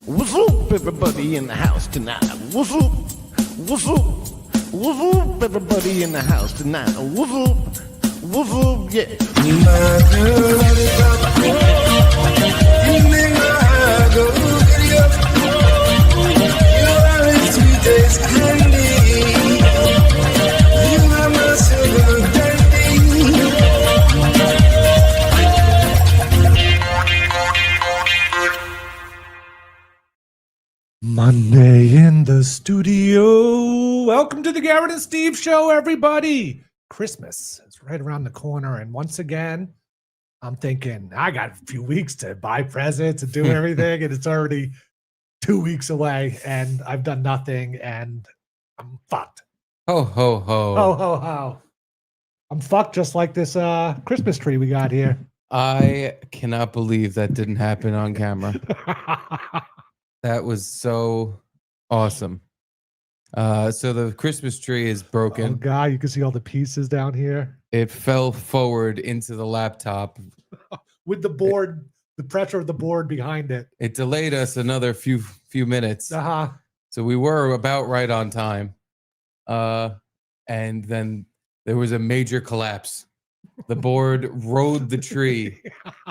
What's up, everybody in the house tonight? What's up? What's up? What's up, everybody in the house tonight? What's up? What's up? Yeah. Monday in the studio. Welcome to the Garrett and Steve show, everybody. Christmas is right around the corner. And once again, I'm thinking I got a few weeks to buy presents and do everything. And it's already 2 weeks away and I've done nothing and I'm fucked. Ho, ho, ho. Ho, ho, ho. I'm fucked just like this Christmas tree we got here. I cannot believe that didn't happen on camera. That was so awesome. So the Christmas tree is broken. Oh, God, you can see all the pieces down here. It fell forward into the laptop. With the board, the pressure of the board behind it. It delayed us another few minutes. Uh-huh. So we were about right on time. And then there was a major collapse. The board rode the tree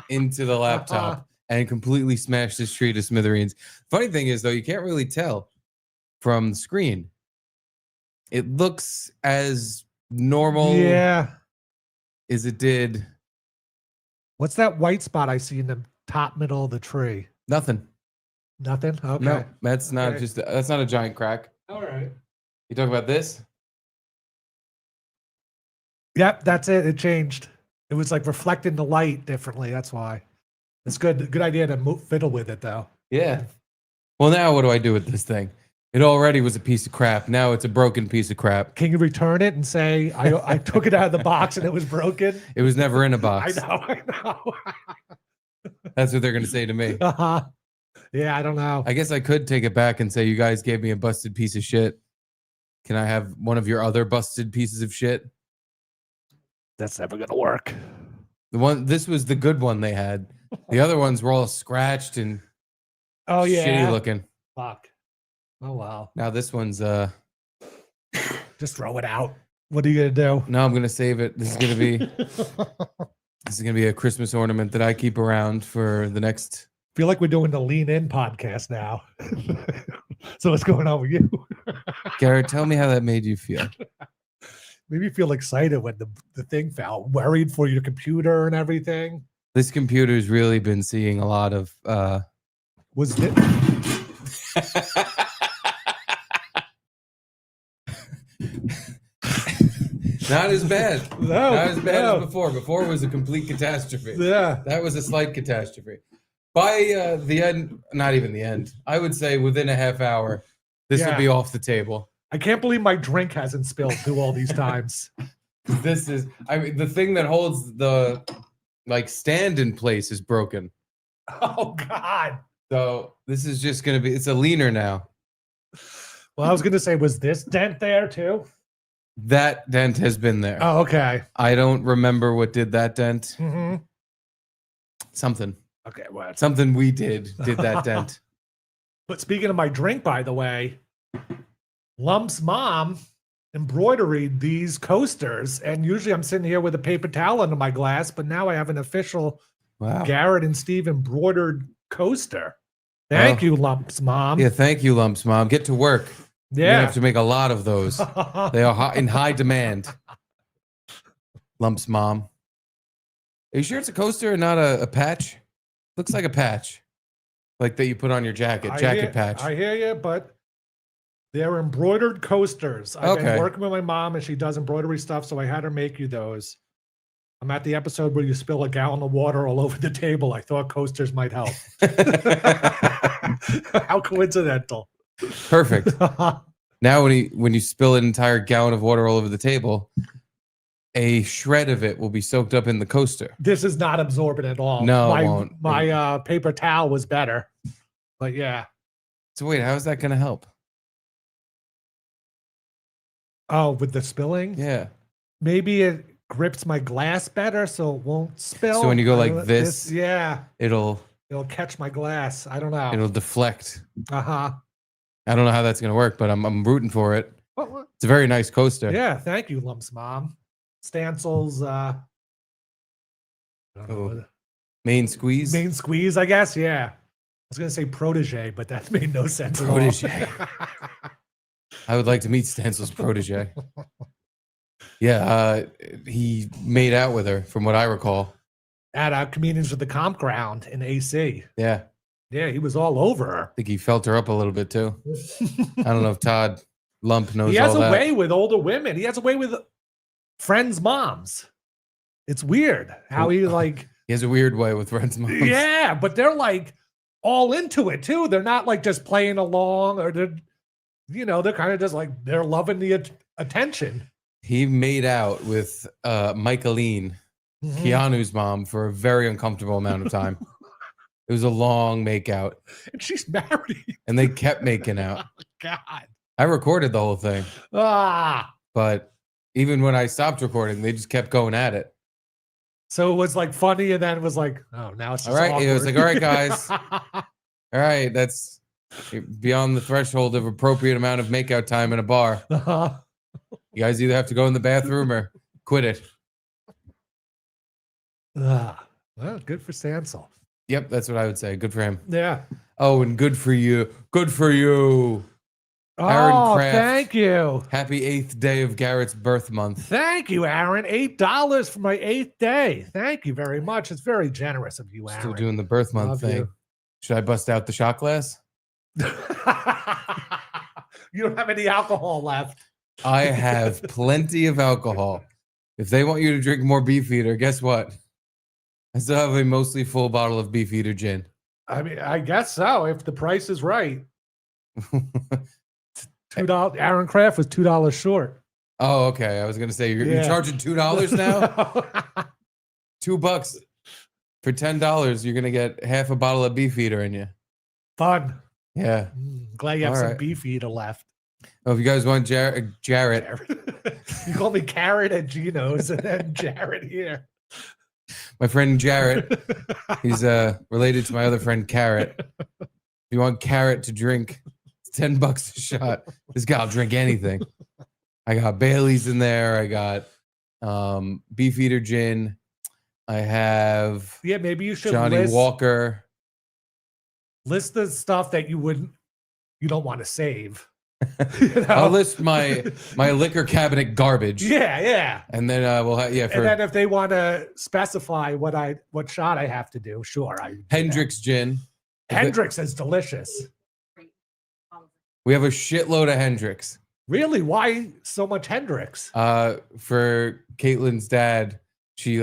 into the laptop and completely smashed this tree to smithereens. Funny thing is, though, you can't really tell from the screen. It looks as normal as it did. What's that white spot I see in the top middle of the tree? Nothing. Nothing? Okay. No, that's not Okay. that's not a giant crack. All right. You talk about this? Yep, that's it. It changed. It was like reflecting the light differently. That's why. It's good. Good idea to fiddle with it, though. Yeah. Well, now what do I do with this thing? It already was a piece of crap. Now it's a broken piece of crap. Can you return it and say, I took it out of the box and it was broken? It was never in a box. I know. That's what they're going to say to me. Uh-huh. Yeah, I don't know. I guess I could take it back and say, you guys gave me a busted piece of shit. Can I have one of your other busted pieces of shit? That's never going to work. This was the good one they had. The other ones were all scratched and shitty looking. Fuck. Oh, wow. Now this one's Just throw it out. What are you going to do? no, I'm gonna save it. This is gonna be a Christmas ornament that I keep around for the next. Feel like we're doing the Lean In podcast now. So what's going on with you? Garrett, tell me how that made you feel. Maybe you feel excited when the thing fell, worried for your computer and everything. This computer's really been seeing a lot of Was it? not as bad. No, Not as bad as before. Before it was a complete catastrophe. Yeah. That was a slight catastrophe. By the end, not even the end, I would say within a half hour, this will be off the table. I can't believe my drink hasn't spilled through all these times. This is, I mean, the thing that holds the stand in place is broken. Oh, God. So this is just going to be, it's a leaner now. Well, I was going to say, was this dent there too? That dent has been there. Oh, okay. I don't remember what did that dent. Mm-hmm. Something. Okay, what? Something we did that dent. But speaking of my drink, by the way, Lump's mom embroidered these coasters, and usually I'm sitting here with a paper towel under my glass, but now I have an official Garrett and Steve embroidered coaster. Thank you, Lump's mom. Yeah, thank you, Lump's mom. Get to work. Yeah. You're gonna have to make a lot of those. They are in high demand. Lump's mom. Are you sure it's a coaster and not a patch? Looks like a patch. Like that you put on your jacket. Patch. I hear you, but they're embroidered coasters. I've been working with my mom, and she does embroidery stuff, so I had her make you those. I'm at the episode where you spill a gallon of water all over the table. I thought coasters might help. How coincidental. Perfect. Now when you spill an entire gallon of water all over the table, a shred of it will be soaked up in the coaster. This is not absorbent at all. No, it won't. My paper towel was better. But yeah. So wait, how is that going to help? Oh, with the spilling? Yeah. Maybe it grips my glass better so it won't spill. So when you go like this, yeah, it'll It'll catch my glass. I don't know. It'll deflect. Uh-huh. I don't know how that's gonna work, but I'm rooting for it. What? It's a very nice coaster. Yeah, thank you, Lump's mom. Stansel's I don't know. Main squeeze. Main squeeze, I guess. Yeah. I was gonna say protege, but that made no sense Protege. at all. I would like to meet Stansel's protege. Yeah, he made out with her, from what I recall. At Comedians with the Campground in AC. Yeah, Yeah, he was all over her. I think he felt her up a little bit too. I don't know if Todd Lump knows He has all a that. way with older women. He has a way with friends' moms. It's weird how he like. He has a weird way with friends' moms. Yeah, but they're like all into it too. They're not like just playing along, or they're, they're kind of just like they're loving the attention. He made out with Michaeline, Keanu's mom, for a very uncomfortable amount of time. It was a long makeout. And she's married. And they kept making out. Oh, God. I recorded the whole thing. Ah. But even when I stopped recording, they just kept going at it. So it was like funny, and then it was like, oh, now it's just all right. awkward. It was like, all right, guys. All right, that's beyond the threshold of appropriate amount of makeout time in a bar. Uh-huh. You guys either have to go in the bathroom or quit it. Well, good for Stansel. Yep, that's what I would say. Good for him. Yeah. Oh, and good for you. Good for you. Aaron Kraft. Thank you. Happy 8th day of Garrett's birth month. Thank you, Aaron. $8 for my 8th day. Thank you very much. It's very generous of you, Aaron. Still doing the birth month Love thing. you. Should I bust out the shot glass? You don't have any alcohol left. I have plenty of alcohol. If they want you to drink more Beefeater, guess what? I still have a mostly full bottle of Beefeater gin. I mean, I guess so, if the price is right. $2. Aaron Kraft was $2 short. Oh, okay. I was gonna say you're charging $2 now. $2 for $10. You're gonna get half a bottle of Beefeater in you. Fun. Yeah. Glad you have All some right. Beefeater left. Oh, if you guys want Jarrett, You call me Carrot at Gino's, and then Jared here. my friend Jarrett, he's related to my other friend Carrot. If you want Carrot to drink, it's $10 a shot. This guy'll drink anything. I got Bailey's in there. I got Beefeater gin. I have Maybe you should Johnny Walker. list the stuff that you don't want to save. I'll list my liquor cabinet garbage. Yeah. And then we'll have And then if they want to specify what shot I have to do, sure. Hendrick's gin. Hendrick's is delicious. We have a shitload of Hendrick's. Really? Why so much Hendrick's? For Caitlin's dad, she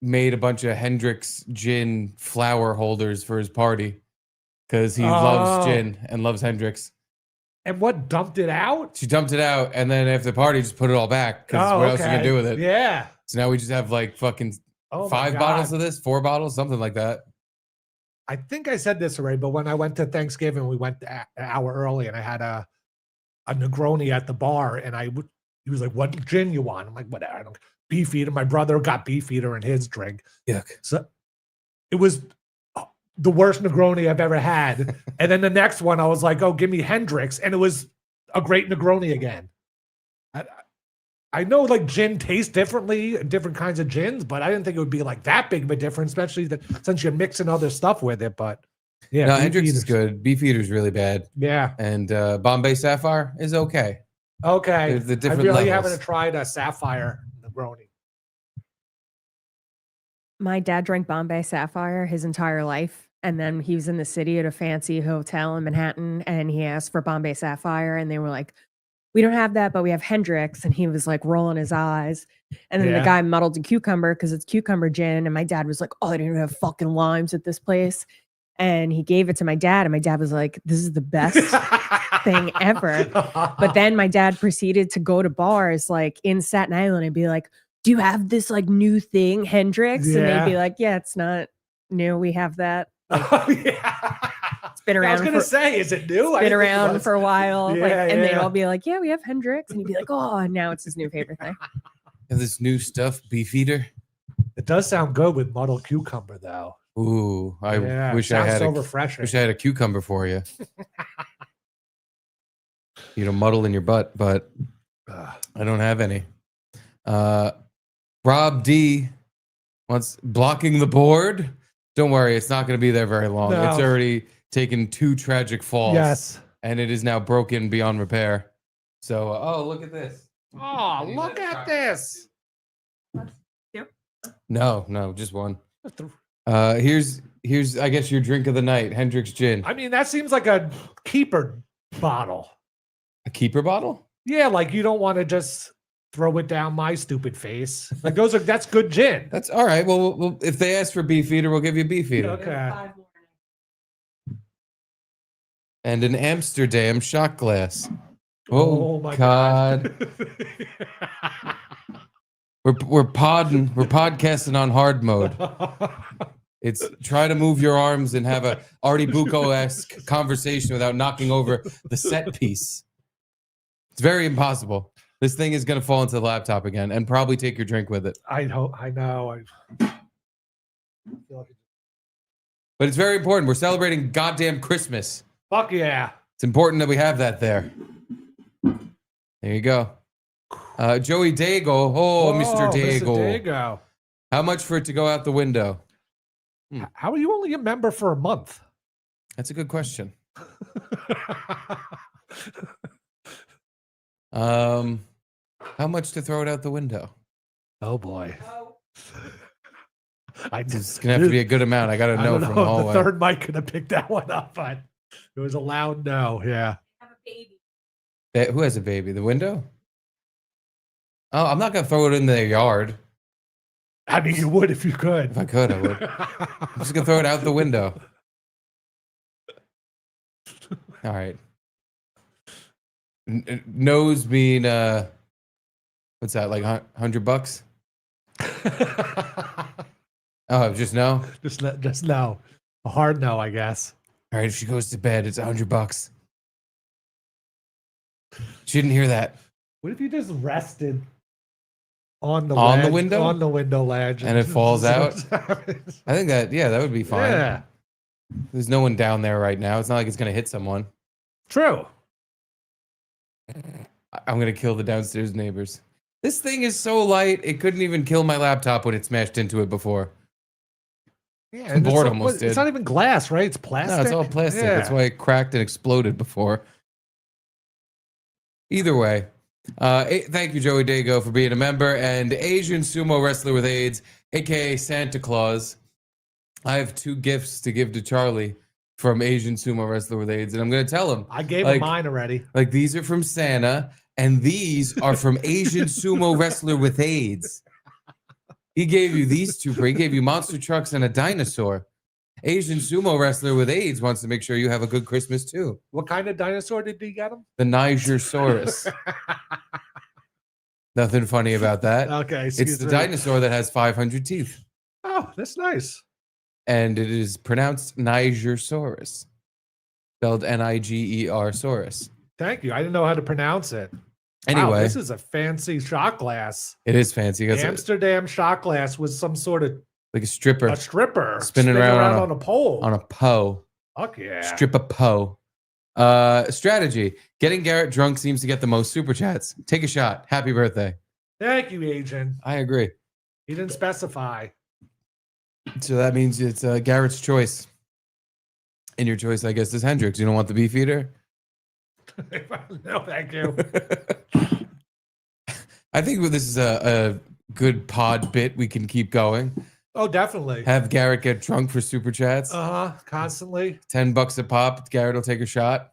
made a bunch of Hendrick's gin flower holders for his party because he loves gin and loves Hendrick's. And what, dumped it out? She dumped it out, and then after the party, just put it all back because what else are you gonna do with it? Yeah. So now we just have fucking 5 bottles of this, 4 bottles, something like that. I think I said this already, but when I went to Thanksgiving, we went an hour early, and I had a Negroni at the bar, and he was like, "What gin you want?" I'm like, "Whatever, I don't." Beefeater. My brother got Beefeater in his drink. Yuck. So it was the worst Negroni I've ever had. And then the next one, I was like, "Oh, give me Hendrick's," and it was a great Negroni again. I know gin tastes differently, different kinds of gins, but I didn't think it would be that big of a difference, especially since you're mixing other stuff with it. But yeah, no, Hendrick's is good. Beefeater's really bad. Yeah, and Bombay Sapphire is okay. Okay, the different I really levels. haven't tried a Sapphire Negroni. My dad drank Bombay Sapphire his entire life. And then he was in the city at a fancy hotel in Manhattan and he asked for Bombay Sapphire. And they were like, "We don't have that, but we have Hendrick's." And he was rolling his eyes. And then the guy muddled a cucumber because it's cucumber gin. And my dad was like, "Oh, I didn't have fucking limes at this place." And he gave it to my dad. And my dad was like, "This is the best thing ever." But then my dad proceeded to go to bars in Staten Island and be like, "Do you have this new thing, Hendrick's?" And they'd be like, "Yeah, it's not new. We have that." It's been around. I was going to say, is it new? It's been around for a while. And they'd yeah. all be like, "Yeah, we have Hendrick's." And he'd be like, "Oh," and now it's his new favorite thing. And this new stuff, Beefeater. It does sound good with muddled cucumber, though. Ooh, I Yeah, wish I sounds had so a refreshing. wish I had a cucumber for you. Muddle in your butt, but I don't have any. Rob D wants blocking the board. Don't worry, it's not going to be there very long. No. It's already taken 2 tragic falls. Yes. And it is now broken beyond repair. So, look at this. Oh, look at this. No, just one. Here's I guess your drink of the night, Hendrick's gin. I mean, that seems like a keeper bottle. A keeper bottle? Yeah, like you don't want to just throw it down my stupid face. Like that's good gin. That's all right. Well, if they ask for Beefeater, we'll give you Beefeater. Okay. And an Amsterdam shot glass. Oh my God. We're podcasting on hard mode. It's try to move your arms and have a Arty Buco-esque conversation without knocking over the set piece. It's very impossible. This thing is going to fall into the laptop again and probably take your drink with it. I know. But it's very important. We're celebrating goddamn Christmas. Fuck yeah. It's important that we have that there. There you go. Joey Dago. Oh, Whoa, Mr. Dago. Mr. Dago. How much for it to go out the window? How are you only a member for a month? That's a good question. How much to throw it out the window? Oh boy. It's gonna have to be a good amount. I gotta know from the hallway. The third mic could have picked that one up, but it was a loud no. Yeah. Have a baby. Who has a baby? The window? Oh, I'm not gonna throw it in their yard. I mean, you would if you could. If I could, I would. I'm just gonna throw it out the window. All right. Nose being what's that, like $100? Oh, just no? Just no. A hard no, I guess. All right, if she goes to bed, it's $100. She didn't hear that. What if you just rested on the On the ledge, window? on the window ledge, And it falls out? happens? I think that would be fine. Yeah, There's no one down there right now. It's not like it's gonna hit someone. true. I'm gonna kill the downstairs neighbors. This thing is so light, it couldn't even kill my laptop when it smashed into it before. Yeah, The and board it's, almost did. It's not even glass, right? It's plastic. No, it's all plastic. Yeah. That's why it cracked and exploded before. Either way, thank you, Joey Dago, for being a member. And Asian sumo wrestler with AIDS, aka Santa Claus. I have 2 gifts to give to Charlie from Asian sumo wrestler with AIDS, and I'm going to tell him. I gave him mine already. Like, these are from Santa, and these are from Asian sumo wrestler with AIDS. He gave you these 2. He gave you monster trucks and a dinosaur. Asian sumo wrestler with AIDS wants to make sure you have a good Christmas too. What kind of dinosaur did he get him? The Nigersaurus. Nothing funny about that. Okay, It's the dinosaur that has 500 teeth. Oh, that's nice. And it is pronounced Nigersaurus. Spelled Niger Saurus. Thank you. I didn't know how to pronounce it. Anyway, Wow, this is a fancy shot glass. it is fancy. It's Amsterdam shot glass with some sort of like a stripper spinning around on a pole. On a Poe. Fuck yeah. Strip a Poe. Strategy. Getting Garrett drunk seems to get the most super chats. Take a shot. Happy birthday. Thank you, agent. I agree. He didn't specify. So that means it's Garrett's choice. And your choice, I guess, is Hendrix. You don't want the Beefeater? No, thank you. I think this is a good pod bit we can keep going. Oh, definitely. Have Garrett get drunk for super chats. Constantly. $10 a pop. Garrett will take a shot.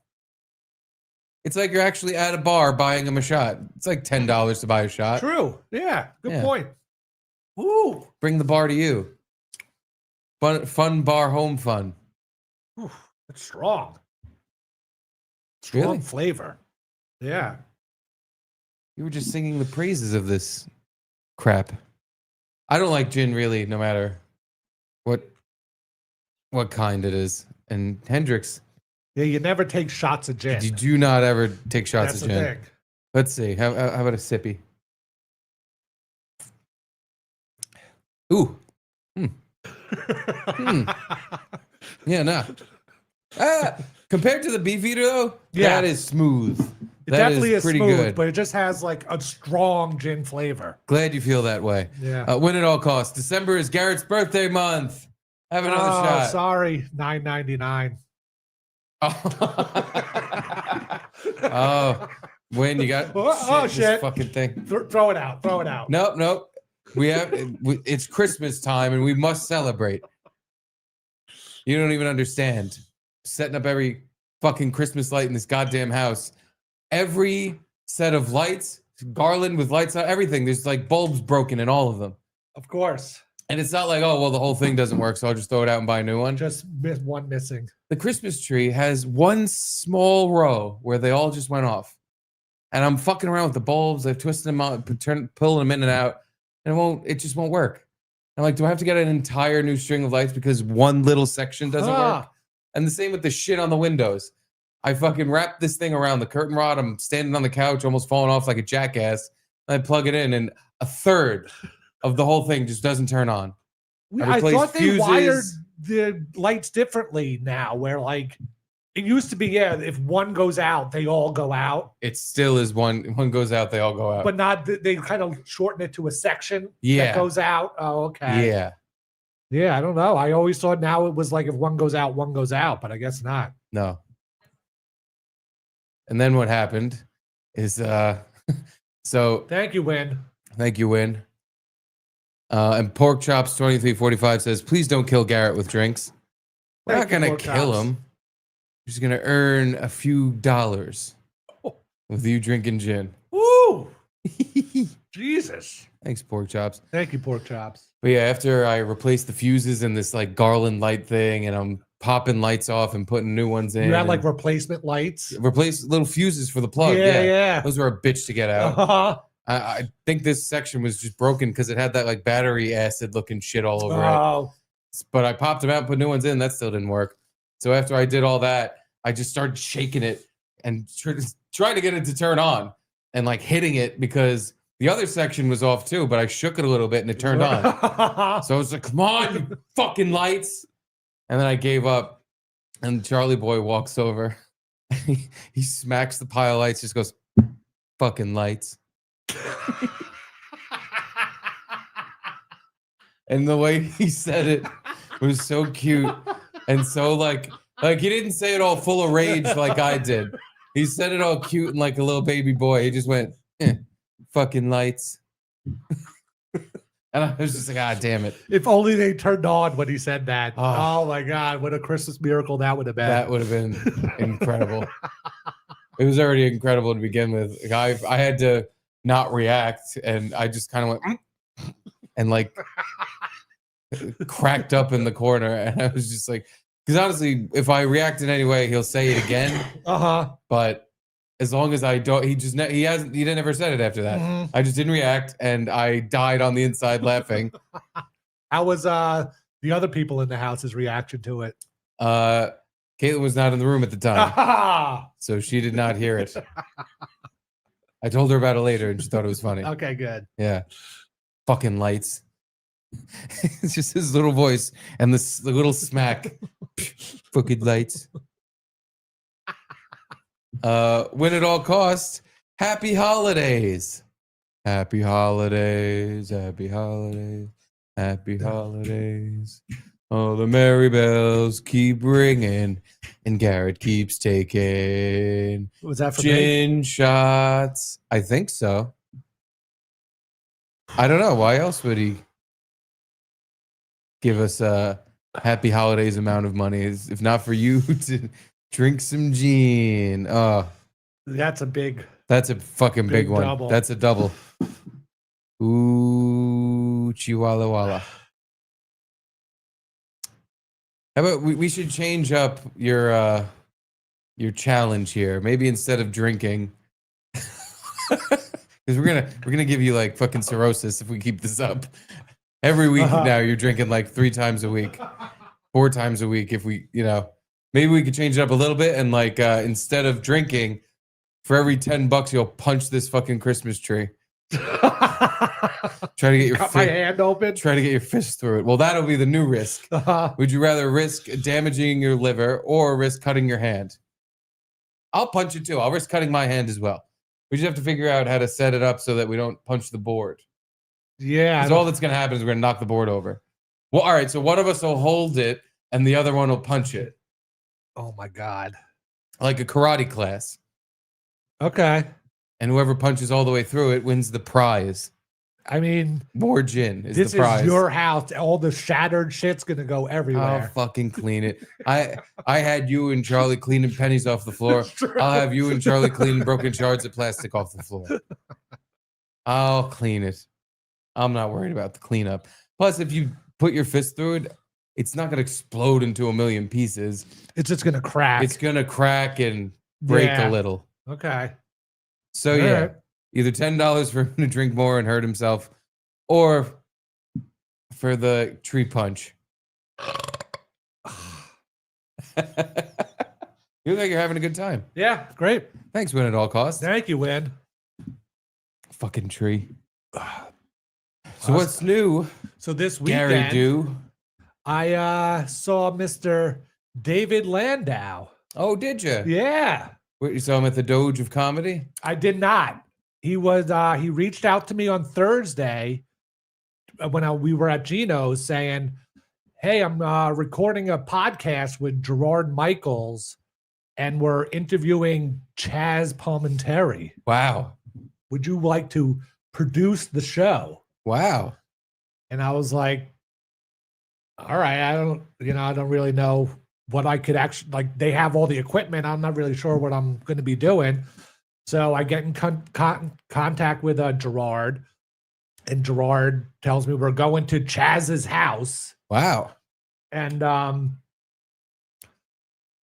It's like you're actually at a bar buying him a shot. It's like $10 to buy a shot. True. Yeah. Good Yeah. point. Woo. Bring the bar to you. Fun bar home fun. Ooh, that's strong. Strong Really? flavor. Yeah. You were just singing the praises of this crap. I don't like gin really, no matter what kind it is. And Hendrix, Yeah, you never take shots of gin. you do not ever take shots That's of the gin. thing. Let's see. How about a sippy? Ooh. Yeah, no. Compared to the Beefeater, though, Yeah. that is smooth. It That definitely is pretty smooth, good. but it just has like a strong gin flavor. Glad you feel that way. Yeah. Win at all costs. December is Garrett's birthday month. Have another Oh, shot. sorry, $9.99. Oh, Win, you got Shit. this fucking thing. Throw it out. Throw it out. Nope. It's Christmas time and we must celebrate. You don't even understand. Setting up every fucking Christmas light in this goddamn house. Every set of lights, garland with lights on, everything. There's like bulbs broken in all of them. Of course. And it's not like, oh, well, the whole thing doesn't work, so I'll just throw it out and buy a new one. Just one missing. The Christmas tree has one small row where they all just went off. And I'm fucking around with the bulbs. I've twisted them out, pulling them in and out, and it just won't work. I'm like, do I have to get an entire new string of lights because one little section doesn't work? And the same with the shit on the windows. I fucking wrapped this thing around the curtain rod. I'm standing on the couch, almost falling off like a jackass. I plug it in, and a third of the whole thing just doesn't turn on. I thought they wired the lights differently now, where like it used to be, if one goes out, they all go out. It still is one goes out, they all go out. But not, they kind of shorten it to a section Yeah. that goes out. Oh, okay. Yeah. Yeah, I don't know. I always thought now it was like if one goes out, one goes out, but I guess not. No. And then what happened is so Thank you, Win. thank you, Win. And Pork Chops 2345 says, please don't kill Garrett with drinks. We're not Thank you, gonna Pork kill Chops. him. We're just gonna earn a few dollars with you drinking gin. Woo! Jesus. Thanks, Pork Chops. Thank you, Pork Chops. But yeah, after I replaced the fuses in this like garland light thing, and I'm popping lights off and putting new ones in. You had like and replacement lights. replace little fuses for the plug. Yeah. Those were a bitch to get out. Uh-huh. I think this section was just broken because it had that like battery acid looking shit all over it. Oh, But I popped them out and put new ones in. That still didn't work. So after I did all that, I just started shaking it and trying to get it to turn on and like hitting it because the other section was off too, but I shook it a little bit and it turned on. So I was like, come on, you fucking lights. And then I gave up and Charlie Boy walks over. He smacks the pile of lights, just goes, fucking lights. And the way he said it was so cute and so like he didn't say it all full of rage like I did. He said it all cute and like a little baby boy. He just went, fucking lights. And I was just like, ah, damn it. If only they turned on when he said that. Oh. Oh my God, what a Christmas miracle that would have been. That would have been incredible. It was already incredible to begin with. Like, I had to not react, and I just kind of went and like cracked up in the corner, and I was just like, because honestly, if I react in any way, he'll say it again. But as long as I don't, he never said it after that. Mhm. I just didn't react, and I died on the inside laughing. How was the other people in the house's reaction to it? Caitlin was not in the room at the time, so she did not hear it. I told her about it later, and she thought it was funny. Okay, good. Yeah. Fucking lights. It's just his little voice and the little smack. Fucking lights. Win at all costs. Happy holidays. Happy holidays. Happy holidays. Happy holidays. Oh, the merry bells keep ringing, and Garrett keeps taking Was that for me? gin shots. I think so. I don't know. Why else would he give us a happy holidays amount of money if not for you to drink some gin? Oh, That's a big. that's a fucking big one. double. That's a double. Ooh, chihuahua walla. How about we should change up your challenge here? Maybe instead of drinking, because we're gonna give you like fucking cirrhosis if we keep this up. Every week now you're drinking like 3 times a week, 4 times a week. If we, maybe we could change it up a little bit and like instead of drinking, for every $10 you'll punch this fucking Christmas tree. Try to get your Cut my hand open. Try to get your fist through it. Well, that'll be the new risk. Would you rather risk damaging your liver or risk cutting your hand? I'll punch it too. I'll risk cutting my hand as well. We just have to figure out how to set it up so that we don't punch the board. Yeah. Because all that's going to happen is we're going to knock the board over. Well, all right. So one of us will hold it and the other one will punch it. Oh my God. Like a karate class. Okay. And whoever punches all the way through it wins the prize. I mean, more gin is this the prize. Is your house. All the shattered shit's gonna go everywhere. I'll fucking clean it. I had you and Charlie cleaning pennies off the floor. I'll have you and Charlie cleaning broken shards of plastic off the floor. I'll clean it. I'm not worried about the cleanup. Plus, if you put your fist through it, it's not gonna explode into a million pieces. It's just gonna crack. It's gonna crack and break a little. Okay. So All yeah, right. either $10 for him to drink more and hurt himself, or for the tree punch. You look like you're having a good time. Yeah, great. Thanks, Win at all costs. Thank you, Win. Fucking tree. So what's new? So this weekend, Gary do. I saw Mr. David Landau. Oh, did you? Yeah. Wait, you saw him at the Doge of Comedy? I did not. He was he reached out to me on Thursday when we were at Gino's saying, "Hey, I'm recording a podcast with Gerard Michaels and we're interviewing Chazz Palminteri. Wow. Would you like to produce the show?" Wow. And I was like, "All right, I don't really know what I could actually, like, they have all the equipment. I'm not really sure what I'm going to be doing." So I get in contact with Gerard, and Gerard tells me we're going to Chazz's house. Wow. And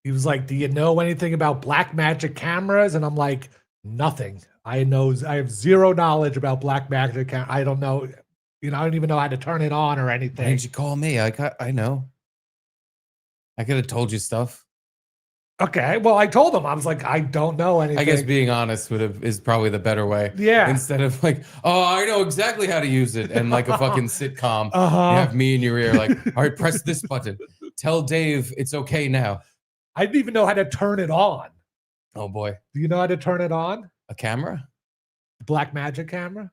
he was like, "Do you know anything about black magic cameras?" And I'm like, "Nothing. I have zero knowledge about black magic. I don't know. I don't even know how to turn it on or Why anything." didn't you call me? I know. I could have told you stuff. Okay, well, I told him, I was like, "I don't know anything." I guess being honest is probably the better way. Yeah. Instead of like, "Oh, I know exactly how to use it," and like a fucking sitcom, you have me in your ear, like, "All right, press this button. Tell Dave it's okay now." I didn't even know how to turn it on. Oh boy. Do you know how to turn it on? A camera? Black magic camera?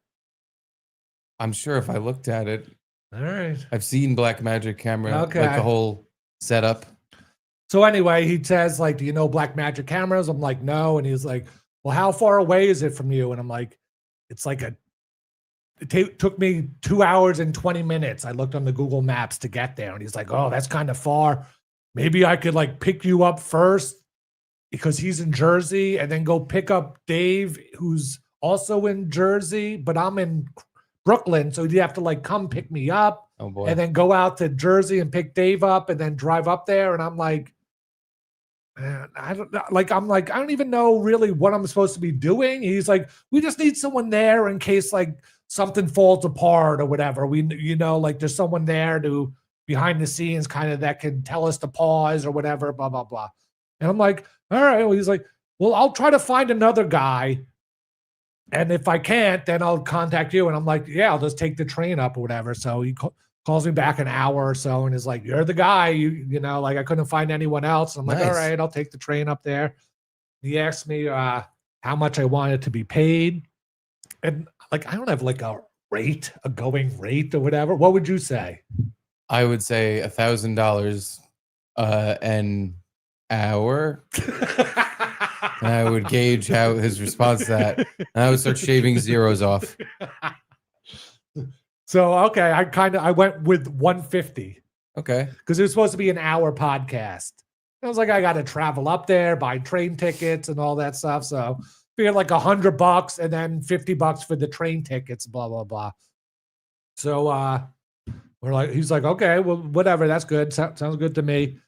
I'm sure if I looked at it. All right. I've seen black magic camera, Okay. like the whole setup. So anyway, he says, like, "Do you know black magic cameras?" I'm like, "No." And he's like, "Well, how far away is it from you?" And I'm like, "It's like it took me 2 hours and 20 minutes. I looked on the Google Maps to get there." And he's like, "Oh, that's kind of far. Maybe I could like pick you up first because he's in Jersey, and then go pick up Dave, who's also in Jersey, but I'm in Brooklyn. So you have to like come pick me up." Oh boy. And then go out to Jersey and pick Dave up and then drive up there. And I'm like, "Man, I don't even know really what I'm supposed to be doing." He's like, "We just need someone there in case like something falls apart or whatever. Like there's someone there to behind the scenes kind of that can tell us to pause or whatever, blah, blah, blah." And I'm like, "All right." Well, he's like, "Well, I'll try to find another guy. And if I can't, then I'll contact you." And I'm like, "Yeah, I'll just take the train up or whatever." So he calls me back an hour or so and is like, "You're the guy, like I couldn't find anyone else." And I'm like, Nice. "All right, I'll take the train up there." He asked me how much I wanted to be paid. And like, I don't have like a going rate or whatever. What would you say? I would say $1,000 an hour. And I would gauge how his response to that. And I would start shaving zeros off. So, okay, I went with 150 Okay. because it was supposed to be an hour podcast. I was like, I got to travel up there, buy train tickets and all that stuff. So figured like $100 and then $50 for the train tickets, blah, blah, blah. So he's like, "Okay, well, whatever. That's good. Sounds good to me."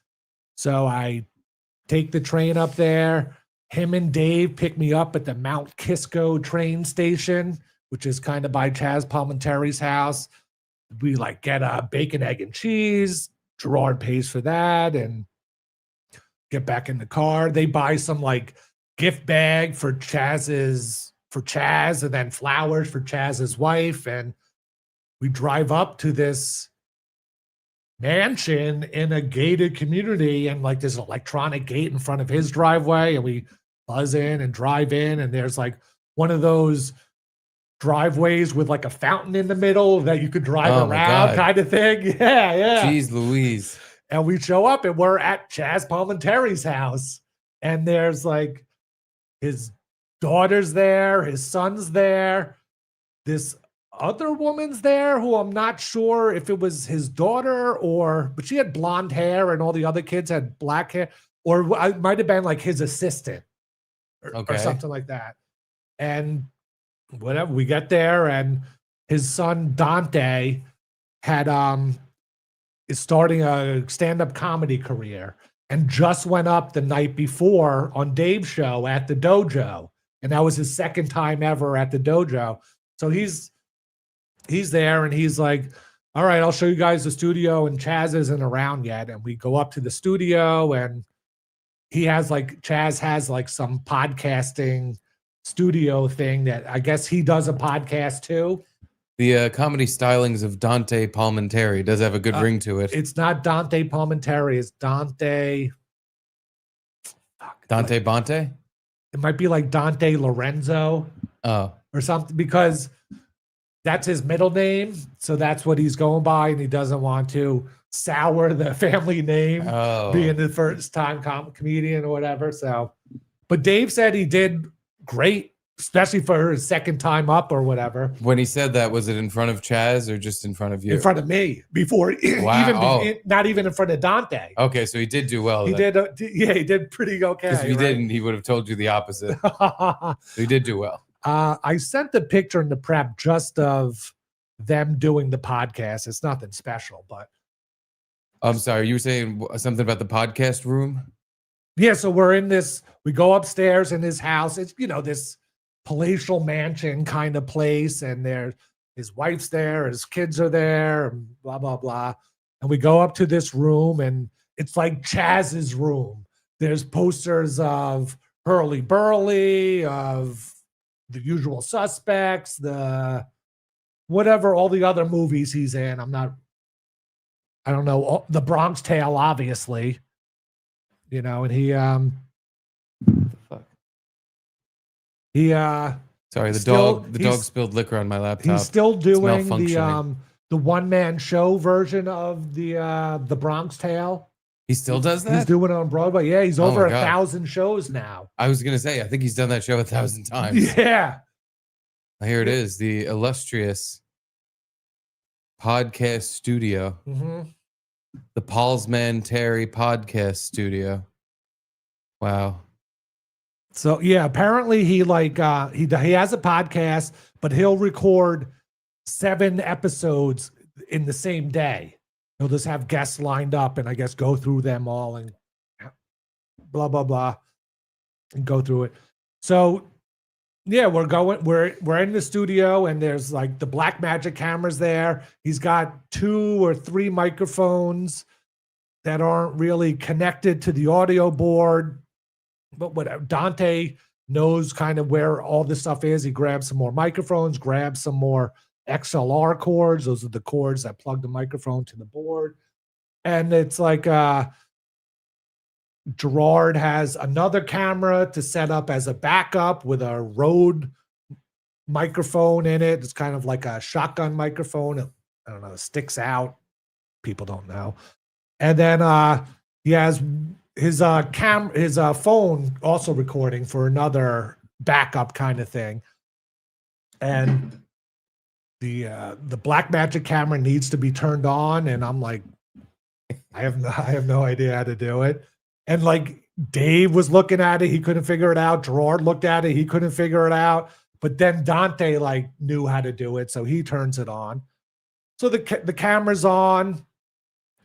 So I take the train up there. Him and Dave pick me up at the Mount Kisco train station, which is kind of by Chazz Palminteri's house. We like get a bacon, egg, and cheese. Gerard pays for that and get back in the car. They buy some like gift bag for Chazz's for Chazz and then flowers for Chazz's wife. And we drive up to this mansion in a gated community, and like there's an electronic gate in front of his driveway, and we buzz in and drive in, and there's like one of those driveways with like a fountain in the middle that you could drive around kind of thing. Yeah. Jeez Louise. And we show up and we're at Chazz Palminteri's house, and there's like his daughter's there, his son's there, this other woman's there who I'm not sure if it was his daughter but she had blonde hair and all the other kids had black hair, or it might have been like his assistant or something like that. And whatever, we get there, and his son Dante is starting a stand-up comedy career and just went up the night before on Dave's show at the dojo. And that was his second time ever at the dojo. So he's there, and he's like, all right, I'll show you guys the studio, and Chazz isn't around yet. And we go up to the studio, and Chazz has like some podcasting studio thing that I guess he does a podcast too. The comedy stylings of Dante Palminteri does have a good ring to it. It's not Dante Palminteri. It's Dante Bonte? It might be like Dante Lorenzo or something, because that's his middle name. So that's what he's going by, and he doesn't want to sour the family name being the first time comedian or whatever. So, but Dave said he did great, especially for his second time up or whatever. When he said that, was it in front of Chazz or just in front of you? In front of me before, not even in front of Dante. Okay, so he did do well. He did pretty okay. Because if he didn't, he would have told you the opposite. So he did do well. I sent the picture in the prep just of them doing the podcast. It's nothing special, but. I'm sorry, you were saying something about the podcast room? Yeah, so we go upstairs in his house. It's, this palatial mansion kind of place, and his wife's there, his kids are there, and blah, blah, blah. And we go up to this room, and it's like Chazz's room. There's posters of Hurly Burly, of The Usual Suspects, all the other movies he's in. I don't know, The Bronx Tale, obviously. And he sorry, the dog spilled liquor on my laptop. He's still doing the one-man show version of the Bronx Tale. He still does that? He's doing it on Broadway. Yeah, he's over 1,000 shows now. I was gonna say, I think he's done that show 1,000 times. Yeah. Here it is, the illustrious podcast studio. Mm-hmm. The Palminteri podcast studio. Wow. So yeah, apparently he has a podcast, but he'll record 7 episodes in the same day. He'll just have guests lined up, and I guess go through them all and blah blah blah, and go through it. So yeah, we're in the studio, and there's like the black magic cameras there. He's got 2 or 3 microphones that aren't really connected to the audio board. But whatever, Dante knows kind of where all this stuff is. He grabs some more microphones, grabs some more XLR cords. Those are the cords that plug the microphone to the board. And it's like Gerard has another camera to set up as a backup with a Rode microphone in it. It's kind of like a shotgun microphone. I don't know, it sticks out. People don't know. And then he has his phone also recording for another backup kind of thing. And the black magic camera needs to be turned on, and I'm like, I have no idea how to do it. And like Dave was looking at it, he couldn't figure it out. Gerard looked at it, he couldn't figure it out. But then Dante like knew how to do it, so he turns it on. So the camera's on.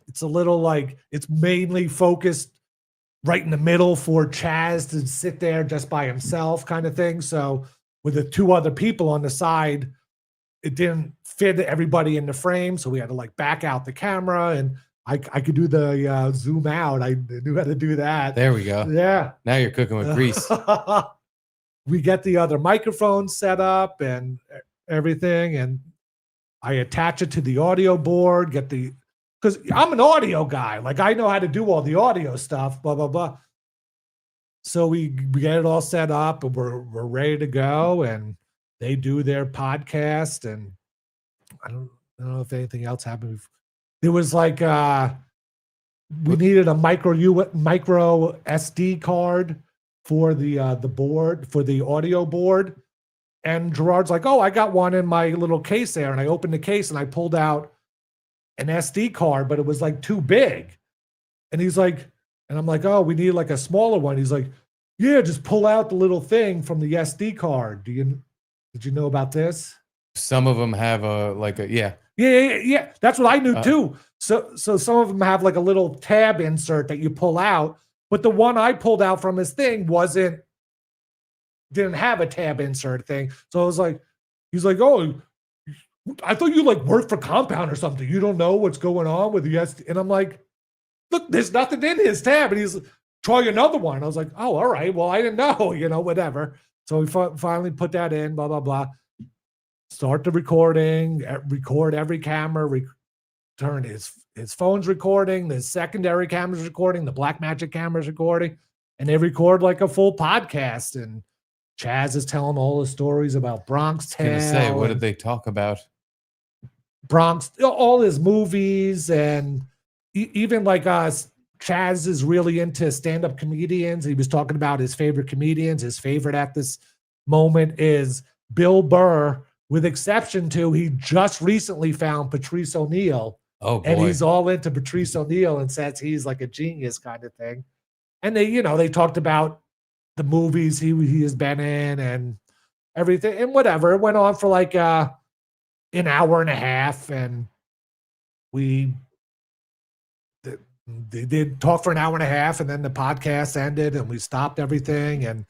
It's a little like, it's mainly focused right in the middle for Chazz to sit there just by himself kind of thing. So with the 2 other people on the side, it didn't fit everybody in the frame. So we had to like back out the camera, and I could do the zoom out. I knew how to do that. There we go. Yeah. Now you're cooking with grease. we get the other microphone set up and everything, and I attach it to the audio board, because I'm an audio guy. Like, I know how to do all the audio stuff, blah, blah, blah. So we get it all set up, and we're ready to go, and they do their podcast, and I don't know if anything else happened. There was like we needed a micro SD card for the board, for the audio board. And Gerard's like, oh, I got one in my little case there. And I opened the case and I pulled out an SD card, but it was like too big. And he's like, and I'm like, oh, we need like a smaller one. He's like, yeah, just pull out the little thing from the SD card. Did you know about this? Some of them have yeah. Yeah. That's what I knew too. So some of them have like a little tab insert that you pull out, but the one I pulled out from his thing didn't have a tab insert thing. So I was like, he's like, oh, I thought you like worked for Compound or something. You don't know what's going on with the SD. And I'm like, look, there's nothing in his tab. And he's like, try another one. I was like, oh, all right. Well, I didn't know, whatever. So we finally put that in, blah, blah, blah. Start the recording, record every camera, turn his phone's recording, the secondary camera's recording, the Blackmagic camera's recording, and they record like a full podcast. And Chazz is telling all the stories about Bronx Tale. What did they talk about? Bronx, all his movies, and even like Chazz is really into stand-up comedians. He was talking about his favorite comedians. His favorite at this moment is Bill Burr, with exception to he just recently found Patrice O'Neal. Oh, boy. And he's all into Patrice O'Neal and says he's like a genius kind of thing. And they talked about the movies he has been in and everything and whatever. It went on for like an hour and a half, and they did talk for an hour and a half, and then the podcast ended and we stopped everything.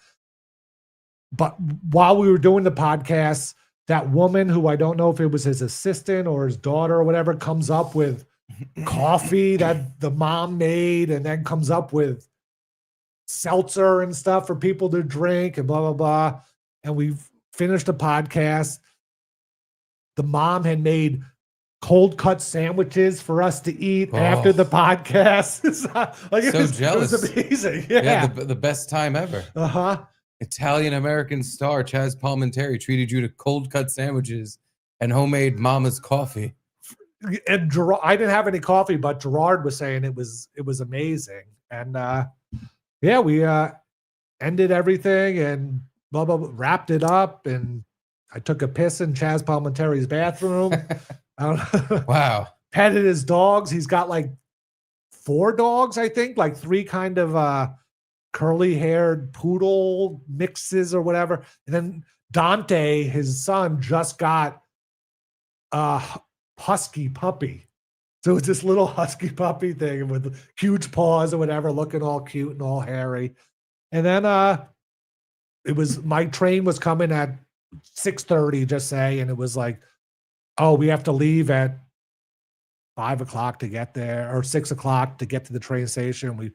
But while we were doing the podcast, that woman, who I don't know if it was his assistant or his daughter or whatever, comes up with coffee that the mom made, and then comes up with seltzer and stuff for people to drink and blah, blah, blah. And we finished the podcast. The mom had made cold cut sandwiches for us to eat after the podcast. It was amazing. Yeah, the best time ever. Uh-huh. Italian-American star Chazz Palminteri treated you to cold-cut sandwiches and homemade mama's coffee. And Gerard, I didn't have any coffee, but Gerard was saying it was amazing. And we ended everything and blah, blah, blah, wrapped it up. And I took a piss in Chazz Palminteri's bathroom. Wow. Petted his dogs. He's got like 4 dogs, I think, like 3 kind of curly-haired poodle mixes or whatever. And then Dante, his son, just got a husky puppy. So it's this little husky puppy thing with huge paws or whatever, looking all cute and all hairy. And then my train was coming at 6:30, just say, and it was like, oh, we have to leave at 5 o'clock to get there, or 6 o'clock to get to the train station.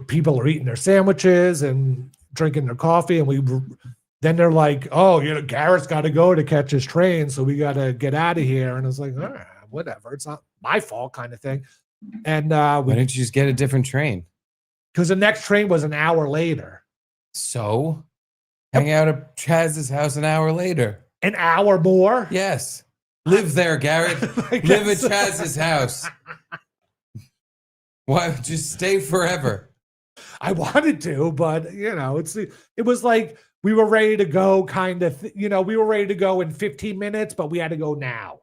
People are eating their sandwiches and drinking their coffee, and then they're like, oh, Garrett's got to go to catch his train, so we got to get out of here. And I was like, all right, whatever, it's not my fault, kind of thing. And why didn't you just get a different train? Because the next train was an hour later. So hang out at Chazz's house an hour later. An hour more? Yes. Live there, Garrett. Live at Chazz's house. Why? Just stay forever. I wanted to, but it was like we were ready to go, kind of. We were ready to go in 15 minutes, but we had to go now,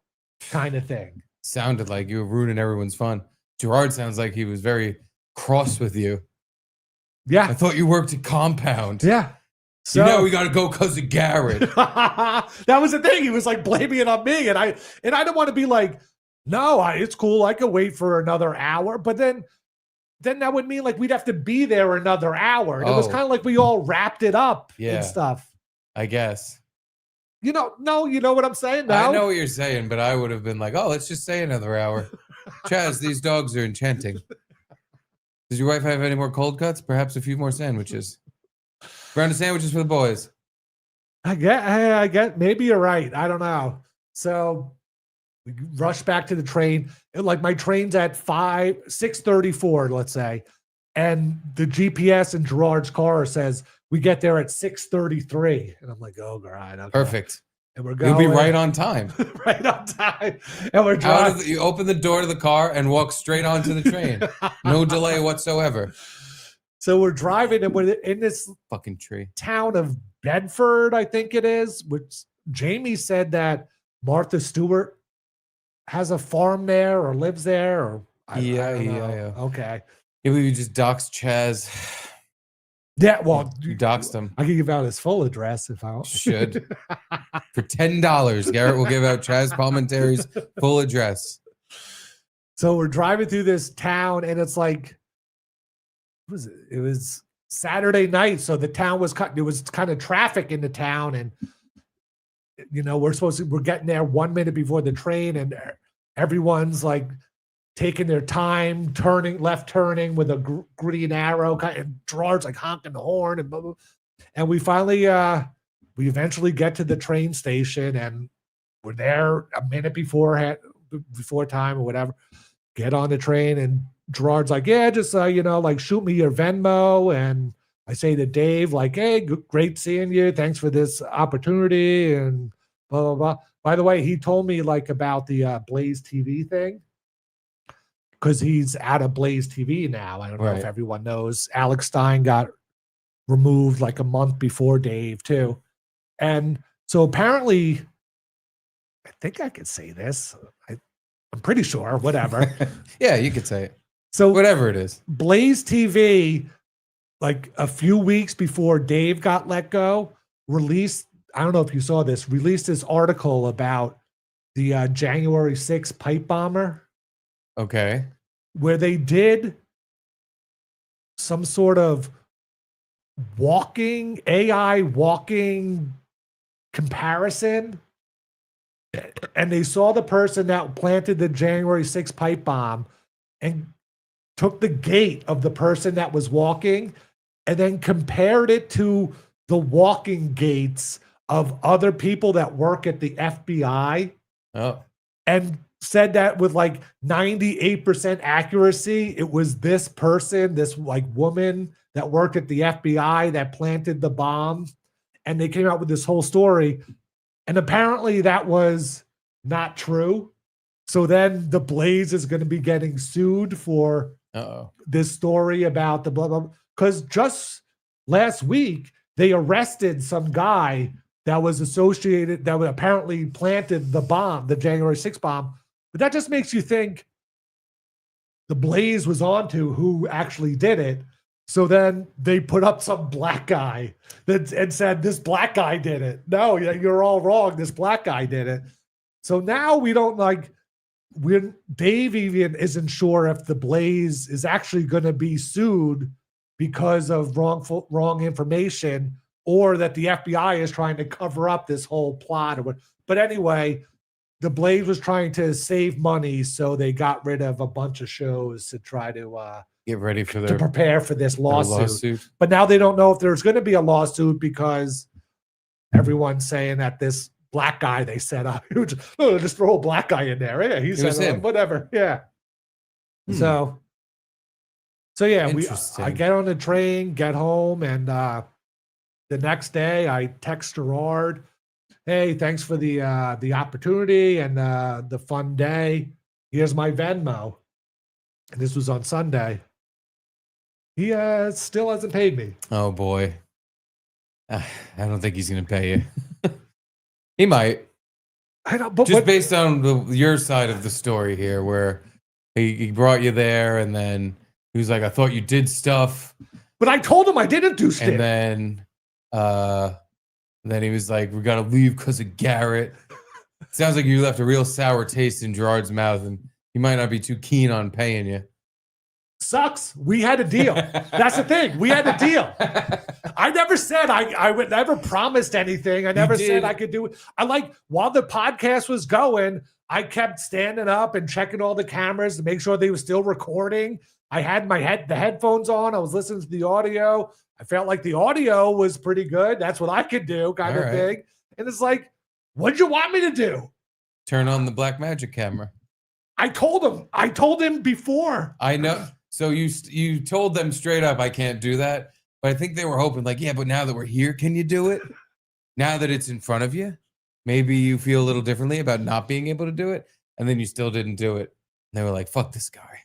kind of thing. Sounded like you were ruining everyone's fun. Gerard sounds like he was very cross with you. Yeah, I thought you worked at Compound. Yeah, so we got to go because of Garrett. That was the thing. He was like blaming it on me, and I don't want to be like, no, it's cool. I could wait for another hour, but then that would mean like we'd have to be there another hour. And it was kind of like we all wrapped it up and stuff. I guess. No, you know what I'm saying? No? I know what you're saying, but I would have been like, oh, let's just stay another hour. Chazz, these dogs are enchanting. Does your wife have any more cold cuts? Perhaps a few more sandwiches. Round of sandwiches for the boys. I get. Maybe you're right. I don't know. So we rush back to the train. Like my train's at 6:34, let's say, and the GPS in Gerard's car says we get there at 6:33, and I'm like, oh god, okay. Perfect. And we're going. You'll be right on time. Right on time. And we're driving. You open the door to the car and walk straight onto the train. No delay whatsoever. So we're driving, and we're in this Fucking tree. town of Bedford, I think it is, which Jamie said that Martha Stewart has a farm there or lives there, or I don't know. Okay. Yeah, we just doxed Chazz. Yeah, well, You doxed him. I can give out his full address if I want. Should. For $10, Garrett will give out Chazz Palminteri's full address. So we're driving through this town, and it's like, what was it? It was Saturday night, so the town was cut. There was kind of traffic in the town, and we're getting there 1 minute before the train, and everyone's like taking their time, left turning with a green arrow, and Gerard's like honking the horn, and blah, blah. And we finally, we eventually get to the train station, and we're there a minute before time or whatever. Get on the train, and Gerard's like, yeah, just like shoot me your Venmo, and I say to Dave, like, hey, great seeing you. Thanks for this opportunity, and blah blah blah. By the way, he told me like about the Blaze TV thing, because he's out of Blaze TV now. I don't know if everyone knows. Alex Stein got removed like a month before Dave too. And so apparently, I think I could say this. I'm pretty sure, whatever. Yeah, you could say it. So whatever it is. Blaze TV, like a few weeks before Dave got let go, released this article about the January 6th pipe bomber. Okay. Where they did some sort of AI walking comparison. And they saw the person that planted the January 6th pipe bomb and took the gait of the person that was walking and then compared it to the walking gaits of other people that work at the FBI. Oh. And said that with like 98% accuracy, it was this person, this like woman that worked at the FBI that planted the bomb. And they came out with this whole story. And apparently that was not true. So then the Blaze is going to be getting sued for this story about the blah, blah. Because just last week, they arrested some guy that was associated, that apparently planted the bomb, the January 6th bomb. But that just makes you think the Blaze was onto who actually did it. So then they put up some black guy and said, this black guy did it. No, you're all wrong. This black guy did it. So now we don't Dave even isn't sure if the Blaze is actually going to be sued because of wrong information, or that the FBI is trying to cover up this whole plot. But anyway, the Blaze was trying to save money, so they got rid of a bunch of shows to try to get ready to prepare for this lawsuit. But now they don't know if there's going to be a lawsuit because everyone's saying that this black guy they set up, just throw a black guy in there. Yeah, he's him. Whatever. Yeah. So yeah, I get on the train, get home, and the next day I text Gerard, hey, thanks for the opportunity and the fun day. Here's my Venmo. And this was on Sunday. He still hasn't paid me. Oh, boy. I don't think he's going to pay you. He might. I don't, but just based on your side of the story here, where he brought you there, and then he was like, I thought you did stuff. But I told him I didn't do stuff. And then he was like, we got to leave because of Garrett. Sounds like you left a real sour taste in Gerard's mouth, and he might not be too keen on paying you. Sucks. We had a deal. That's the thing. We had a deal. I never said I would never promised anything. I never said I could do it. While the podcast was going, I kept standing up and checking all the cameras to make sure they were still recording. I had the headphones on. I was listening to the audio. I felt like the audio was pretty good. That's what I could do, kind All of right. thing. And it's like, what'd you want me to do? Turn on the black magic camera. I told him before. I know. So you told them straight up, I can't do that. But I think they were hoping like, yeah, but now that we're here, can you do it? Now that it's in front of you, maybe you feel a little differently about not being able to do it. And then you still didn't do it. And they were like, fuck this guy.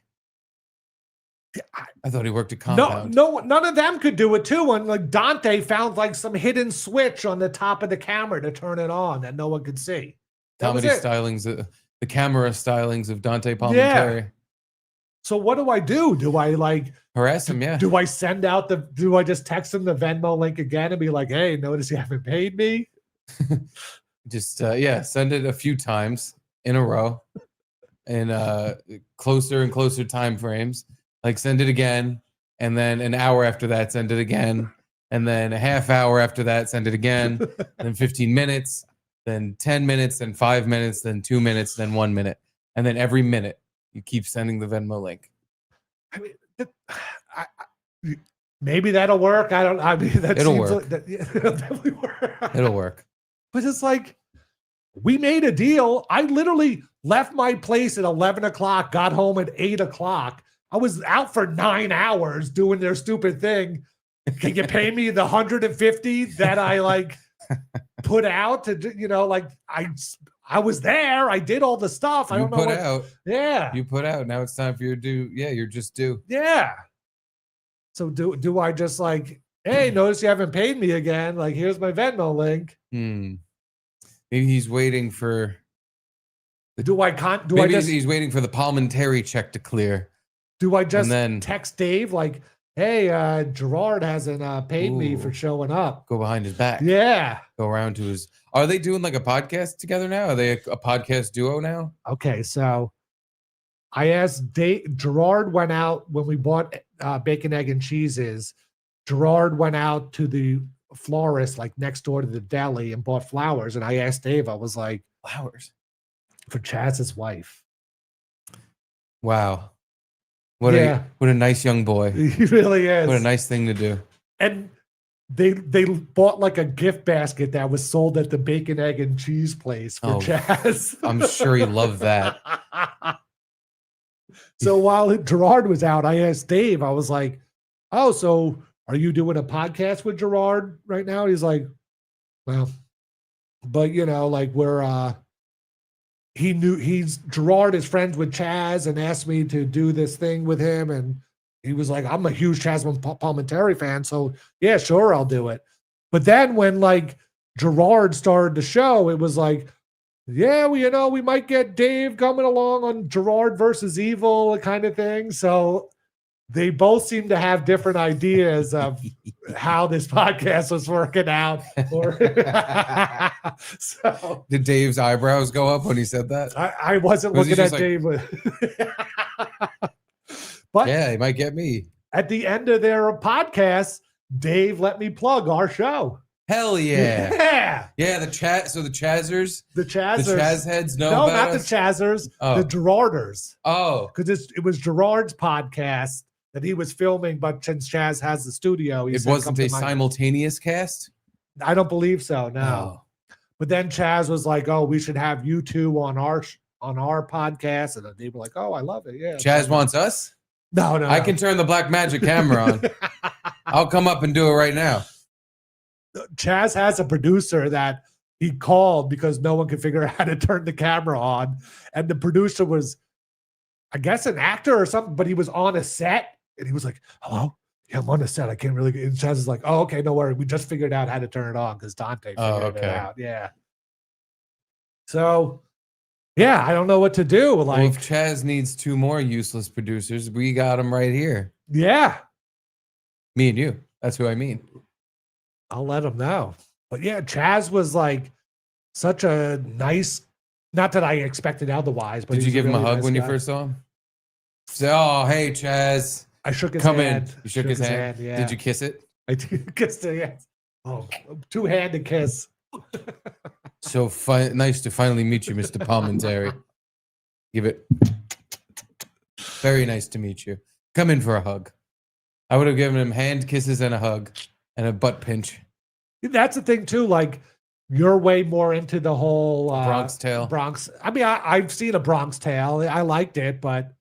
I thought he worked at Compound. No, none of them could do it too. And like Dante found like some hidden switch on the top of the camera to turn it on that no one could see. Comedy stylings, the camera stylings of Dante Palminteri. Yeah. So what do I do? Do I like harass him? Yeah. Do I send out do I just text him the Venmo link again and be like, hey, notice you haven't paid me? Just send it a few times in a row in closer and closer time frames. Like send it again, and then an hour after that, send it again, and then a half hour after that, send it again, then 15 minutes, then 10 minutes, then 5 minutes, then 2 minutes, then 1 minute, and then every minute you keep sending the Venmo link. I mean, maybe that'll work. It'll work. It'll definitely work. It'll work. But it's like, we made a deal. I literally left my place at 11 o'clock, got home at 8 o'clock. I was out for 9 hours doing their stupid thing. Can you pay me the 150 that I like put out to, like I was there. I did all the stuff. I don't know. Yeah. You put out. Now it's time for your due. Yeah. You're just due. Yeah. So do I just like, hey, notice you haven't paid me again. Like, here's my Venmo link. Maybe he's waiting for. He's waiting for the Palminteri check to clear. Do I just text Dave like, hey, Gerard hasn't paid me for showing up? Go behind his back. Yeah. Go around to his. Are they doing like a podcast together now? Are they a podcast duo now? Okay, so I asked Dave. Gerard went out when we bought bacon, egg, and cheeses. Gerard went out to the florist like next door to the deli and bought flowers. And I asked Dave, I was like, flowers for Chazz's wife. Wow. What a nice young boy. He really is. What a nice thing to do. And they bought like a gift basket that was sold at the bacon, egg, and cheese place for Chazz. I'm sure he loved that. So while Gerard was out, I asked Dave, I was like, oh, so are you doing a podcast with Gerard right now? He's like, well, but like we're Gerard is friends with Chazz and asked me to do this thing with him. And he was like, I'm a huge Chazz Palminteri fan. So yeah, sure, I'll do it. But then when like Gerard started the show, it was like, yeah, we might get Dave coming along on Gerard versus Evil kind of thing. So they both seem to have different ideas of how this podcast was working out. So did Dave's eyebrows go up when he said that? I wasn't looking at Dave. But yeah, he might get me. At the end of their podcast, Dave let me plug our show. Hell yeah. Yeah. Yeah, the Chazzers. The Chazz heads know no, about not us? the Chazzers, the Gerarders. Oh. Because it was Gerard's podcast that he was filming, but since Chazz has the studio, it wasn't a simultaneous cast? I don't believe so, no. Oh. But then Chazz was like, oh, we should have you two on our podcast. And they were like, oh, I love it. Yeah. Chazz wants us? No. I can turn the black magic camera on. I'll come up and do it right now. Chazz has a producer that he called because no one could figure out how to turn the camera on. And the producer was, I guess, an actor or something, but he was on a set and he was like, hello? Yeah, I'm on a set. I can't really get. And Chazz is like, oh, okay, no worry. We just figured out how to turn it on because Dante figured it out. Yeah. So, yeah, I don't know what to do. Like, well, if Chazz needs 2 more useless producers, we got them right here. Yeah. Me and you. That's who I mean. I'll let him know. But yeah, Chazz was like such a nice, not that I expected otherwise, but did you give him a hug when you first saw him? Say, oh, hey, Chazz. I shook his hand. Come in. You shook his hand? Yeah. Did you kiss it? I did kiss it, yeah. Oh, 2-handed kiss. So nice to finally meet you, Mr. Palminteri. Give it. Very nice to meet you. Come in for a hug. I would have given him hand kisses and a hug and a butt pinch. That's the thing too. Like you're way more into the whole Bronx Tale. Bronx. I mean, I've seen a Bronx Tale. I liked it, but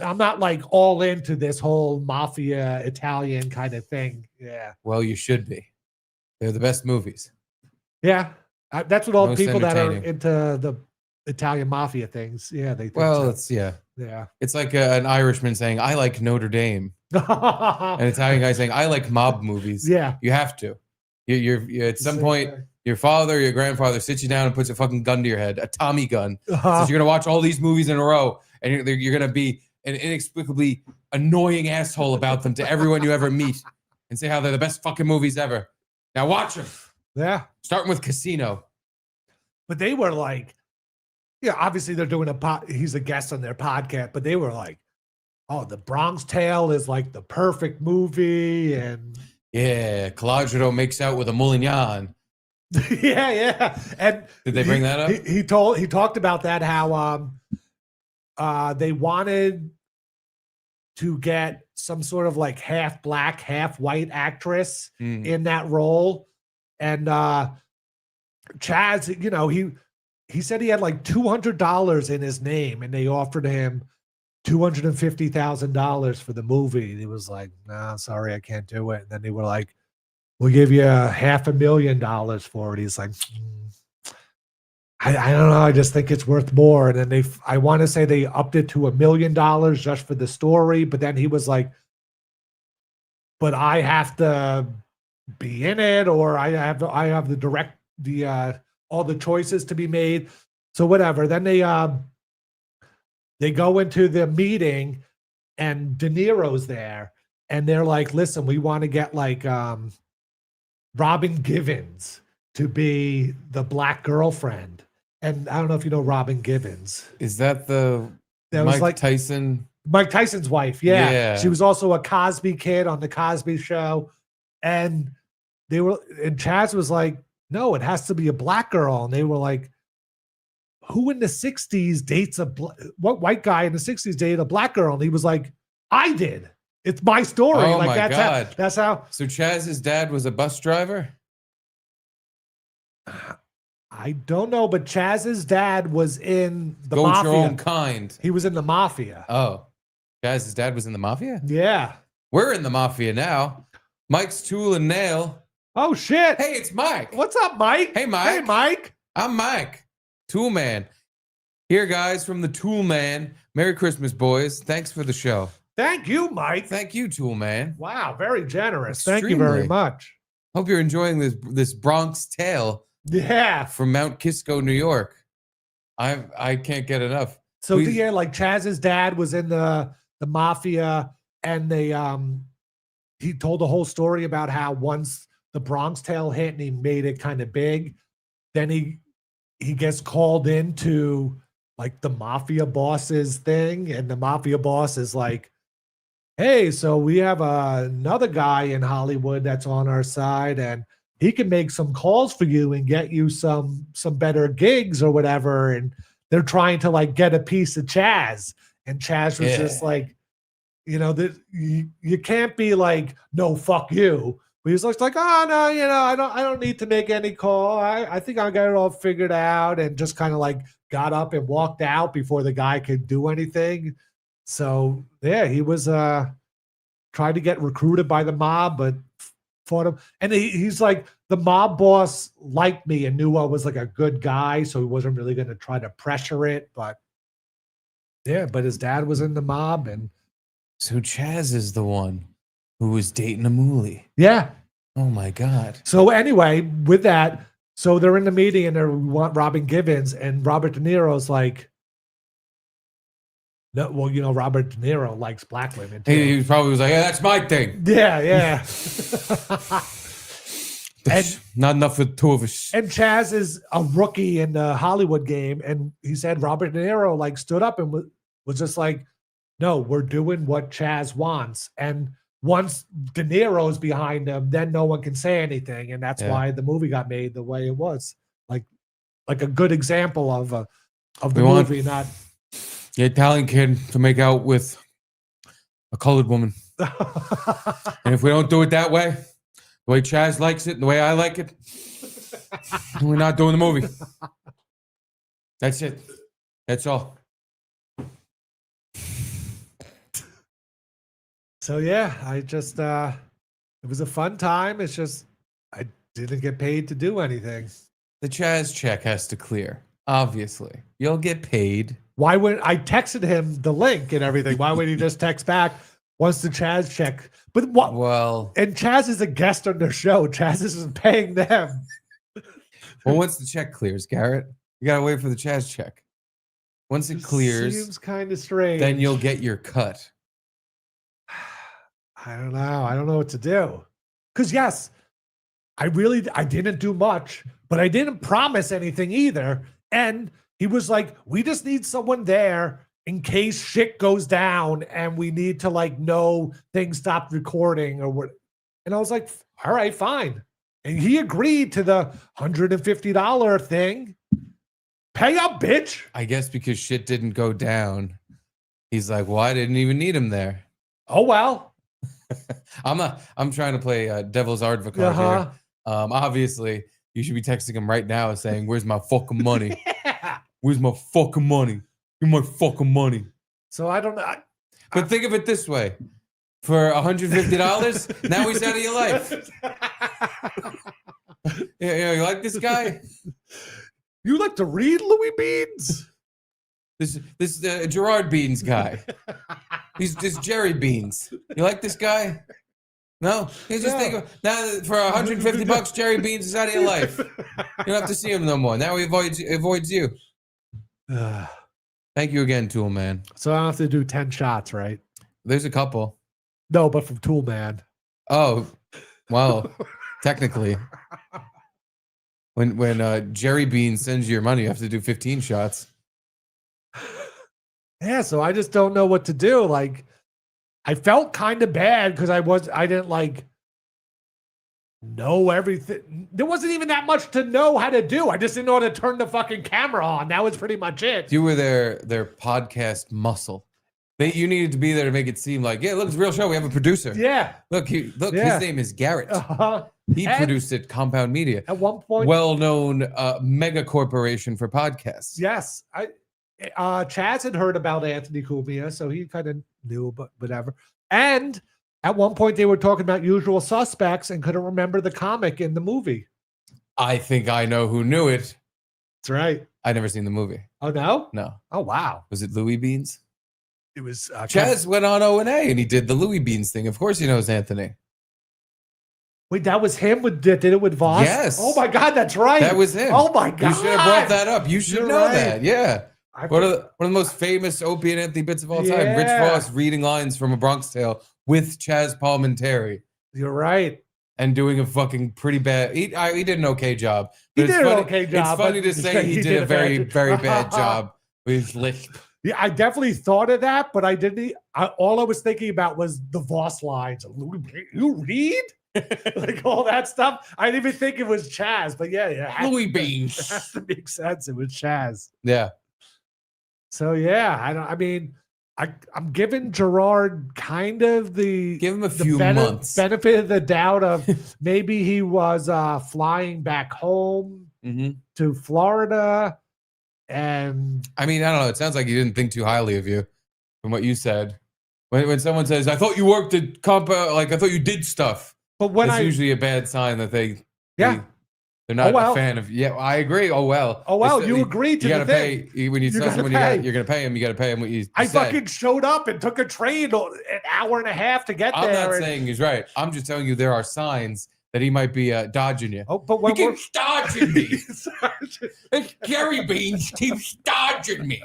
I'm not like all into this whole mafia Italian kind of thing. Yeah. Well, you should be. They're the best movies. Yeah. That's what all the Most people that are entertaining. into the Italian mafia things. Yeah, they think Well, so. it's yeah. Yeah. It's like an Irishman saying, "I like Notre Dame." An Italian guy saying, "I like mob movies." Yeah. You have to. You're at some point, your father, your grandfather sits you down and puts a fucking gun to your head, a Tommy gun. So you're gonna watch all these movies in a row, and you're gonna be an inexplicably annoying asshole about them to everyone you ever meet, and say how they're the best fucking movies ever. Now watch them. Yeah. Starting with Casino. But they were like, yeah, obviously they're doing he's a guest on their podcast, but they were like, oh, the Bronx Tale is like the perfect movie. And Yeah, Calogero makes out with a Moulignan. yeah. And did they bring that up? He talked about that, how they wanted to get some sort of like half black, half white actress in that role. And Chazz, you know, he said he had like $200 in his name, and they offered him $250,000 for the movie. And he was like, "No, sorry, I can't do it." And then they were like, "We'll give you $500,000 for it." He's like, I don't know. I just think it's worth more. And then I want to say they upped it to $1 million just for the story. But then he was like, "But I have to be in it, or I have all the choices to be made." So whatever. Then they go into the meeting, and De Niro's there, and they're like, "Listen, we want to get like Robin Givens to be the black girlfriend." And I don't know if you know Robin Givens. Is that That was Mike like Tyson? Mike Tyson's wife. Yeah. Yeah. She was also a Cosby kid on the Cosby Show. And Chazz was like, "No, it has to be a black girl." And they were like, "Who in the 60s dates what white guy in the 60s dated a black girl?" And he was like, "I did. It's my story." Oh like my God. That's how. So Chazz's dad was a bus driver? I don't know, but Chazz's dad was in the Go with mafia. your own kind. He was in the mafia. Oh. Chazz's dad was in the mafia? Yeah. We're in the mafia now. Mike's Tool and Nail. Oh shit. Hey, it's Mike. What's up, Mike? Hey, Mike. Hey, Mike. I'm Mike. Tool Man. Here, guys, from the Tool Man. Merry Christmas, boys. Thanks for the show. Thank you, Mike. Thank you, Tool Man. Wow, very generous. Thank you very Extremely. much. Hope you're enjoying this Bronx Tale Yeah. from Mount Kisco, New York. I can't get enough. So Please. yeah, like Chazz's dad was in the mafia, and he told the whole story about how once the Bronx Tale hit and he made it kind of big, then he gets called into like the mafia boss's thing, and the mafia boss is like, "Hey, so we have another guy in Hollywood that's on our side, and he can make some calls for you and get you some better gigs or whatever." And they're trying to like get a piece of Chazz, and Chazz was just like, you know, that you can't be like, "No, fuck you." But he's like, "Oh no, you know, I don't need to make any call. I think I got it all figured out," and just kind of like got up and walked out before the guy could do anything. So yeah, he was tried to get recruited by the mob, but fought him. And he's like, the mob boss liked me and knew I was like a good guy, so he wasn't really going to try to pressure it. But yeah, but his dad was in the mob, and So Chazz is the one who was dating a moolie. yeah. Oh my God. So anyway, with that, so they're in the meeting and they want Robin Givens, and Robert De Niro's like, "No, well, you know, Robert De Niro likes black women too." He probably was like, "Yeah, that's my thing." Yeah. Not enough for the two of us. And Chazz is a rookie in the Hollywood game, and he said Robert De Niro like stood up and was just like, "No, we're doing what Chazz wants." And once De Niro's behind him, then no one can say anything, and that's why the movie got made the way it was. Like a good example of the movie, not the Italian kid to make out with a colored woman. And if we don't do it that way, the way Chazz likes it, and the way I like it, we're not doing the movie. That's it. That's all. So yeah, I just it was a fun time. It's just I didn't get paid to do anything. The Chazz check has to clear. Obviously, you'll get paid. Why would I texted him the link and everything? Why would he just text back once the Chazz check? But what? Well, And Chazz is a guest on their show. Chazz isn't paying them. well, once the check clears, Garrett, you gotta wait for the Chazz check. Once it clears, Seems kind of strange. then you'll get your cut. I don't know. I don't know what to do. Because yes, I didn't do much, but I didn't promise anything either. And he was like, we just need someone there in case shit goes down and we need to like know things stopped recording or what. And I was like, all right, fine. And he agreed to the $150 thing. Pay up, bitch. I guess because shit didn't go down, he's like, well, I didn't even need him there. Oh, well. I'm trying to play devil's advocate here. Obviously, you should be texting him right now saying, where's my fucking money? Yeah. Where's my fucking money? Give my fucking money. So I don't know. But think of it this way. For $150, now he's out of your life. Yeah, you like this guy? You like to read Louis Beans? This Gerard Beans guy. He's this Jerry Beans. You like this guy? No? You just think of, now for $150, Jerry Beans is out of your life. You don't have to see him no more. Now he avoids you. Thank you again, Tool Man. So I don't have to do 10 shots, right? There's a couple. No, but from Tool Man. Oh, well, technically. When Jerry Bean sends you your money, you have to do 15 shots. Yeah, so I just don't know what to do. Like, I felt kind of bad because I didn't like know everything. There wasn't even that much to know how to do. I just didn't know how to turn the fucking camera on. That was pretty much it. You were their podcast muscle. You needed to be there to make it seem like, yeah, look, it's a real show. We have a producer. Yeah. Look, Yeah. his name is Garrett. He produced it, Compound Media. At one point, Well-known mega corporation for podcasts. yes, Chazz had heard about Anthony Cumia, so he kind of knew, but whatever. And at one point, they were talking about Usual Suspects and couldn't remember the comic in the movie. I think I know who knew it. That's right. I never seen the movie. Oh no! No. Oh wow! Was it Louis Beans? It was Chazz went on O&A and he did the Louis Beans thing. Of course he knows Anthony. Wait, that was him did it with Voss? Yes. Oh my God, that's right. That was him. Oh my God. You should have brought that up. You should You're know right. that. Yeah. One of forgot. the most famous Opie and Anthony bits of all time. Rich Yeah. Voss reading lines from A Bronx Tale with Chazz Palminteri You're right. and doing a fucking pretty bad. He did an okay job. He But it's did an funny, okay job, It's funny but to say he did a very, very bad job with his lisp. Yeah, I definitely thought of that, but I didn't. All I was thinking about was the Voss lines. You read? Like all that stuff. I didn't even think it was Chazz, but yeah. Louis It Beans. has to make sense. It was Chazz. Yeah. So yeah, I'm giving Gerard kind of Give him a the few months. benefit of the doubt of maybe he was flying back home Mm-hmm. to Florida, and I mean, I don't know. It sounds like he didn't think too highly of you from what you said. When someone says, I thought you worked at I thought you did stuff. but when That's I usually a bad sign that they're not Oh, well. a fan of. Yeah, I agree. Oh well. you agreed to You the gotta thing. pay when you You tell gotta someone pay. you're gonna pay him. You gotta pay him what you I said. fucking showed up and took a train an hour and a half to get I'm there. not and- saying he's right. I'm just telling you there are signs that he might be dodging you. Oh, but He when we're keeps dodging me. Gary Beans keeps dodging me.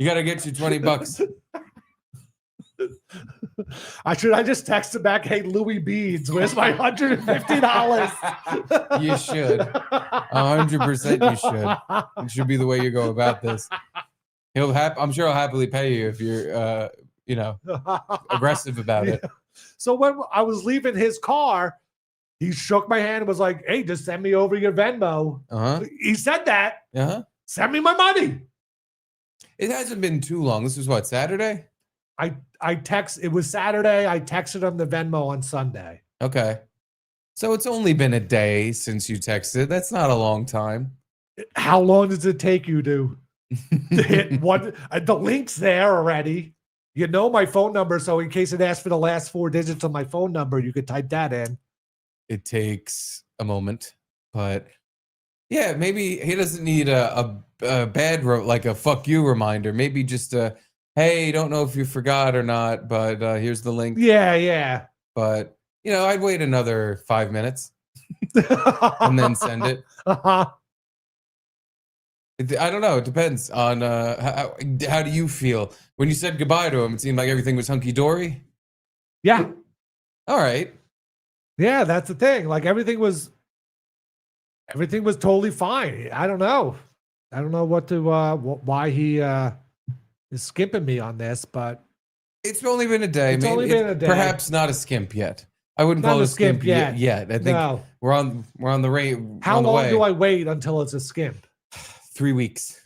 You gotta get you $20. I just text him back, hey, Louis Beans, where's my $150? You should. 100% you should. It should be the way you go about this. I'm sure he'll happily pay you if you're, aggressive about it. So when I was leaving his car, he shook my hand and was like, hey, just send me over your Venmo. Uh-huh. He said that. Uh-huh. Send me my money. It hasn't been too long. This is what, Saturday? It was Saturday. I texted him the Venmo on Sunday. Okay. So it's only been a day since you texted. That's not a long time. How long does it take you to hit one? The link's there already. You know my phone number, so in case it asks for the last 4 digits of my phone number, you could type that in. It takes a moment, but yeah, maybe he doesn't need a bad like a fuck you reminder. Maybe just a, hey, don't know if you forgot or not, but here's the link. Yeah. But I'd wait another 5 minutes and then send it. Uh-huh. I don't know. It depends on how do you feel when you said goodbye to him? It seemed like everything was hunky dory. Yeah. All right. Yeah, that's the thing. Like everything was totally fine. I don't know what to why he is skimping me on this, but it's only been a day. It's only been a day. Perhaps not a skimp yet. I wouldn't call it a skimp yet. I think we're on the rate. How long do I wait until it's a skimp? 3 weeks.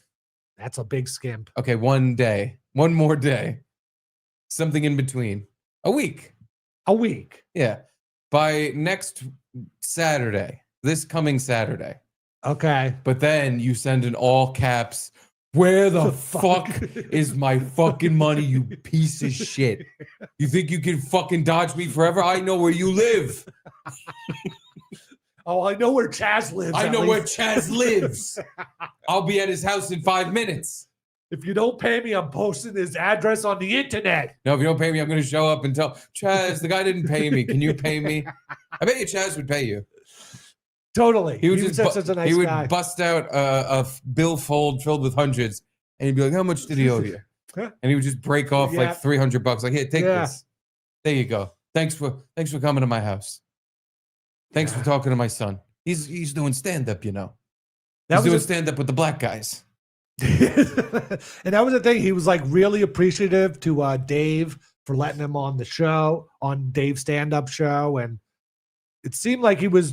That's a big skimp. Okay, 1 day. One more day. Something in between. A week. Yeah. By next Saturday. This coming Saturday. Okay. But then you send in all caps, where the fuck is my fucking money, you piece of shit? You think you can fucking dodge me forever? I know where you live. Oh, I know where Chazz lives. I know where Chazz lives. I'll be at his house in 5 minutes. If you don't pay me, I'm posting his address on the internet. No, if you don't pay me, I'm going to show up and tell Chazz, the guy didn't pay me. Can you pay me? I bet you Chazz would pay you. Totally. He would such a nice guy. He would bust out a billfold filled with hundreds, and he'd be like, "How much did he owe you?" And he would just break off like $300. Like, "Here, take this. There you go. Thanks for coming to my house. Thanks for talking to my son. He's doing stand up, He's doing stand up with the black guys." And that was the thing. He was like really appreciative to Dave for letting him on the show, on Dave's stand-up show, and it seemed like he was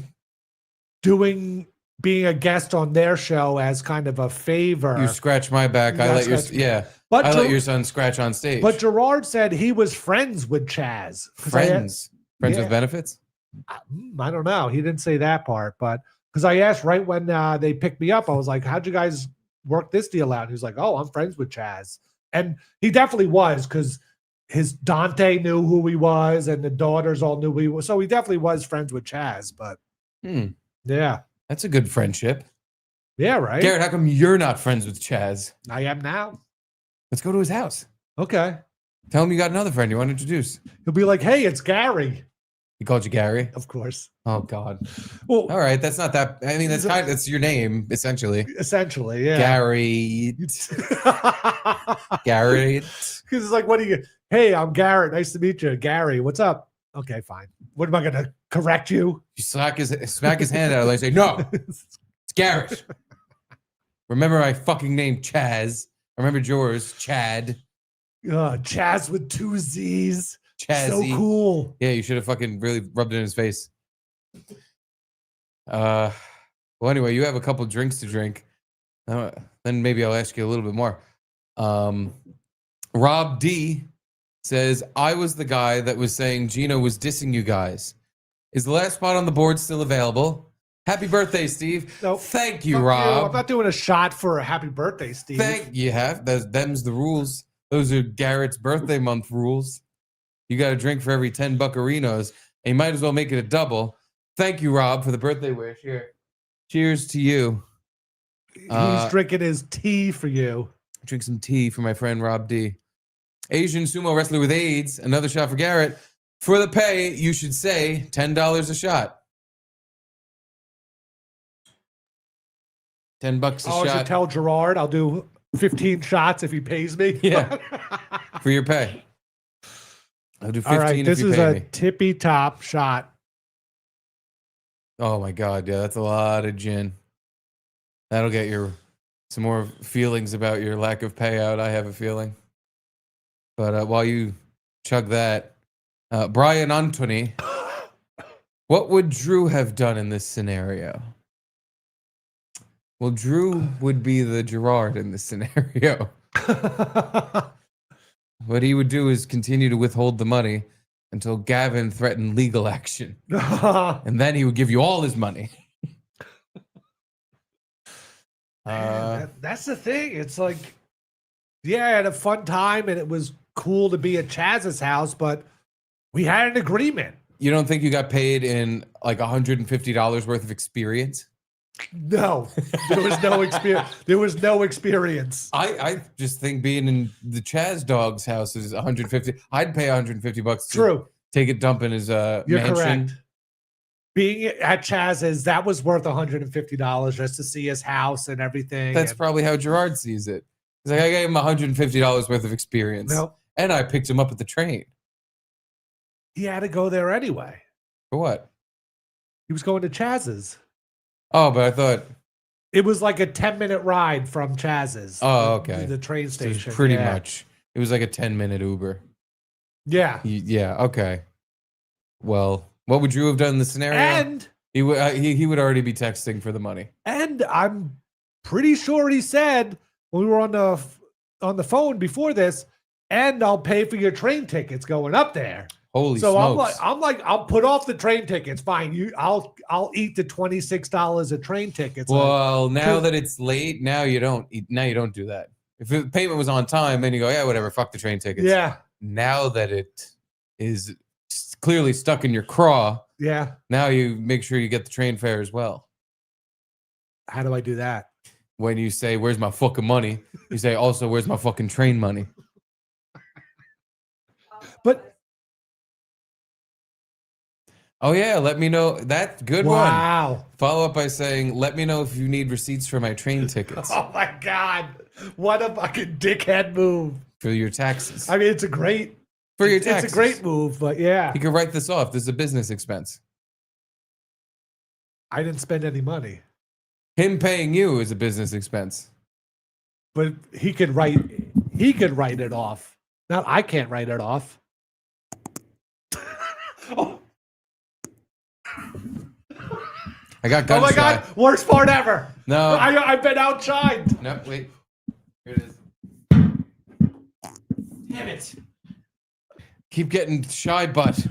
being a guest on their show as kind of a favor. You scratch my back. I let your son scratch on stage. But Gerard said he was friends with Chazz. Friends with benefits. I don't know. He didn't say that part, but because I asked right when they picked me up, I was like, "How'd you guys work this deal out?" And he was like, "Oh, I'm friends with Chazz," and he definitely was because his Dante knew who he was, and the daughters all knew who he was. So he definitely was friends with Chazz. But yeah, that's a good friendship. Yeah, right. Garrett, how come you're not friends with Chazz? I am now. Let's go to his house. Okay. Tell him you got another friend you want to introduce. He'll be like, "Hey, it's Gary." He called you Gary? Of course. Oh God. Well, all right. That's not that. I mean, that's your name essentially. Essentially, yeah. Gary. Garrett. Because it's like, what do you? Hey, I'm Garrett. Nice to meet you, Gary. What's up? Okay, fine. What am I going to correct you? You smack his hand out and say, "No, it's Garrett." Remember my fucking name, Chazz. I remembered yours, Chad. Chazz with 2 Z's. Chazzy. So cool. Yeah, you should have fucking really rubbed it in his face. Well, anyway, you have a couple drinks to drink. Then maybe I'll ask you a little bit more. Rob D says, "I was the guy that was saying Gino was dissing you guys. Is the last spot on the board still available? Happy birthday, Steve." Nope. Thank you, Rob. I'm not doing a shot for a happy birthday, Steve. Them's the rules. Those are Garrett's birthday month rules. You got to drink for every 10 buccarinos, and you might as well make it a double. Thank you, Rob, for the birthday wish. Here, cheers to you. He's drinking his tea for you. Drink some tea for my friend Rob D. Asian sumo wrestler with AIDS. Another shot for Garrett. For the pay, you should say $10 a shot. $10 a shot. I should tell Gerard I'll do 15 shots if he pays me. Yeah, for your pay. I'll do 15 All right, if this you is pay a me. tippy top shot. Oh my God, yeah, that's a lot of gin. That'll get some more feelings about your lack of payout, I have a feeling. But while you chug that, Brian Anthony, what would Drew have done in this scenario? Well, Drew would be the Gerard in this scenario. what he would do is continue to withhold the money until Gavin threatened legal action. And then he would give you all his money. That's the thing. It's like, yeah, I had a fun time and it was cool to be at Chazz's house, but we had an agreement. You don't think you got paid in like $150 worth of experience? No, there was no experience. There was no experience. I just think being in the Chazz dog's house is 150. I'd pay 150 bucks to True. take a dump in his You're mansion. correct. Being at Chazz's, that was worth $150 just to see his house and everything. That's probably how Gerard sees it. He's like, I gave him $150 worth of experience. No, And I picked him up at the train. he had to go there anyway. For what? He was going to Chazz's. Oh, but I thought, It was like a 10-minute ride from Chazz's. Oh, okay. The train so it was station. pretty yeah. much. It was like a 10-minute Uber. Yeah. Yeah, okay. Well, what would you have done in the scenario? And He would already be texting for the money. And I'm pretty sure he said when we were on the phone before this, and I'll pay for your train tickets going up there. Holy So smokes. I'm like, I'll put off the train tickets. Fine. I'll eat the $26 of train tickets. Well, now that it's late, now you don't do that. If the payment was on time, then you go, yeah, whatever, fuck the train tickets. Yeah. Now that it is clearly stuck in your craw, Yeah. now you make sure you get the train fare as well. How do I do that? When you say, where's my fucking money? You say, also, where's my fucking train money? But Oh, yeah, let me know. That's good one. wow. Follow up by saying, let me know if you need receipts for my train tickets Oh my God. What a fucking dickhead move. for your taxes. I mean, it's a great For your it's taxes. a great move, but yeah. You can write this off. This is a business expense. I didn't spend any money. Him paying you is a business expense. But he could write it off. Now I can't write it off. Oh, I got oh gun my shy. God, worst part ever. No. I've been outshined. No, wait. Here it is. Damn it. Keep getting shy butt.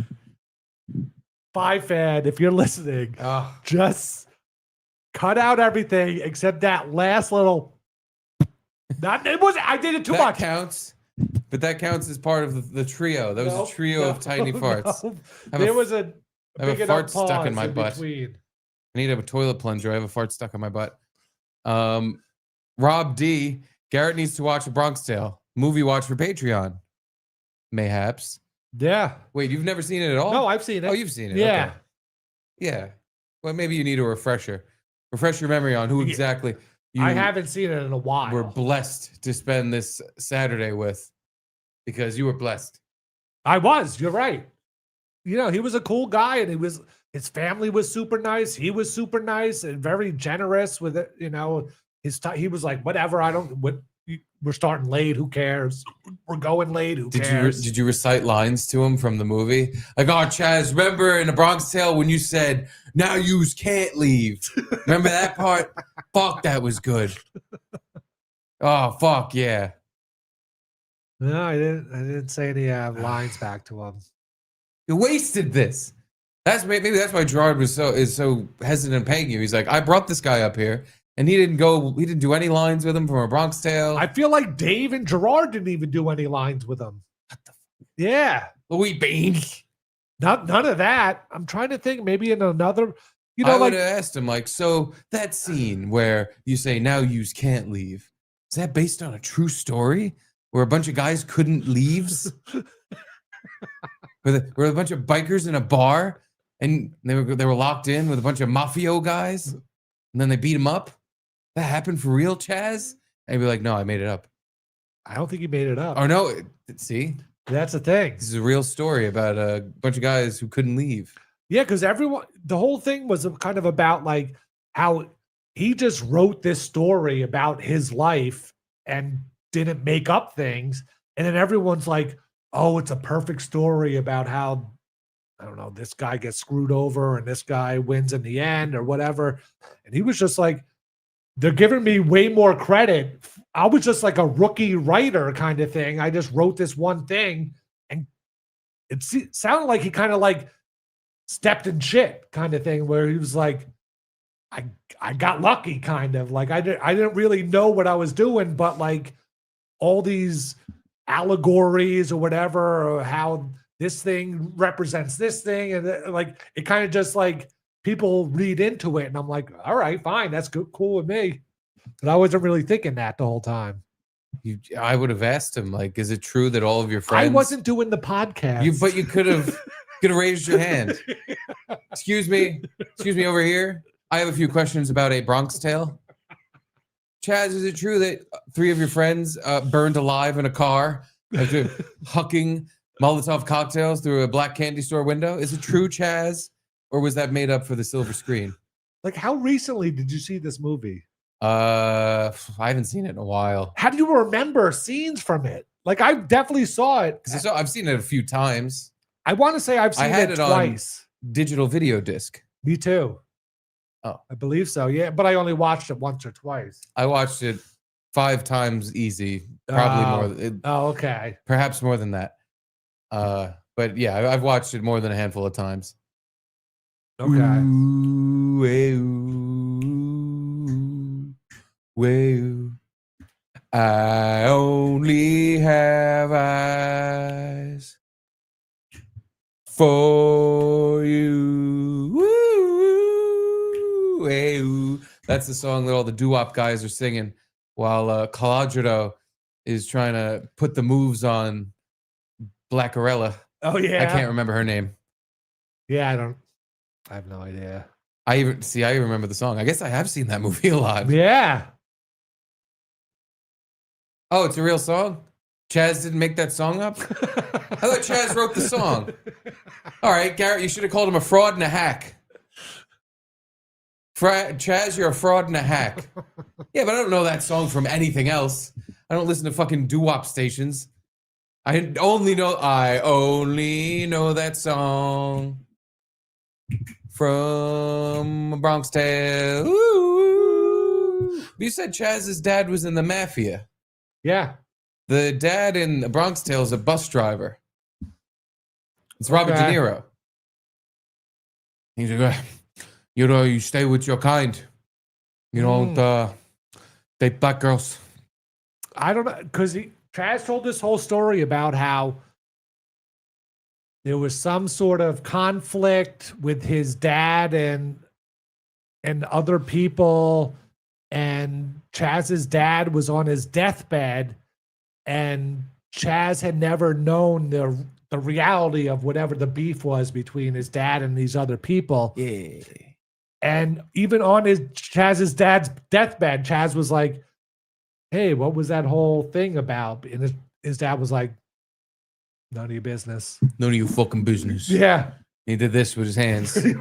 Bye, fan. If you're listening, Oh, just cut out everything except that last little. I did it too that much. counts. But that counts as part of the trio. That was No, a trio of tiny farts. no. I have a There was a I have a big fart enough stuck in pause my butt. between. I need a toilet plunger. I have a fart stuck in my butt. Rob D. Garrett needs to watch a Bronx Tale. Movie watch for Patreon. Mayhaps. Yeah. Wait, you've never seen it at all? No, I've seen it. Oh, you've seen it. Yeah. Okay. Yeah. Well, maybe you need a refresher. Refresh your memory on who Yeah. exactly you I haven't seen it in a while. were blessed to spend this Saturday with, because you were blessed. I was. You're right. You know, he was a cool guy, and his family was super nice. He was super nice and very generous with it. You know, he was like, whatever. We're starting late. Who cares? We're going late. Who cares? Did you recite lines to him from the movie? Like, oh, Chazz, remember in A Bronx Tale when you said, now yous can't leave? Remember that part? Fuck, that was good. Oh, fuck, yeah. No, I didn't say any lines back to him. You wasted this. Maybe that's why Gerard is so hesitant paying you. He's like, I brought this guy up here, and he didn't do any lines with him from A Bronx Tale. I feel like Dave and Gerard didn't even do any lines with him. Yeah. Louis Beans. None of that. I'm trying to think. Maybe in another. You know, I like would have asked him, like, so that scene where you say, now yous can't leave, is that based on a true story where a bunch of guys couldn't leave? were a bunch of bikers in a bar and they were locked in with a bunch of mafio guys and then they beat them up? That happened for real, Chazz? And he'd be like, no, I made it up. I don't think he made it up. Or no, see, That's the thing. this is a real story about a bunch of guys who couldn't leave. Yeah, because the whole thing was kind of about like how he just wrote this story about his life and didn't make up things. And then everyone's like, oh, it's a perfect story about how, I don't know, this guy gets screwed over and this guy wins in the end or whatever. And he was just like, they're giving me way more credit. I was just like a rookie writer kind of thing. I just wrote this one thing, and it sounded like he kind of like stepped in shit kind of thing, where he was like, I got lucky kind of like I didn't really know what I was doing, but like all these allegories or whatever, or how this thing represents this thing, and like it kind of just like people read into it, and I'm like, all right, fine, that's good, cool with me. But I wasn't really thinking that the whole time. I would have asked him, like, is it true that all of your friends? I wasn't doing the podcast. But you could have raised your hand. Excuse me over here. I have a few questions about a Bronx Tale. Chazz, is it true that 3 of your friends burned alive in a car after hucking Molotov cocktails through a black candy store window? Is it true, Chazz? Or was that made up for the silver screen? Like, how recently did you see this movie? I haven't seen it in a while. How do you remember scenes from it? Like, I definitely saw it. Because I've seen it a few times. I want to say I've seen it twice. On digital video disc. Me too. Oh, I believe so. Yeah, but I only watched it once or twice. I watched it 5 times easy, probably more. Okay. Perhaps more than that. But yeah, I've watched it more than a handful of times. Okay. Ooh, ooh. I only have eyes for you. Ooh. That's the song that all the doo-wop guys are singing while Caladrido is trying to put the moves on Blackarella. Oh, yeah. I can't remember her name. Yeah, I have no idea. I even remember the song. I guess I have seen that movie a lot. Yeah. Oh, it's a real song? Chazz didn't make that song up? I thought Chazz wrote the song. All right, Garrett, you should have called him a fraud and a hack. Chazz, you're a fraud and a hack. Yeah, but I don't know that song from anything else. I don't listen to fucking doo-wop stations. I only know that song from Bronx Tale. Ooh. You said Chazz's dad was in the mafia. Yeah. The dad in the Bronx Tale is a bus driver. It's Robert De Niro. He's like, you stay with your kind. You don't date black girls. I don't know, because Chazz told this whole story about how there was some sort of conflict with his dad and other people, and Chazz's dad was on his deathbed, and Chazz had never known the reality of whatever the beef was between his dad and these other people. Yeah. And even on Chazz's dad's deathbed, Chazz was like, hey, what was that whole thing about? And his dad was like, none of your business. None of your fucking business. Yeah. He did this with his hands. He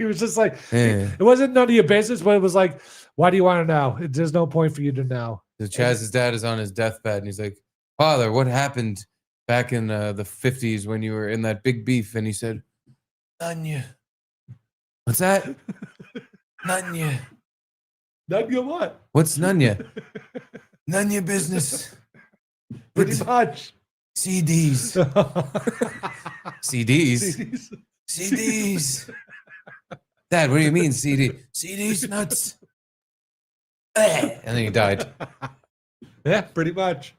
was just like, it wasn't none of your business, but it was like, why do you want to know? There's no point for you to know. So Chazz's dad is on his deathbed, and he's like, Father, what happened back in the 50s when you were in that big beef? And he said, Nanya. What's that? Nanya. Nanya what? What's Nanya? None your business. Pretty much. CDs. CDs? CDs. Dad, what do you mean CD? CDs nuts. And then he died. Yeah, pretty much.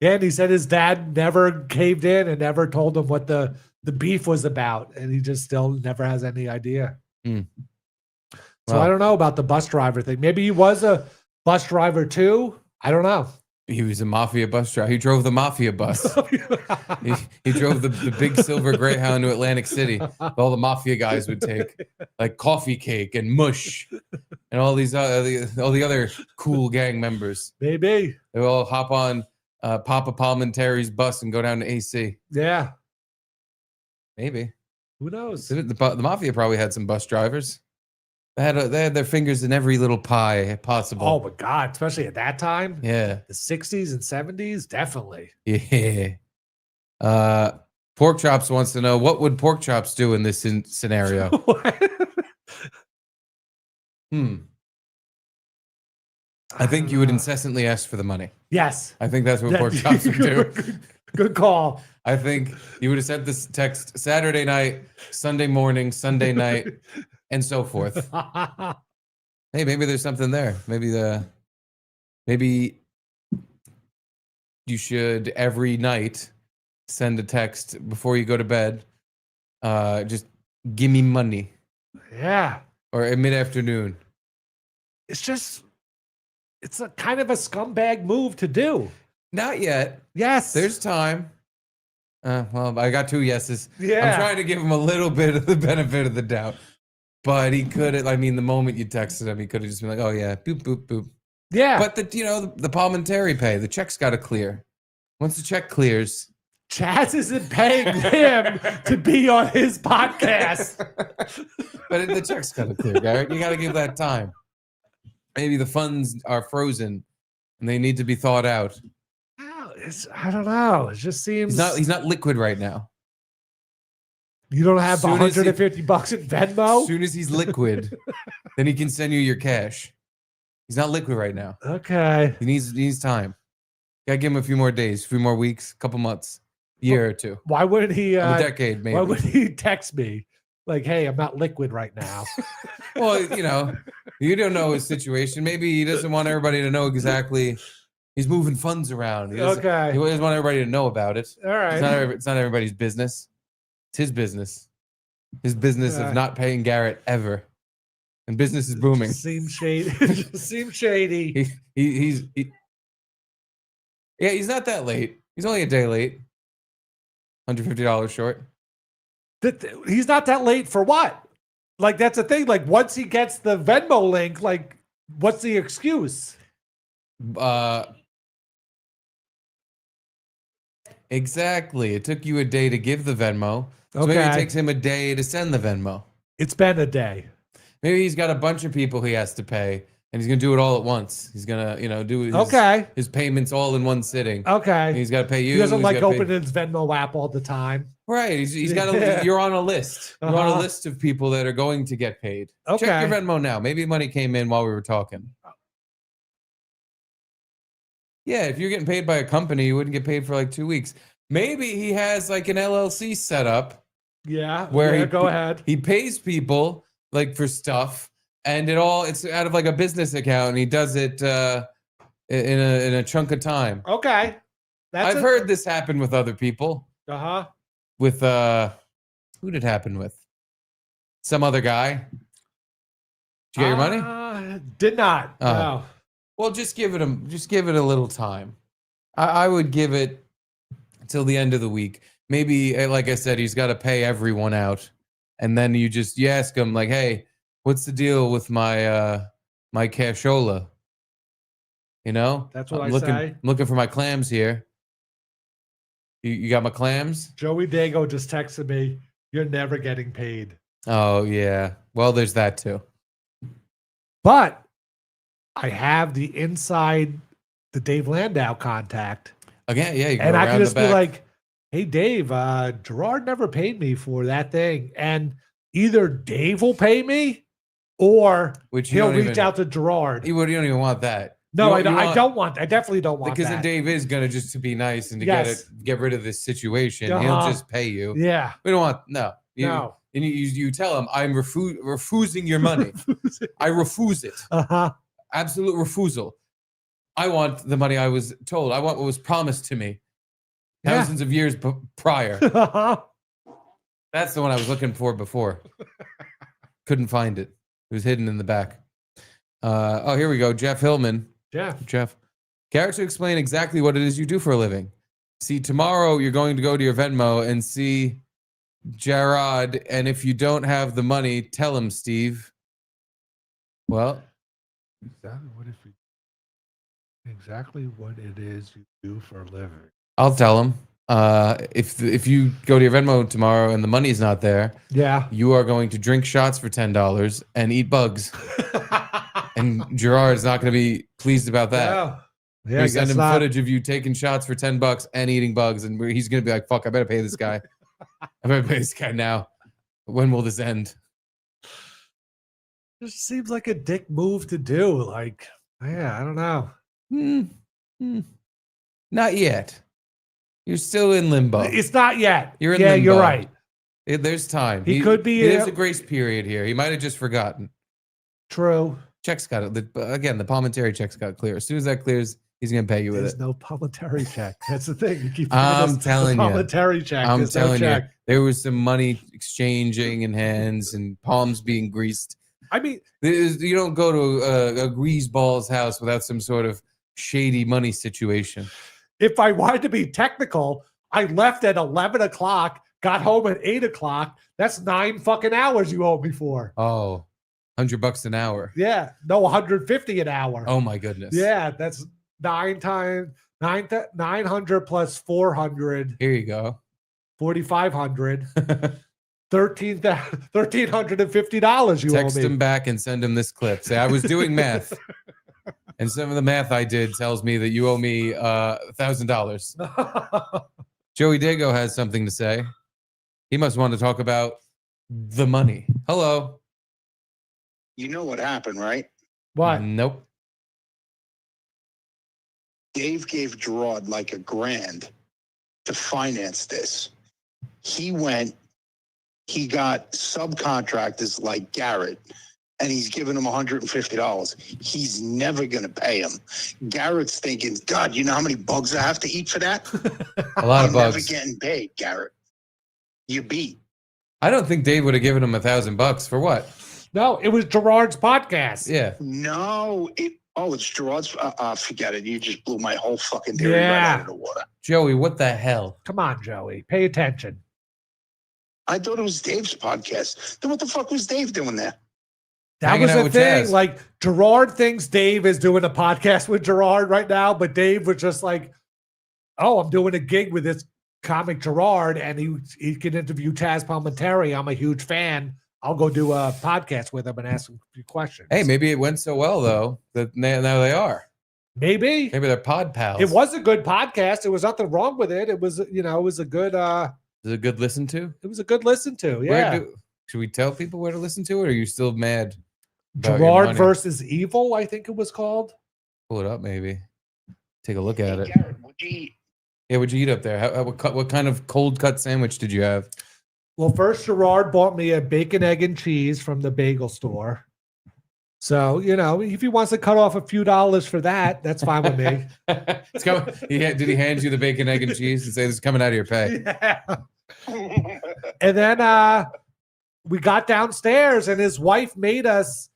Yeah, and he said his dad never caved in and never told him what the beef was about. And he just still never has any idea. Mm. So I don't know about the bus driver thing. Maybe he was a bus driver too. I don't know. He was a mafia bus driver. He drove the mafia bus. he drove the big silver Greyhound to Atlantic City. All the mafia guys would take, like Coffee Cake and Mush, and all these all the other cool gang members. Maybe they all hop on Papa Palminteri's bus and go down to AC. Yeah, maybe. Who knows? The mafia probably had some bus drivers. They had their fingers in every little pie possible. Oh my God, especially at that time. Yeah. The 60s and 70s, definitely. Yeah. Pork Chops wants to know, what would Pork Chops do in this scenario? I think you would incessantly ask for the money. Yes. I think that's what pork chops would do. Good call. I think you would have sent this text Saturday night, Sunday morning, Sunday night, and so forth. Hey, maybe there's something there. Maybe you should every night send a text before you go to bed. Just give me money. Yeah. Or at mid-afternoon. It's a kind of a scumbag move to do. Not yet. Yes. There's time. Well, I got 2 yeses. Yeah. I'm trying to give him a little bit of the benefit of the doubt. But he could have, I mean, the moment you texted him, he could have just been like, oh, yeah, boop, boop, boop. Yeah. But the Palminteri pay, the check's got to clear. Once the check clears. Chazz isn't paying him to be on his podcast. But the check's got to clear, Garrett. You got to give that time. Maybe the funds are frozen and they need to be thought out. I don't know. It just seems He's not liquid right now. You don't have Soon as he- $150 in Venmo? As soon as he's liquid, then he can send you your cash. He's not liquid right now. Okay. He needs time. Gotta give him a few more days, a few more weeks, a couple months, year or two, Why wouldn't he a decade maybe. why would he text me like, hey, I'm not liquid right now? Well, you don't know his situation. Maybe he doesn't want everybody to know exactly. He's moving funds around. He doesn't want everybody to know about it. All right. It's not everybody's business. It's his business. His business of not paying Garrett ever. And business is booming. Seems shady. Seems shady. Yeah, he's not that late. He's only a day late. $150 short. He's not that late for what? Like, that's the thing. Like, once he gets the Venmo link, like, what's the excuse? Exactly. It took you a day to give the Venmo. So maybe it takes him a day to send the Venmo. It's been a day. Maybe he's got a bunch of people he has to pay, and he's gonna do it all at once. He's gonna, do his payments all in one sitting. Okay. And he's got to pay you. He doesn't like opening his Venmo app all the time. Right. He's got you're on a list. You're on a list of people that are going to get paid. Okay. Check your Venmo now. Maybe money came in while we were talking. Yeah, if you're getting paid by a company, you wouldn't get paid for like 2 weeks. Maybe he has like an LLC set up. Yeah. Where go ahead. He pays people like for stuff, and it's out of like a business account, and he does it in a chunk of time. Okay. I've heard this happen with other people. With who did it happen with? Some other guy. Did you get your money? Did not. Oh. No. Well, just give it a little time. I would give it till the end of the week. Maybe, like I said, he's got to pay everyone out, and then you ask him like, "Hey, what's the deal with my my cashola?" That's what I'm say. I'm looking for my clams here. You got my clams? Joey Dago just texted me, "You're never getting paid." Oh yeah. Well, there's that too. But I have the Dave Landau contact. Again, yeah. You And I can just be back. like, hey, Dave, Gerard never paid me for that thing. And either Dave will pay me or he'll reach out to Gerard. You don't even want that. No, I don't want. I definitely don't want because that. then Dave is gonna just to be nice and to get rid of this situation. He'll just pay you. Yeah. We don't want no. No. And you tell him I'm refusing your money. I refuse it. Absolute refusal. I want the money I was told. I want what was promised to me thousands of years prior. That's the one I was looking for before. Couldn't find it. It was hidden in the back. Here we go. Jeff Hillman. Jeff. Garrett to explain exactly what it is you do for a living. See, tomorrow you're going to go to your Venmo and see Gerard, and if you don't have the money, tell him, Steve. Well, exactly what it is you do for a living. I'll tell him. If you go to your Venmo tomorrow and the money's not there, you are going to drink shots for $10 and eat bugs. And Gerard's not going to be pleased about that. Yeah, you send him footage of you taking shots for $10 and eating bugs, and he's going to be like, "Fuck, I better pay this guy. I better pay this guy now. When will this end?" Just seems like a dick move to do. Like, Yeah, I don't know. Not yet. You're still in limbo. It's not yet. You're in yeah, limbo. you're right. There's time. He could be. There's a grace period here. He might have just forgotten. True. Check's got it. Again, the Palminteri check's got clear. As soon as that clears, he's gonna pay you with There's it. no Palminteri check. That's the thing. You keep I'm telling you. Palminteri check. I'm There's no telling you. check. There was some money exchanging in hands and palms being greased. I mean, You don't go to a greaseball's house without some sort of shady money situation. if I wanted to be technical, I left at 11 o'clock, got home at 8 o'clock. That's 9 fucking hours you owe me for. Oh, $100 an hour. Yeah. No, 150 an hour. Oh my goodness. Yeah, that's 900 plus 400, Here you go. 4,500, $1,350 you Text owe me. him back and send him this clip. Say, I was doing math. And some of the math I did tells me that you owe me $1,000. Joey Dago has something to say. He must want to talk about the money. Hello. You know what happened, right? What? Nope. Dave gave Gerard like $1,000 to finance this. He got subcontractors like Garrett, and he's giving him $150. He's never going to pay him. Garrett's thinking, God, you know how many bugs I have to eat for that? A lot of I'm bugs. never getting paid, Garrett. You beat. I don't think Dave would have given him $1,000 for what? No, it was Gerard's podcast. Yeah. No, it's Gerard's. Forget it. You just blew my whole fucking theory right Yeah. out of the water. Joey, what the hell? Come on, Joey. Pay attention. I thought it was Dave's podcast. Then what the fuck was Dave doing there? That Hanging was out the with thing. Chazz. Like, Gerard thinks Dave is doing a podcast with Gerard right now, but Dave was just like, oh, I'm doing a gig with this comic Gerard, and he can interview Chazz Palminteri. I'm a huge fan. I'll go do a podcast with him and ask him a few questions. Hey, maybe it went so well, though, that now they are. Maybe. Maybe they're pod pals. It was a good podcast. There was nothing wrong with it. It was, it was a good Is it a good listen to? it was a good listen to. Yeah. Should we tell people where to listen to it, or are you still mad? about your Gerard money? versus Evil, I think it was called. Pull it up, maybe. Take a look at it. Garrett, what'd you eat? Yeah, what'd you eat up there? What kind of cold cut sandwich did you have? Well, first Gerard bought me a bacon, egg, and cheese from the bagel store. So, if he wants to cut off a few dollars for that, that's fine with me. It's coming. Did he hand you the bacon, egg, and cheese and say this is coming out of your pay? Yeah. And then we got downstairs and his wife made us,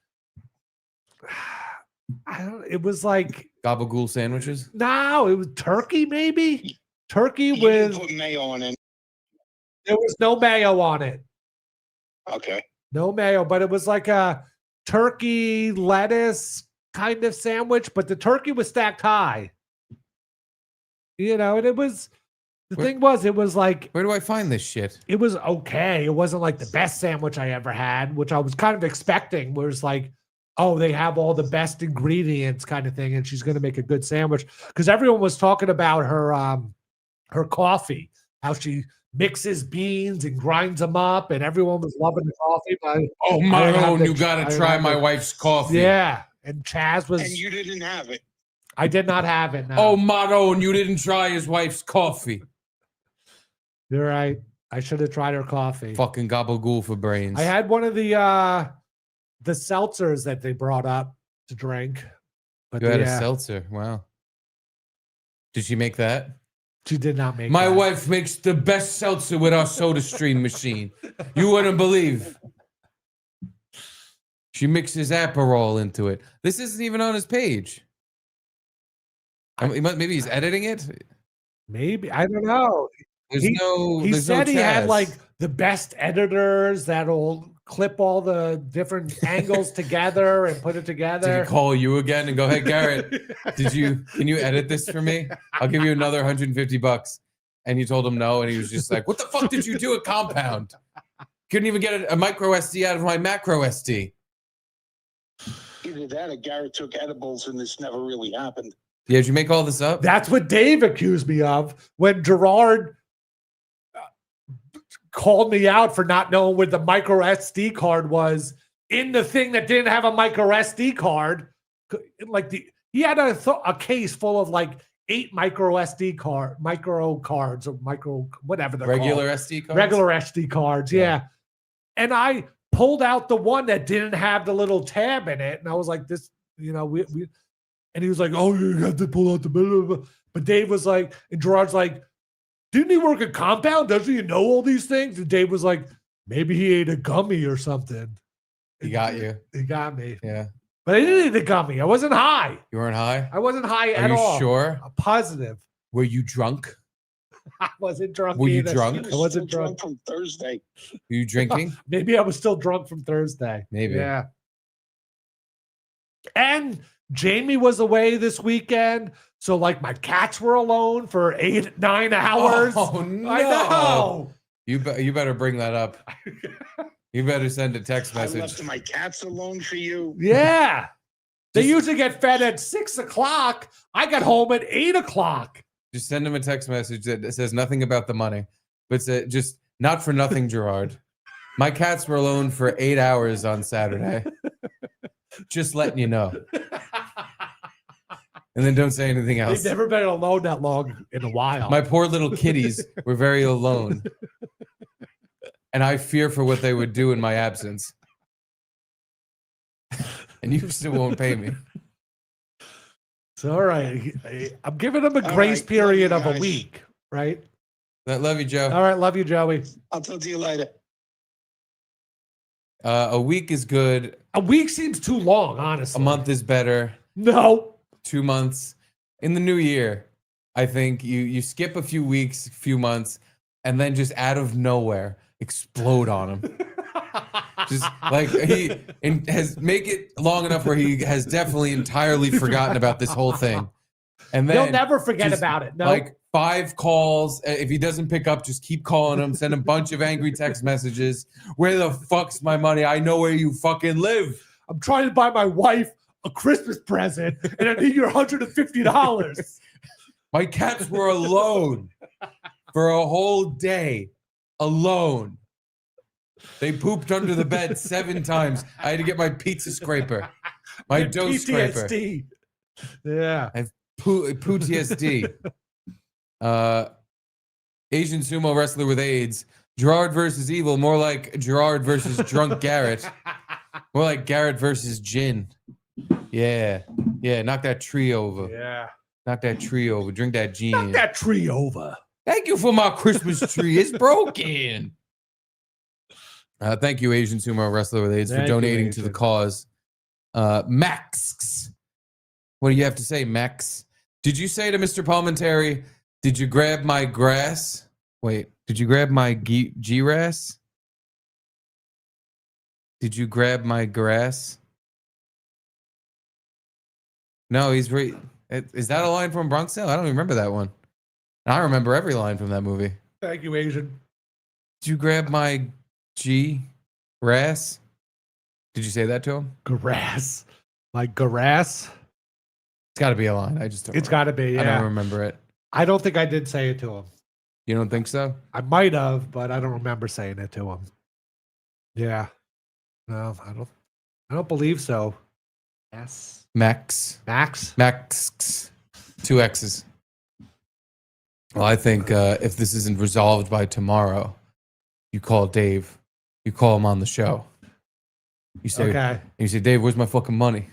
it was like, Gabagool sandwiches? no, it was turkey maybe? Turkey You didn't with, put mayo on it. there was no mayo on it. Okay. No mayo, but it was like a turkey lettuce kind of sandwich, but the turkey was stacked high. And it was, the thing was, it was like, Where do I find this shit? it was okay. It wasn't like the best sandwich I ever had, which I was kind of expecting, where it's like, oh, they have all the best ingredients kind of thing, and she's going to make a good sandwich. Because everyone was talking about her coffee, how she mixes beans and grinds them up, and everyone was loving the coffee. But Oh, I my didn't have own, the- you I gotta didn't try have my the- wife's coffee. Yeah, and Chazz was. And you didn't have it. I did not have it. No. Oh, my own, you didn't try his wife's coffee. You're right. I should have tried her coffee. Fucking gabagool for brains. I had one of the seltzers that they brought up to drink. But You had a yeah, seltzer. Wow. Did she make that? she did not make My that. wife makes the best seltzer with our soda stream machine. You wouldn't believe. She mixes Aperol into it. This isn't even on his page. Maybe he's editing it. Maybe. I don't know. There's He there's said no he had Chazz. like the best editors that'll clip all the different angles together and put it Did together. he call you again and go, hey, Garrett, can you edit this for me? I'll give you another $150. And you told him no. And he was just like, what the fuck did you do at Compound? Couldn't even get a micro SD out of my macro SD. Either that or Garrett took edibles and this never really happened. Yeah, did you make all this up? That's what Dave accused me of when Gerard called me out for not knowing where the micro SD card was in the thing that didn't have a micro SD card. he had a case full of like 8 micro cards or micro whatever they're Regular called. SD cards? Regular SD cards, yeah. And I pulled out the one that didn't have the little tab in it, and I was like, "This, we." And he was like, "Oh, you have to pull out the middle." But Dave was like, and Gerard's like, "Didn't he work at Compound? Doesn't he know all these things?" And Dave was like, "Maybe he ate a gummy or something." He got you. He got me. Yeah. But I didn't eat a gummy. I wasn't high. You weren't high? I wasn't high Are at you all. sure? I'm positive. Were you drunk? I wasn't drunk. Were you either. drunk? I wasn't drunk. from Thursday. Were you drinking? Maybe I was still drunk from Thursday. Maybe. Yeah. And Jamie was away this weekend. So like my cats were alone for 8-9 hours. Oh no. I know. You better bring that up. You better send a text I message. left my cats alone for you. Yeah. They Just- usually get fed at 6 o'clock. I got home at 8 o'clock. Just send him a text message that says nothing about the money, but say, just not for nothing, Gerard. My cats were alone for 8 hours on Saturday. Just letting you know. And then don't say anything They've else. never been alone that long in a while. My poor little kitties were very alone. And I fear for what they would do in my absence. And you still won't pay me. It's all right. I'm giving them a All grace right. period Love of you a guys. week, right? I love you, Joe. All right. Love you, Joey. I'll talk to you later. A week is good. A week seems too long, honestly. A month is better. No. 2 months. In the new year, I think you skip a few weeks, few months, and then just out of nowhere explode on him. Just like make it long enough where he has definitely entirely forgotten about this whole thing. And then He'll never forget just, about it. No. like 5 calls. If he doesn't pick up, just keep calling him. Send him a bunch of angry text messages. Where the fuck's my money? I know where you fucking live. I'm trying to buy my wife a Christmas present, and I need your $150. My cats were alone for a whole day. Alone. They pooped under the bed 7 times. I had to get my pizza scraper, my dough scraper. PTSD. Yeah. PTSD. Asian sumo wrestler with AIDS. Gerard versus Evil. More like Gerard versus drunk Garrett. More like Garrett versus Gin. Yeah. Yeah. Knock that tree over. Yeah. Knock that tree over. Drink that gin. Knock that tree over. Thank you for my Christmas tree. It's broken. Thank you, Asian sumo wrestler with AIDS, Thank for you, donating to the Asian. cause. Max. What do you have to say, Max? Did you say to Mr. Palminteri, did you grab my grass? Wait, did you grab my G-Ras? Did you grab my grass? No, he's right. Is that a line from Bron Tale? I don't even remember that one. I remember every line from that movie. Thank you, Asian. Did you grab my G-Ras? Did you say that to him? Grass. Like grass. It's got to be a line. I just don't It's remember. got to be. I don't Yeah. remember it. I don't think I did say it to him. You don't think so? I might have, but I don't remember saying it to him. Yeah. No, I don't believe so. Yes. Max. Max. 2 X's. Well, I think if this isn't resolved by tomorrow, you call Dave. You call him on the show. You say, Okay. you say, Dave, where's my fucking money?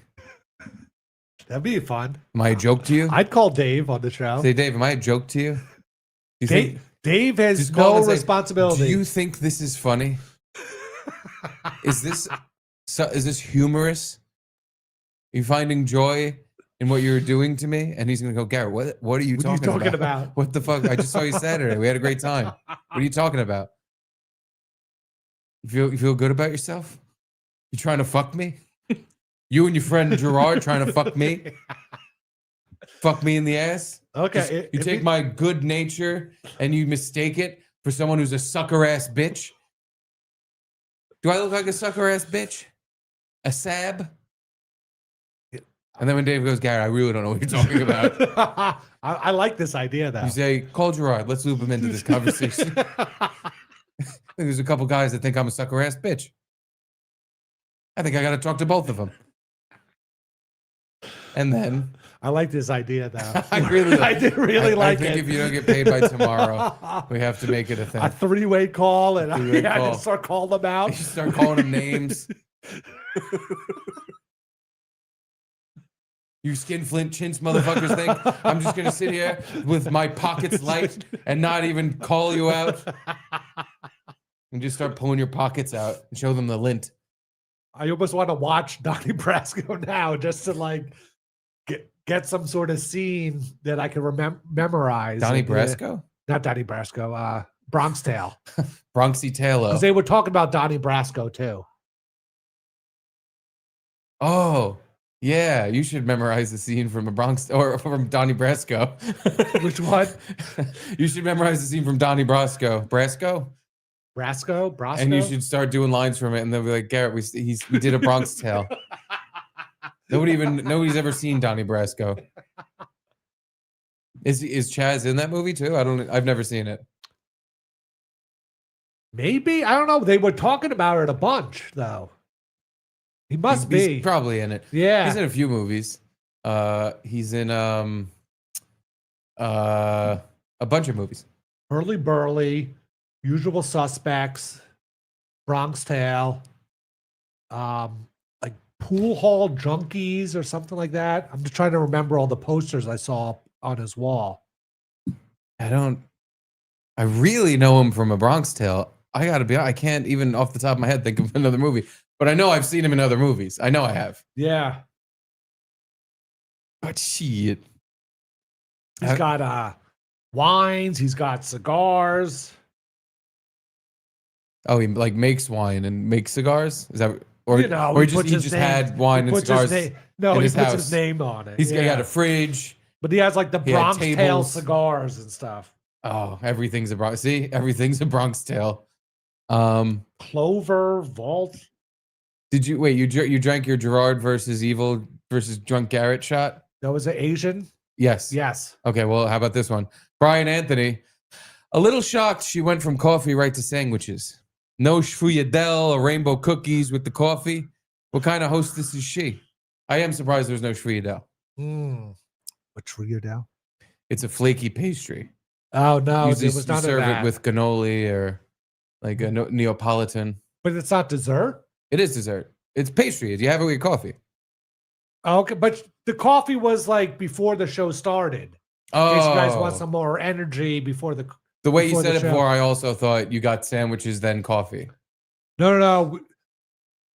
That'd be fun. Am I a joke to you? I'd call Dave on the show. Say, Dave, am I a joke to you? You think? Dave has Just call no and say, responsibility. Do you think this is funny? Is this humorous? Are you finding joy in what you're doing to me? And he's gonna go, Garrett, what are you What are you talking talking about? about? What the fuck? I just saw you Saturday. We had a great time. What are you talking about? You feel good about yourself? You trying to fuck me? You and your friend Gerard trying to fuck me? Fuck me in the ass? Okay. You take my good nature and you mistake it for someone who's a sucker ass bitch? Do I look like a sucker ass bitch? A sab? And then when Dave goes, Garrett, I really don't know what you're talking about. I like this idea, though. You say, call Gerard. Let's loop him into this conversation. I think there's a couple guys that think I'm a sucker ass bitch. I think I got to talk to both of them. And then I like this idea though. I really I did really like I think it. if you don't get paid by tomorrow, we have to make it a thing. A three-way call, and Three-way I call. just start calling them out. You start calling them names. You skinflint chintz motherfuckers think I'm just gonna sit here with my pockets light and not even call you out and just start pulling your pockets out and show them the lint. I almost want to watch Donnie Brasco now just to like get some sort of scene that I can memorize. Donnie And, Brasco? not Donnie Brasco, Bronx Tale. Bronxy Tale. Because they were talking about Donnie Brasco too. Oh, yeah. You should memorize the scene from a Bronx or from Donnie Brasco. Which one? You should memorize the scene from Donnie Brasco. Brasco? Brasco? And you should start doing lines from it, and they'll be like, Garrett, we did a Bronx Tale. Nobody's ever seen Donnie Brasco. Is Chazz in that movie too? I've never seen it. Maybe, I don't know. They were talking about it a bunch though. He must be. He's probably in it. Yeah. He's in a few movies. He's in a bunch of movies. Hurly Burly, Usual Suspects, Bronx Tale, like Pool Hall Junkies or something like that. I'm just trying to remember all the posters I saw on his wall. I really know him from a Bronx Tale. I gotta be honest, I can't even off the top of my head think of another movie. But I know I've seen him in other movies. I know I have. Yeah. But shit. He's got wines, he's got cigars. Oh, he like makes wine and makes cigars? Is that or, You know, or he he just had wine and puts cigars? No, in he his puts house. his name on it. He's yeah. got a fridge. But he has like the He had Bronx Tale tables. cigars and stuff. Oh, everything's a Bronx. See, everything's a Bronx Tale. Clover, Vault. Did you wait? You drank your Gerard versus Evil versus Drunk Garrett shot? That was an Asian? Yes. Yes. Okay, well, how about this one? Brian Anthony. A little shocked she went from coffee right to sandwiches. No schfuyadel or rainbow cookies with the coffee. What kind of hostess is she? I am surprised there's no schfuyadel. What Trio? It's a flaky pastry. Oh no, Usually there was you none of serve that. it with cannoli or like a Neapolitan. But it's not dessert. It is dessert. It's pastry. You have it with your coffee. Okay, but the coffee was like before the show started. Oh, In case you guys want some more energy before the. the way you before said the it show. before, I also thought you got sandwiches then coffee. No.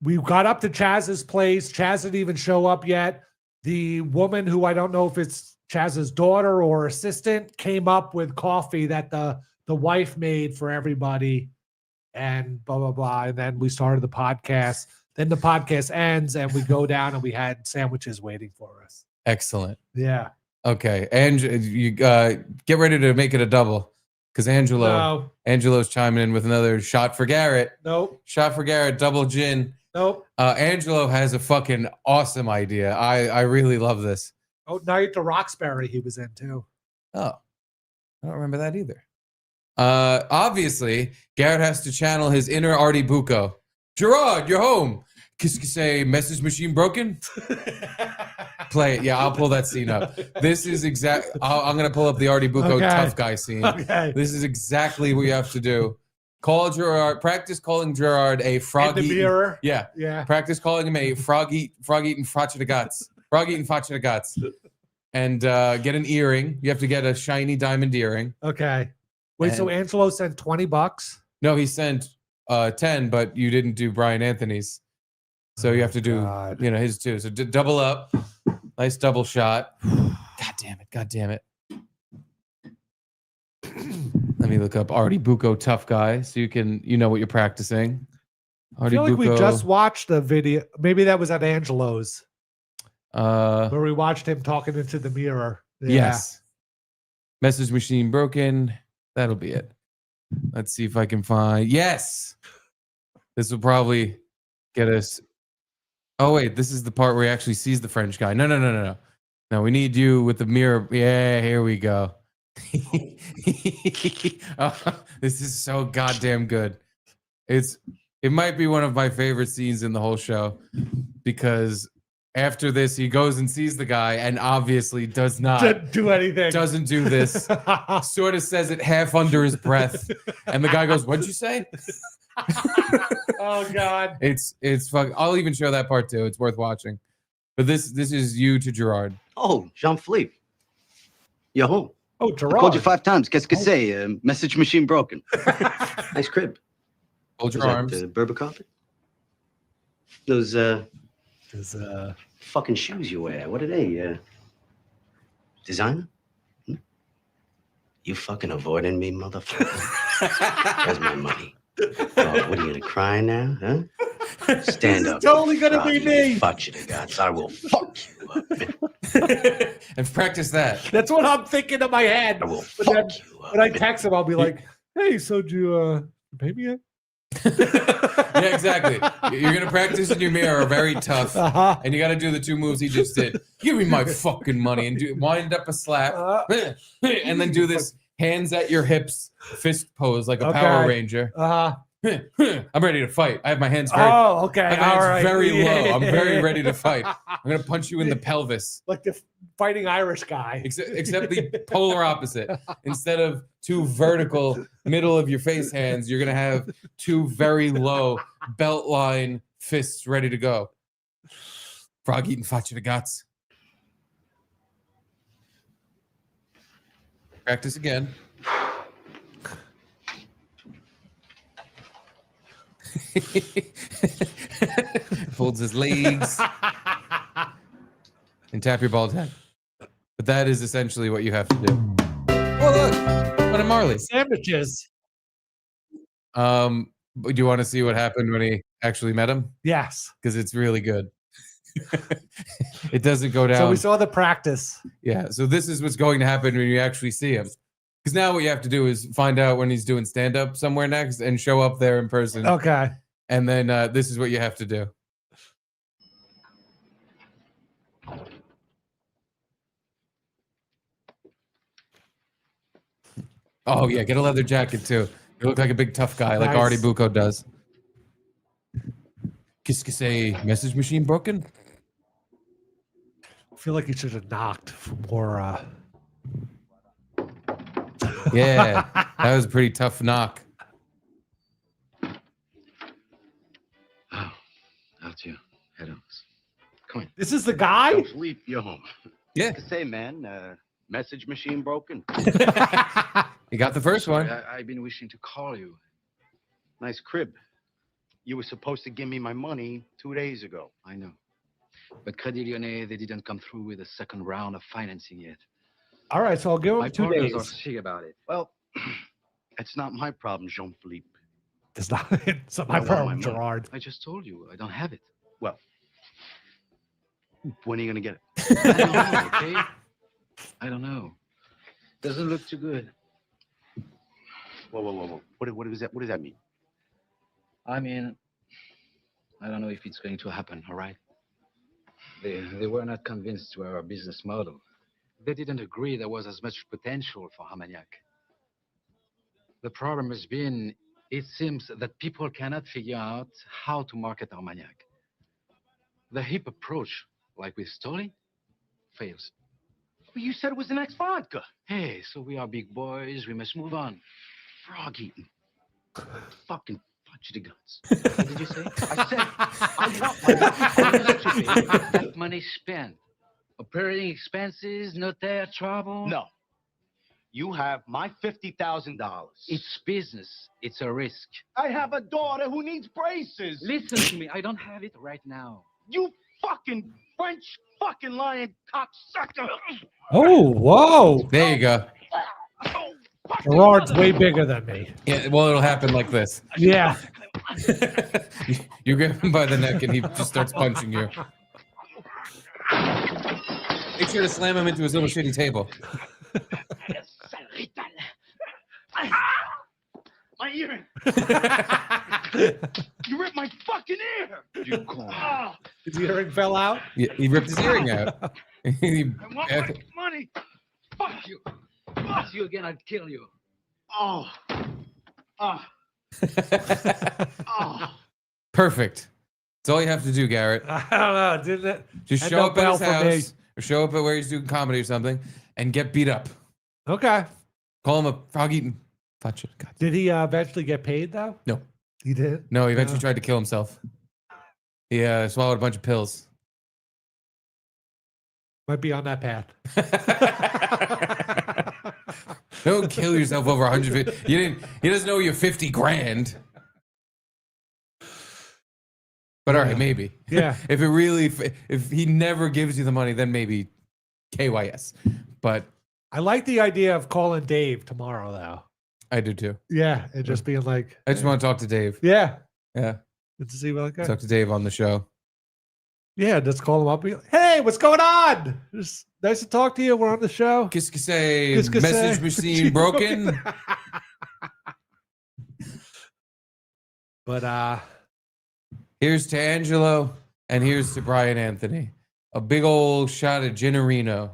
We got up to Chazz's place. Chazz didn't even show up yet. The woman who I don't know if it's Chazz's daughter or assistant came up with coffee that the wife made for everybody, and blah blah blah. And then we started the podcast. Then the podcast ends, and we go down, and we had sandwiches waiting for us. Excellent. Yeah. Okay, and you get ready to make it a double because Angelo's chiming in with another shot for Garrett. Nope. Shot for Garrett, double gin. Nope. Angelo has a fucking awesome idea. I really love this. Oh, Night to Roxbury he was in too. Oh, I don't remember that either. Obviously, Garrett has to channel his inner Arty Buco. Gerard, you're home. Say, message machine broken? Play it. Yeah, I'll pull that scene up. This is I'm going to pull up the Arty Buco Okay. tough guy scene. Okay. This is exactly what you have to do. Call Gerard, practice calling Gerard a frog In the eating. mirror. Yeah. Yeah. Practice calling him a frog eating faccia de guts. Frog eating faccia de guts. And get an earring. You have to get a shiny diamond earring. Okay. Wait, so Angelo sent $20? No, he sent 10, but you didn't do Brian Anthony's. So you have to do, God. his too. So double up. Nice double shot. God damn it. Let me look up Arty Buco tough guy so you know what you're practicing. I feel like we just watched the video. Maybe that was at Angelo's where we watched him talking into the mirror. Yeah. Yes. Message machine broken. That'll be it. Let's see if I can find. Yes. This will probably get us. Oh, wait. This is the part where he actually sees the French guy. No. No, we need you with the mirror. Yeah, here we go. Oh, this is so goddamn good. It might be one of my favorite scenes in the whole show because After this, he goes and sees the guy and obviously does not Didn't do anything. doesn't do this. Sort of says it half under his breath. And the guy goes, "What'd you say?" Oh God. It's fuck. I'll even show that part too. It's worth watching. But this is you to Gerard. Oh, Jean-Philippe. You're home. Oh, I called you Gerard. 5 times. Qu'est-ce que c'est? Message machine broken. Nice crib. Hold your Was arms. that, Berber carpet? Those Is, fucking shoes you wear. What are they? Designer? Hmm? You fucking avoiding me, motherfucker? Where's my money? Oh, what are you gonna cry now, huh? Stand This up. is totally gonna be me. Fuck you to God. I will fuck you up. And practice that. That's what I'm thinking in my head. I will But then, fuck you up. when I text him, I'll be like, "Hey, so did you pay me yet?" Yeah, exactly. You're gonna practice in your mirror, very tough, Uh-huh. and you got to do the 2 moves he just did. Give me my fucking money, and wind up a slap, and then do this hands at your hips fist pose like a Power Okay. Ranger. Uh-huh. I'm ready to fight. I have my hands very, Oh, okay. I have my All hands right. very Yeah. low. I'm very ready to fight. I'm gonna punch you in the pelvis. Like the fighting Irish guy. Except the polar opposite. Instead of 2 vertical middle of your face hands, you're gonna have 2 very low belt line fists ready to go. Frog eating faccia de guts. Practice again. Folds his legs and tap your bald head. But that is essentially what you have to do. Oh look, one of Marley's. Sandwiches. Do you want to see what happened when he actually met him? Yes. Because it's really good. It doesn't go down. So we saw the practice. Yeah. So this is what's going to happen when you actually see him. Because now what you have to do is find out when he's doing stand up somewhere next and show up there in person. Okay. And then this is what you have to do. Oh yeah, get a leather jacket too. You look like a big tough guy, like Nice. Arty Buco does. Qu'est-ce que c'est? Message machine broken? I feel like you should have knocked for more. Yeah, that was a pretty tough knock. Oh, out you. Head on. Come on. This is the guy? Jean-Philippe, you're home. Yeah, Qu'est-ce que c'est, man? Message machine broken. you got the first one. I've been wishing to call you. Nice crib. You were supposed to give me my money 2 days ago. I know. But Crédit Lyonnais, they didn't come through with a second round of financing yet. All right, so I'll give My him 2 partners are days. sick about it. Well, it's not my problem, Jean-Philippe. It's not my I want problem, my money. Gerard. I just told you, I don't have it. Well, when are you going to get it? I don't know, okay? I don't know. Doesn't look too good. Whoa. What does that mean? I mean, I don't know if it's going to happen, all right? They were not convinced to our business model. They didn't agree there was as much potential for Armagnac. The problem has been, it seems that people cannot figure out how to market Armagnac. The hip approach, like with Stoli, fails. Well, you said it was the next vodka. Hey, so we are big boys. We must move on. Frog eating. Fucking punch the guts. What did you say? I said, I want my money. That money spent. Operating expenses, notaire trouble. No. You have my $50,000. It's business. It's a risk. I have a daughter who needs braces. Listen to me. I don't have it right now. You fucking French fucking lying cocksucker. Oh, whoa. There you go. Gerard's way bigger than me. Yeah, well, it'll happen like this. Yeah. You grab him by the neck and he just starts punching you. Make sure to slam him into his little shitty table. My earring. You ripped my fucking ear. You call. His earring fell out. Yeah, he ripped his earring out. He- I want my money. Fuck you. Fuck you again. I'd kill you. Oh. Oh. Oh. Perfect. That's all you have to do, Garrett. I don't know. Didn't it? Just End show up up at well his for me. house or show up at where he's doing comedy or something and get beat up. Okay. Call him a frog-eating fudge. God. Did he eventually get paid though? No. He did? No, he eventually tried to kill himself. He swallowed a bunch of pills. Might be on that path. Don't kill yourself over 150. He doesn't owe you 50 grand. But all right, maybe. Yeah. if he never gives you the money, then maybe KYS. But I like the idea of calling Dave tomorrow though. I do too. Yeah. And just being like, I just want to talk to Dave. yeah. Yeah. Good to see what I got. Talk to Dave on the show. Yeah, just call him up. Be like, hey, what's going on? It's nice to talk to you. We're on the show. Qu'est-ce que c'est? Qu'est-ce que Message c'est? machine broken. But Here's to Angelo and here's to Brian Anthony. A big old shot of Ginnerino.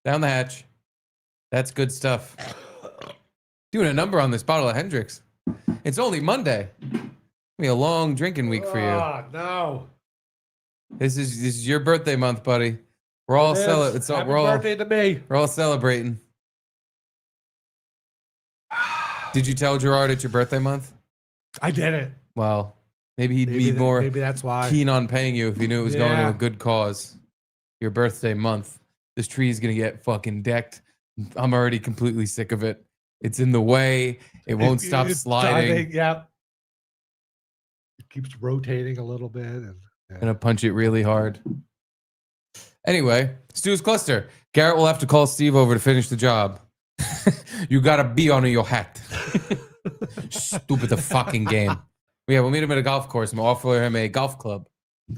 Down the hatch. That's good stuff. Doing a number on this bottle of Hendrix. It's only Monday. Be a long drinking week for you. oh, no. This is your birthday month, buddy. We're all It is. Happy we're birthday to me. all celebrating. Did you tell Gerard it's your birthday month? I did it. Well, maybe he'd be more Maybe that's why. keen on paying you if he knew it was going to Yeah. a good cause. Your birthday month. This tree is going to get fucking decked. I'm already completely sick of it. It's in the way. It won't stop It's sliding. diving, yep. It keeps rotating a little bit. And, I'm going to punch it really hard. Anyway, Stu's Cluster. Garrett will have to call Steve over to finish the job. You got to be on your hat. Stupid the fucking game. Yeah, we'll meet him at a golf course and we'll offer him a golf club.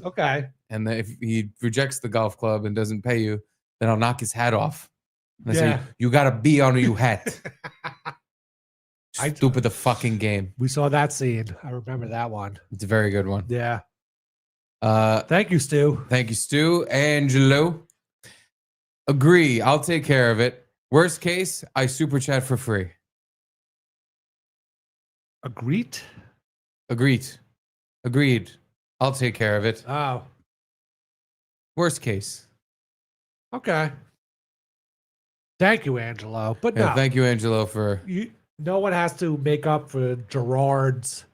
okay. And then if he rejects the golf club and doesn't pay you, then I'll knock his hat off. And I Yeah. say, you got to be on your hat. I- Stupid the fucking game. We saw that scene. I remember that one. It's a very good one. Yeah. Uh, Thank you, Stu. Thank you, Stu. Angelo. Agree. I'll take care of it. Worst case, I super chat for free. Agreed? Agreed. I'll take care of it. Oh, Worst case. okay. Thank you, Angelo. But Yeah, no, thank you, Angelo, for. no one has to make up for Gerard's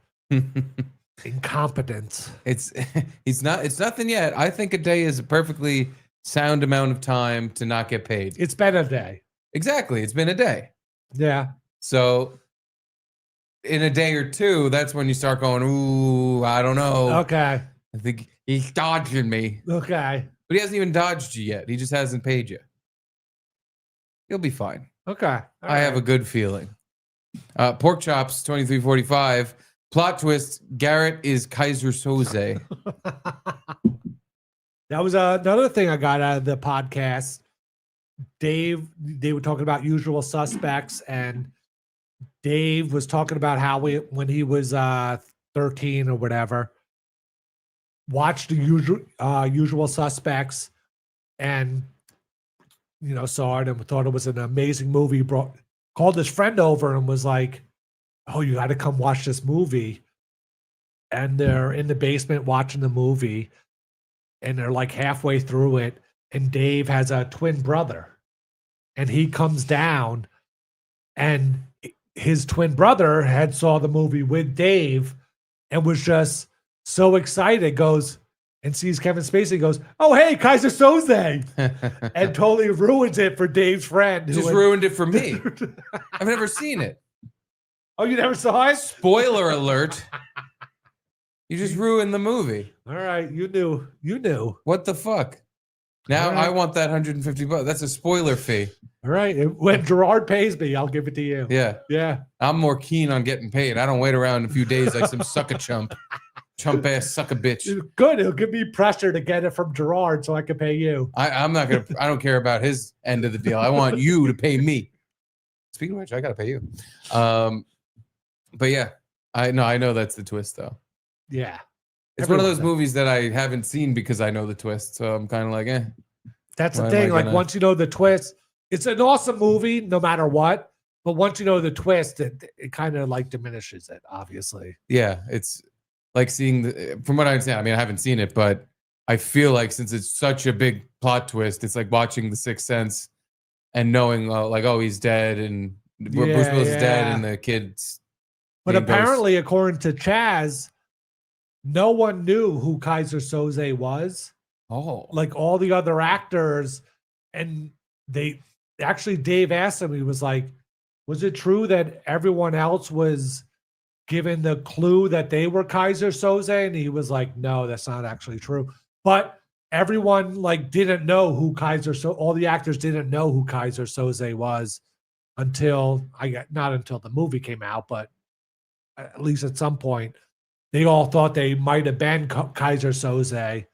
incompetence. It's nothing yet. I think a day is a perfectly sound amount of time to not get paid. It's been a day. Exactly. It's been a day. Yeah. So in a day or two, that's when you start going, ooh, I don't know. Okay. I think he's dodging me. Okay. But he hasn't even dodged you yet. He just hasn't paid you. He'll be fine. Okay. I have a good feeling. Pork chops, 2345. Plot twist, Garrett is Kaiser Soze. That was another thing I got out of the podcast. Dave, they were talking about Usual Suspects, and Dave was talking about how when he was 13 or whatever, watched the Usual Suspects, and saw it and thought it was an amazing movie. Called his friend over and was like, "Oh, you got to come watch this movie." And they're in the basement watching the movie, and they're like halfway through it, and Dave has a twin brother, and he comes down, and his twin brother had saw the movie with Dave and was just so excited, goes and sees Kevin Spacey, goes, "Oh, hey, Kaiser Soze," and totally ruins it for Dave's friend. Just ruined it for me. I've never seen it. Oh, you never saw it? Spoiler alert. You just ruined the movie. All right, you knew. What the fuck? Now All right. I want that $150. That's a spoiler fee. All right, when Gerard pays me, I'll give it to you. Yeah. Yeah. I'm more keen on getting paid. I don't wait around a few days like some sucker chump. Chump ass sucker bitch. Good. It'll give me pressure to get it from Gerard so I can pay you. I'm not gonna I don't care about his end of the deal. I want you to pay me. Speaking of which, I gotta pay you. But yeah, I know that's the twist though. Yeah. It's one of Everyone those does. movies that I haven't seen because I know the twist. So I'm kind of like, That's Why the am I thing. Like gonna- once you know the twist, it's an awesome movie no matter what. But once you know the twist, it kind of like diminishes it, obviously. Yeah, it's like seeing from what I understand. I mean, I haven't seen it, but I feel like since it's such a big plot twist, it's like watching The Sixth Sense and knowing like, oh, he's dead and Bruce Willis is dead and the kid's. But apparently, according to Chazz, no one knew who Kaiser Soze was. Oh, Like all the other actors, and Dave asked him, he was like, was it true that everyone else was given the clue that they were Kaiser Soze? And he was like, no, that's not actually true. But everyone like didn't know who all the actors didn't know who Kaiser Soze was until not until the movie came out, but at least at some point, they all thought they might have been Kaiser Soze.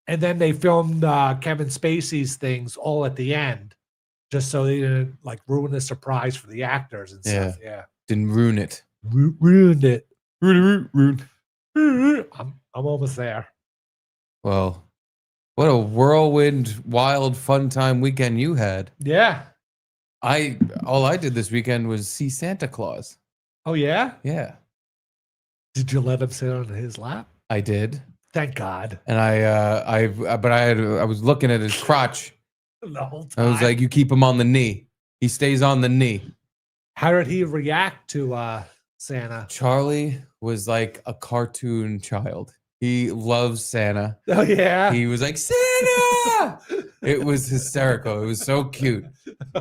And then they filmed Kevin Spacey's things all at the end, just so they didn't like ruin the surprise for the actors and stuff. Yeah. Didn't ruin it. Ruined it. Ruined. I'm almost there. Well, what a whirlwind, wild, fun time weekend you had. Yeah. All I did this weekend was see Santa Claus. Oh, yeah? Yeah. Did you let him sit on his lap? I did. Thank God. And I was looking at his crotch. The whole time. I was like, you keep him on the knee. He stays on the knee. How did he react to Santa? Charlie was like a cartoon child. He loves Santa. Oh, yeah. He was like, Santa! It was hysterical. It was so cute.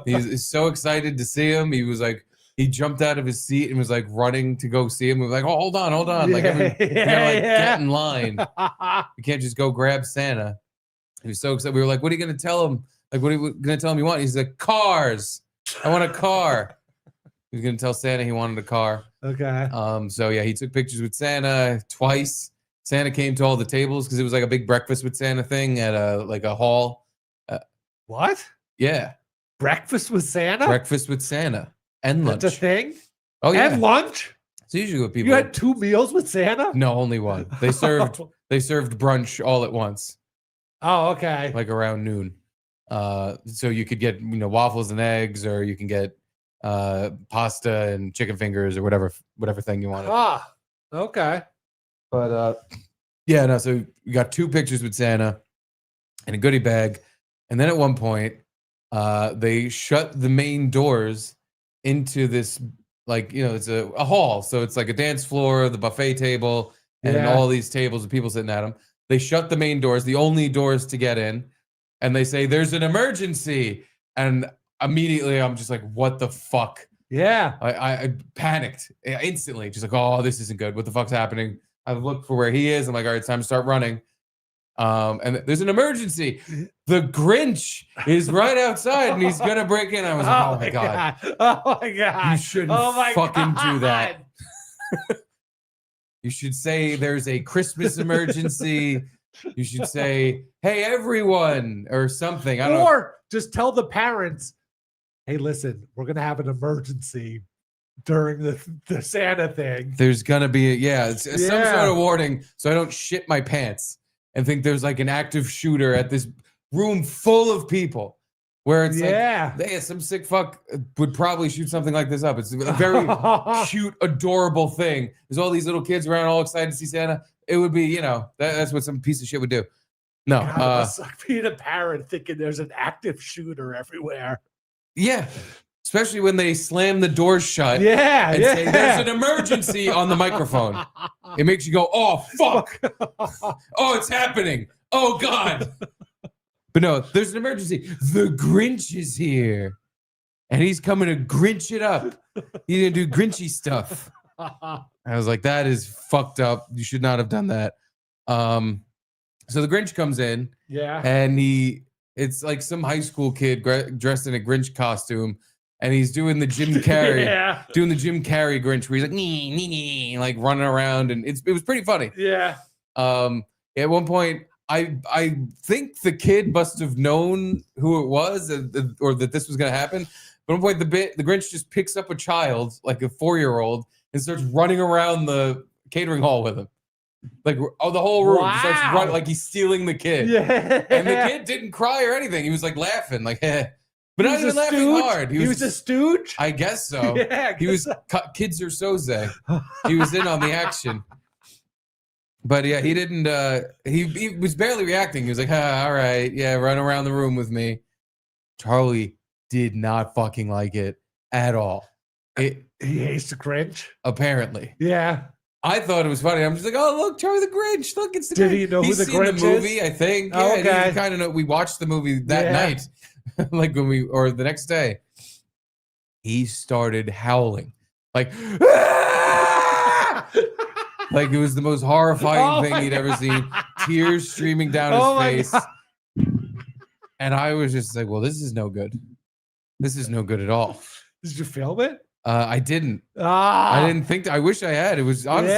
He's so excited to see him. He was like, he jumped out of his seat and was like running to go see him. We were like, oh, hold on. Like, get in line. You can't just go grab Santa. He was so excited. We were like, what are you going to tell him? Like, what are you going to tell him you want? He's like, cars. I want a car. He was going to tell Santa he wanted a car. Okay. So yeah, he took pictures with Santa twice. Santa came to all the tables because it was like a big breakfast with Santa thing at a hall. What? Yeah. Breakfast with Santa? Breakfast with Santa and lunch. That's a thing? Oh yeah. And lunch? It's usually what people. You had 2 meals with Santa? No, only one. They served brunch all at once. Oh, okay. Like around noon. So you could get waffles and eggs, or you can get pasta and chicken fingers, or whatever thing you wanted. Ah, okay. But yeah, no. So we got 2 pictures with Santa and a goodie bag, and then at one point, they shut the main doors into this, like, it's a hall, so it's like a dance floor, the buffet table, and all these tables with people sitting at them. They shut the main doors, the only doors to get in, and they say there's an emergency, and immediately I'm just like, what the fuck? Yeah. I panicked instantly, just like, oh, this isn't good. What the fuck's happening? I look for where he is. I'm like, all right, it's time to start running. And there's an emergency. The Grinch is right outside and he's gonna break in. I was like, oh my god. Oh my god. You shouldn't fucking do that. You should say there's a Christmas emergency. You should say, hey everyone, or something. I don't know. Or just tell the parents, hey, listen, we're gonna have an emergency during the Santa thing. There's gonna be some sort of warning, so I don't shit my pants and think there's like an active shooter at this room full of people, where it's like, some sick fuck would probably shoot something like this up. It's a very cute, adorable thing. There's all these little kids around, all excited to see Santa. It would be, that's what some piece of shit would do. No, being a parent thinking there's an active shooter everywhere. Yeah. Especially when they slam the doors shut and say, there's an emergency on the microphone. It makes you go, oh, fuck. Oh, it's happening. Oh, God. But no, there's an emergency. The Grinch is here. And he's coming to Grinch it up. He's going to do Grinchy stuff. I was like, that is fucked up. You should not have done that. So the Grinch comes in. Yeah. And it's like some high school kid dressed in a Grinch costume. And he's doing the Jim Carrey, doing the Jim Carrey Grinch, where he's like, nee, nee, nee, like running around, and it was pretty funny. Yeah. At one point, I think the kid must have known who it was, or that this was going to happen. But at one point, the Grinch just picks up a child, like a 4-year-old, and starts running around the catering hall with him. Like, the whole room starts running, like he's stealing the kid. Yeah. And the kid didn't cry or anything. He was like laughing, like, But He not was even a laughing stooge? hard. He was a stooge? I guess so. Yeah, I He was guess kids or soze. He was in on the action. But yeah, he didn't. He was barely reacting. He was like, all right, yeah, run around the room with me. Charlie did not fucking like it at all. He hates the Grinch. Apparently. Yeah. I thought it was funny. I'm just like, oh, look, Charlie the Grinch. Look, it's the Did Grinch. he know who He's the seen Grinch the movie, is? I think. Oh, Yeah, okay. he kind of know. We watched the movie that night, like or the next day. He started howling, like, "Ah!" Like it was the most horrifying thing he'd ever seen. Tears streaming down his face. God. And I was just like, well, this is no good. This is no good at all. Did you film it? I didn't. Ah. I didn't think. I wish I had. It was honestly,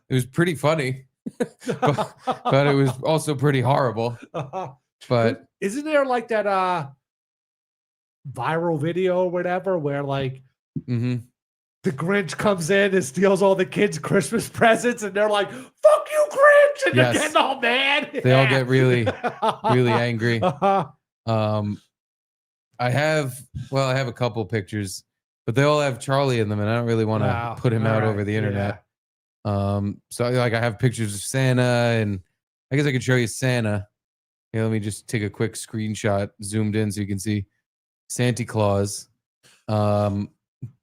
it was pretty funny, but it was also pretty horrible. But isn't there like that viral video or whatever where like the Grinch comes in and steals all the kids' Christmas presents and they're like, "Fuck you, Grinch!" and they're getting all mad. They all get really, really angry. I have a couple pictures, but they all have Charlie in them, and I don't really want to put him out over the internet. So like I have pictures of Santa, and I guess I could show you Santa. Here, let me just take a quick screenshot, zoomed in, so you can see Santa Claus.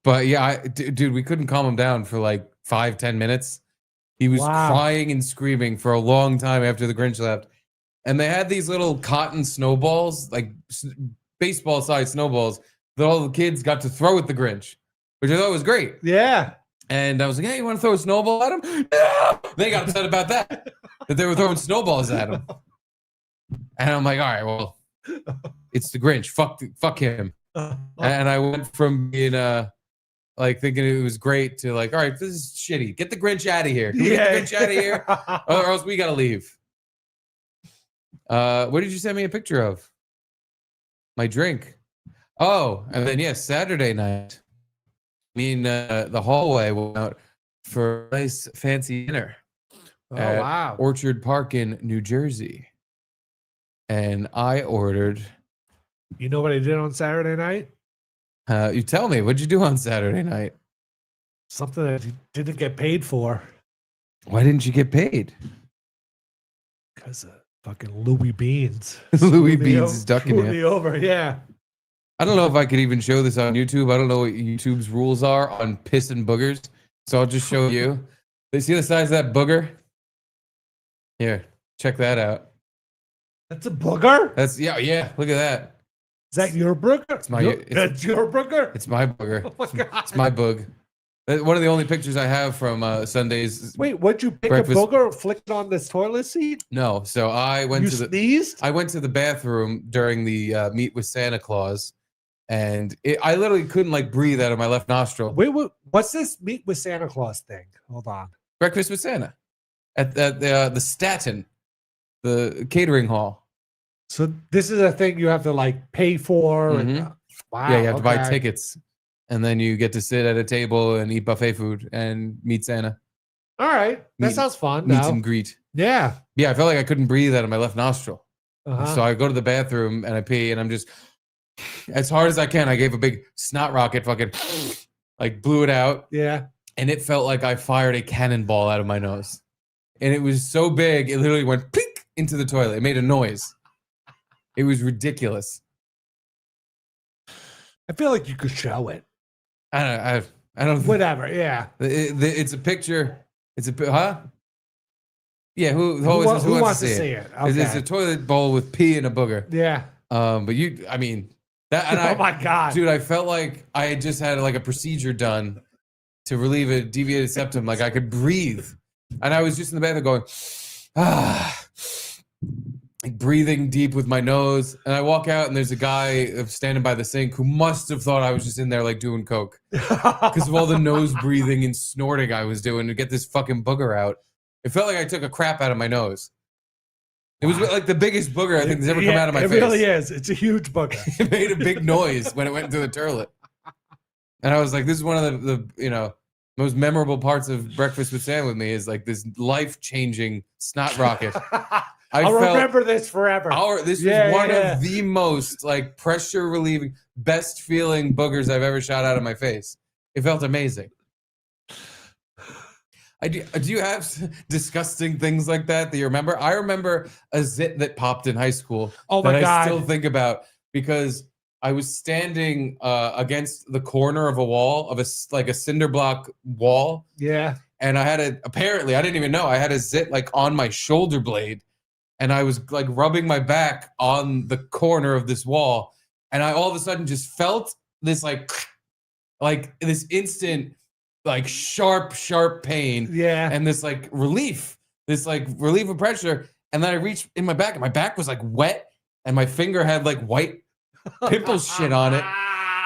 But yeah, dude, we couldn't calm him down for like 5-10 minutes. He was crying and screaming for a long time after the Grinch left. And they had these little cotton snowballs, like baseball-sized snowballs, that all the kids got to throw at the Grinch, which I thought was great. Yeah. And I was like, hey, you want to throw a snowball at him? No! They got upset about that they were throwing snowballs at him. And I'm like, all right, well, it's the Grinch. Fuck him. And I went from being like thinking it was great to like, all right, this is shitty. Get the Grinch out of here. Can we get the Grinch out of here? Or else we gotta leave. What did you send me a picture of? My drink. Oh, and then yes, Saturday night. Me and the hallway went out for a nice fancy dinner. At Orchard Park in New Jersey. And I ordered. You know what I did on Saturday night? You tell me, what'd you do on Saturday night? Something that you didn't get paid for. Why didn't you get paid? Because of fucking Louis Beans. Louis Beans is ducking you. Me over, yeah. I don't know if I could even show this on YouTube. I don't know what YouTube's rules are on piss and boogers. So I'll just show you. You see the size of that booger? Here, check that out. That's a booger? That's yeah. Look at that. Is that your booger? That's your booger? It's my booger. Oh my God. It's my boog. One of the only pictures I have from Sunday's. Wait, what'd you pick breakfast. a booger, flick it on this toilet seat? No, so I went sneezed? I went to the bathroom during the Meet with Santa Claus, and I literally couldn't like breathe out of my left nostril. Wait, what's this Meet with Santa Claus thing? Hold on. Breakfast with Santa at the Staten, the catering hall. So this is a thing you have to like pay for. Mhm. And, wow. Yeah, you have to buy tickets, and then you get to sit at a table and eat buffet food and meet Santa. All right, that sounds fun. Meet and greet. Yeah. Yeah, I felt like I couldn't breathe out of my left nostril. Uh-huh. So I go to the bathroom and I pee, and I'm just as hard as I can. I gave a big snot rocket, fucking like blew it out. Yeah. And it felt like I fired a cannonball out of my nose. And it was so big, it literally went pink into the toilet. It made a noise. It was ridiculous. I feel like you could show it. I don't. Whatever. Yeah. It's a picture. It's a Yeah. Who wants to see it? Okay. It's a toilet bowl with pee and a booger. Yeah. But I mean that. And Oh my God, dude! I felt like I had just had like a procedure done to relieve a deviated septum. Like I could breathe, and I was just in the bathroom going, like breathing deep with my nose. And I walk out, and there's a guy standing by the sink who must have thought I was just in there like doing coke because of all the nose breathing and snorting I was doing to get this fucking booger out. It felt like I took a crap out of my nose. It was like the biggest booger I think that's ever come out of my face. It really is. It's a huge booger. It made a big noise when it went into the toilet. And I was like, this is one of the most memorable parts of Breakfast with Sam with me is like this life-changing snot rocket I'll remember this forever. This was one of the most like pressure relieving, best feeling boogers I've ever shot out of my face. It felt amazing. Do you have disgusting things like that you remember? I remember a zit that popped in high school. Oh my God. I still think about because I was standing against the corner of a wall of a cinder block wall. Yeah. And I had apparently, I didn't even know, I had a zit like on my shoulder blade. And I was like rubbing my back on the corner of this wall. And I all of a sudden just felt this like this instant, like sharp pain. Yeah. And this like relief of pressure. And then I reached in my back and my back was like wet. And my finger had like white pimple shit on it.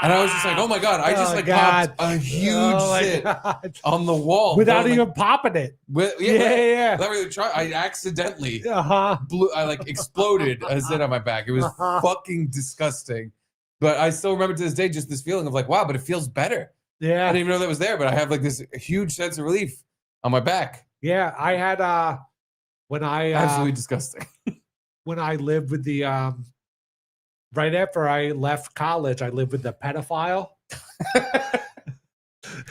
And I was just like, oh my God, I just popped a huge zit on the wall. Without even popping it. Yeah. Without really trying. I accidentally exploded a zit on my back. It was fucking disgusting. But I still remember to this day just this feeling of like, wow, but it feels better. Yeah. I didn't even know that was there, but I have like this huge sense of relief on my back. Yeah. I had when I absolutely disgusting. When I lived with the right after I left college, I lived with the pedophile.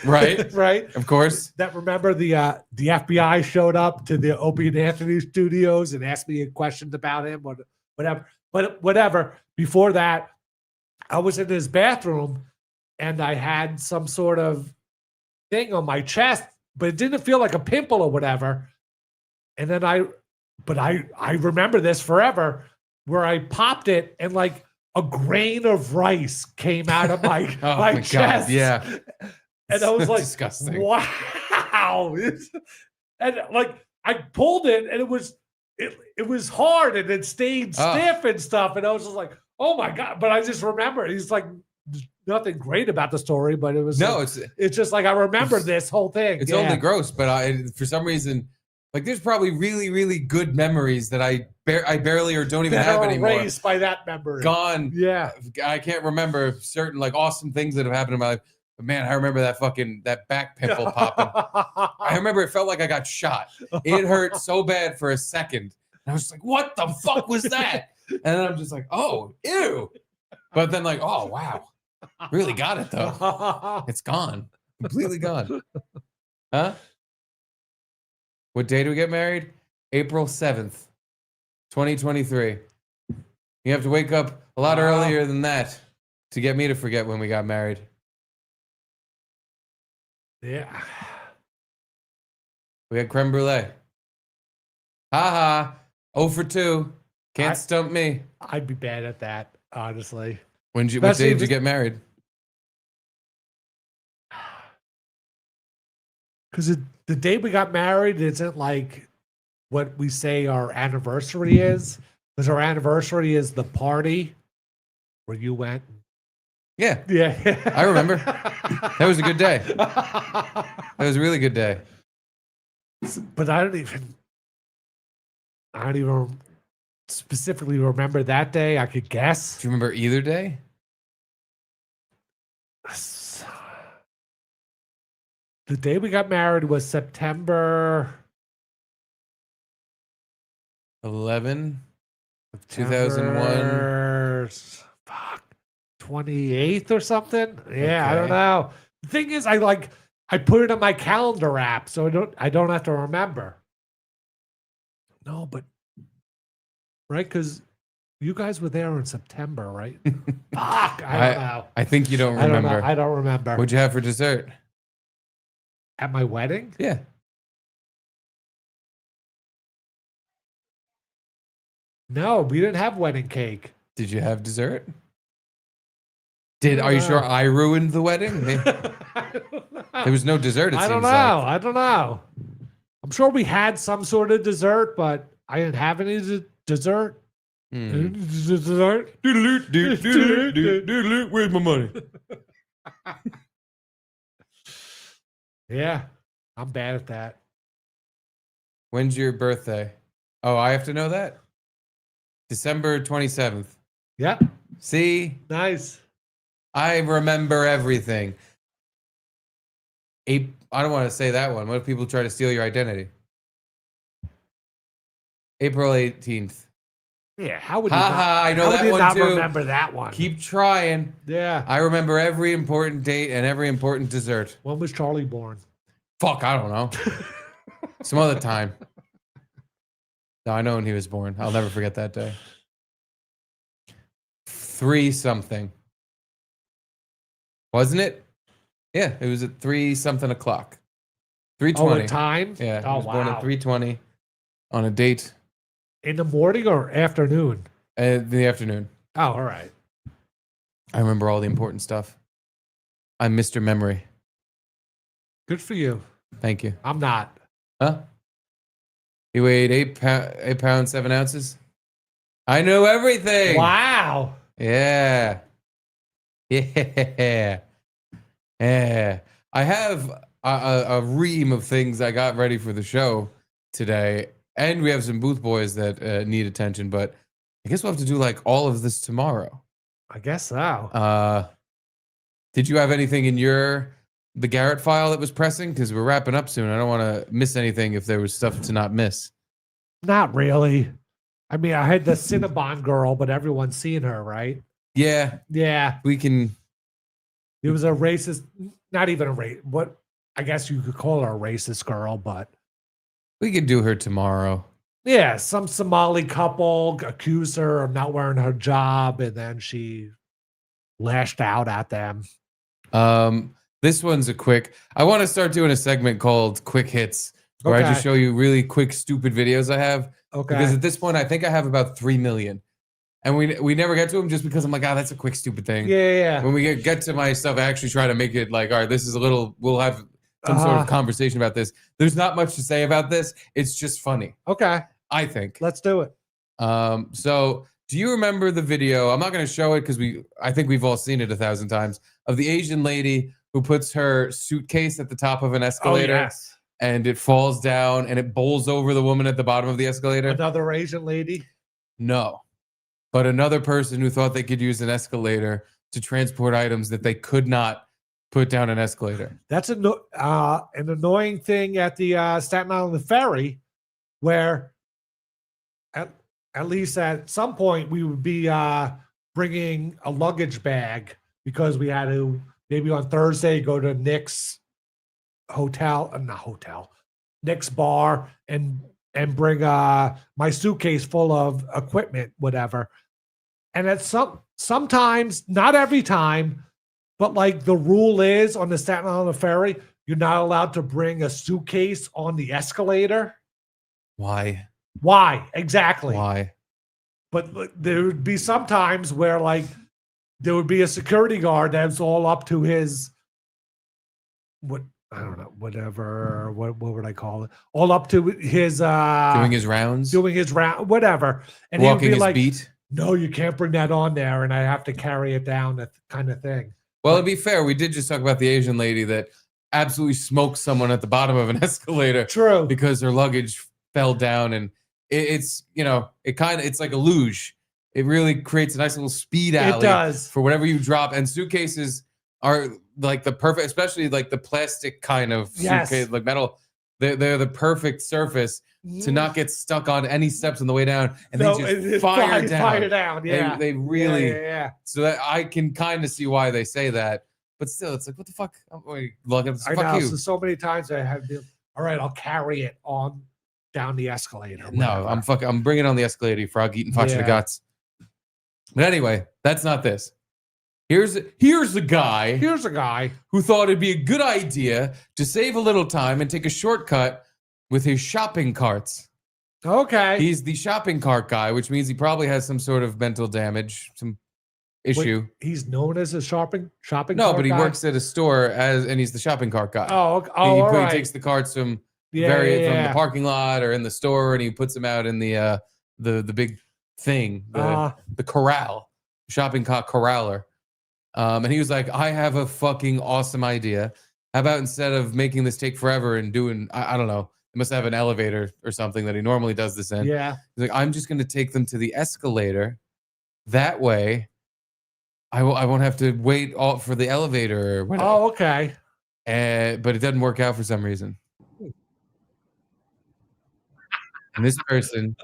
Right. Of course. That remember the FBI showed up to the Opie and Anthony studios and asked me questions about him or whatever. But whatever. Before that, I was in his bathroom and I had some sort of thing on my chest, but it didn't feel like a pimple or whatever. And then I remember this forever, where I popped it and like a grain of rice came out of my my chest. God, yeah. And I was like, disgusting. Wow. And like I pulled it and it was hard and it stayed stiff and stuff. And I was just like, oh my God. But I just remember it's like nothing great about the story, but it was it's just like I remember this whole thing. It's only gross, but for some reason, like there's probably really, really good memories that I barely or don't even have anymore. Erased by that memory. Gone. Yeah. I can't remember certain like awesome things that have happened in my life. But man, I remember that back pimple popping. I remember it felt like I got shot. It hurt so bad for a second. And I was just like, what the fuck was that? And then I'm just like, oh, ew. But then like, oh, wow. Really got it though. It's gone. Completely gone. Huh? What day do we get married? April 7th, 2023. You have to wake up a lot earlier than that to get me to forget when we got married. Yeah. We had creme brulee. Ha ha. 0 for 2. Can't stump me. I'd be bad at that, honestly. What day did you get married? Because the day we got married isn't like what we say our anniversary is. Because our anniversary is the party where you went. Yeah. Yeah. I remember. That was a good day. That was a really good day. But I don't even specifically remember that day. I could guess. Do you remember either day? The day we got married was September 11 of 2001. 28th or something. Yeah, I Okay. don't know. The thing is, I put it on my calendar app, so I don't have to remember. No, but right, because you guys were there in September, right? Fuck, I don't know. I think you don't remember. I don't remember. What'd you have for dessert? At my wedding? Yeah. No, we didn't have wedding cake. Did you have dessert? Are you know. sure I ruined the wedding? There was no dessert, it I don't seems know. like. I don't know. I'm sure we had some sort of dessert, but I didn't have any dessert. Dessert? Where's my money? Yeah, I'm bad at that. When's your birthday? Oh, I have to know that? December 27th. Yeah, See? nice. I remember everything. I don't want to say that one. What if people try to steal your identity? April 18th. Yeah, how would you Ha not, ha, I know how would that you one not too. remember that one? Keep trying. Yeah. I remember every important date and every important dessert. When was Charlie born? Fuck, I don't know. Some other time. No, I know when he was born. I'll never forget that day. 3 something. Wasn't it? Yeah, it was at 3 something o'clock. 3:20. Oh, a time? Yeah, Oh, he was born wow. at 3:20 on a date In the morning or afternoon? in the afternoon. Oh, all right. I remember all the important stuff. I'm Mr. Memory. Good for you. Thank you. I'm not. Huh? He weighed 8 pounds, 7 ounces. I know everything. Wow. Yeah. Yeah. Yeah. I have a ream of things I got ready for the show today. And we have some booth boys that need attention, but I guess we'll have to do like all of this tomorrow. I guess so. Did you have anything in the Garrett file that was pressing? Because we're wrapping up soon. I don't want to miss anything if there was stuff to not miss. Not really. I mean, I had the Cinnabon girl, but everyone's seen her, right? Yeah, Yeah. we can. It was a racist, not even a race. What I guess you could call her a racist girl, but We could do her tomorrow. yeah, some Somali couple accused her of not wearing her job, and then she lashed out at them. This one's a quick. I want to start doing a segment called Quick Hits, where I just Okay. show you really quick, stupid videos I have. Okay. Because at this point, I think I have about 3 million, and we never get to them just because I'm like, that's a quick, stupid thing. Yeah. When we get to my stuff, I actually try to make it like, all right, this is a little. We'll have some sort of conversation about this. There's not much to say about this. It's just funny, Okay. I think. Let's do it. So do you remember the video? I'm not going to show it because I think we've all seen it 1,000 times, of the Asian lady who puts her suitcase at the top of an escalator. Oh, yes. And it falls down and it bowls over the woman at the bottom of the escalator. Another Asian lady. No, but another person who thought they could use an escalator to transport items that they could not put down an escalator. That's an annoying thing at the Staten Island ferry, where at least at some point we would be bringing a luggage bag because we had to maybe on Thursday go to Nick's Nick's bar and bring my suitcase full of equipment, whatever. And at sometimes, not every time, but like the rule is on the Staten Island ferry, you're not allowed to bring a suitcase on the escalator. Why? Why? Exactly. Why? But there would be some times where like there would be a security guard that's all up to his I don't know, whatever. What would I call it? All up to his Doing his rounds? whatever. And Walking he would be his like, beat? no, you can't bring that on there, and I have to carry it down, that kind of thing. Well, to be fair, we did just talk about the Asian lady that absolutely smoked someone at the bottom of an escalator. True. Because her luggage fell down, and it's it's like a luge. It really creates a nice little speed alley. It does. For whatever you drop, and suitcases are like the perfect, especially like the plastic kind of Yes. suitcase, like metal. They're the perfect surface to not get stuck on any steps on the way down, and No, they it- just it fire down. fire down, yeah. They really. Yeah. So that I can kind of see why they say that, but still, it's like, what the fuck? I'm going lug up. I Fuck know. you. So many times I have been, all right, I'll carry it on down the escalator. No, whatever. I'm bringing on the escalator, you frog eating fucks Yeah. guts. But anyway, that's not this. Here's a guy Here's a guy. who thought it'd be a good idea to save a little time and take a shortcut with his shopping carts. Okay. He's the shopping cart guy, which means he probably has some sort of mental damage, some issue. Wait, he's known as a shopping No, cart but he guy? works at a store and he's the shopping cart guy. Oh, okay. He All right. takes the carts from from the yeah. parking lot or in the store, and he puts them out in the big thing, the corral, shopping cart corraler. And he was like, I have a fucking awesome idea. How about instead of making this take forever and doing, I don't know, he must have an elevator or something that he normally does this in. Yeah. He's like, I'm just going to take them to the escalator. That way, I won't have to wait for the elevator or whatever. Oh, okay. But it doesn't work out for some reason. And this person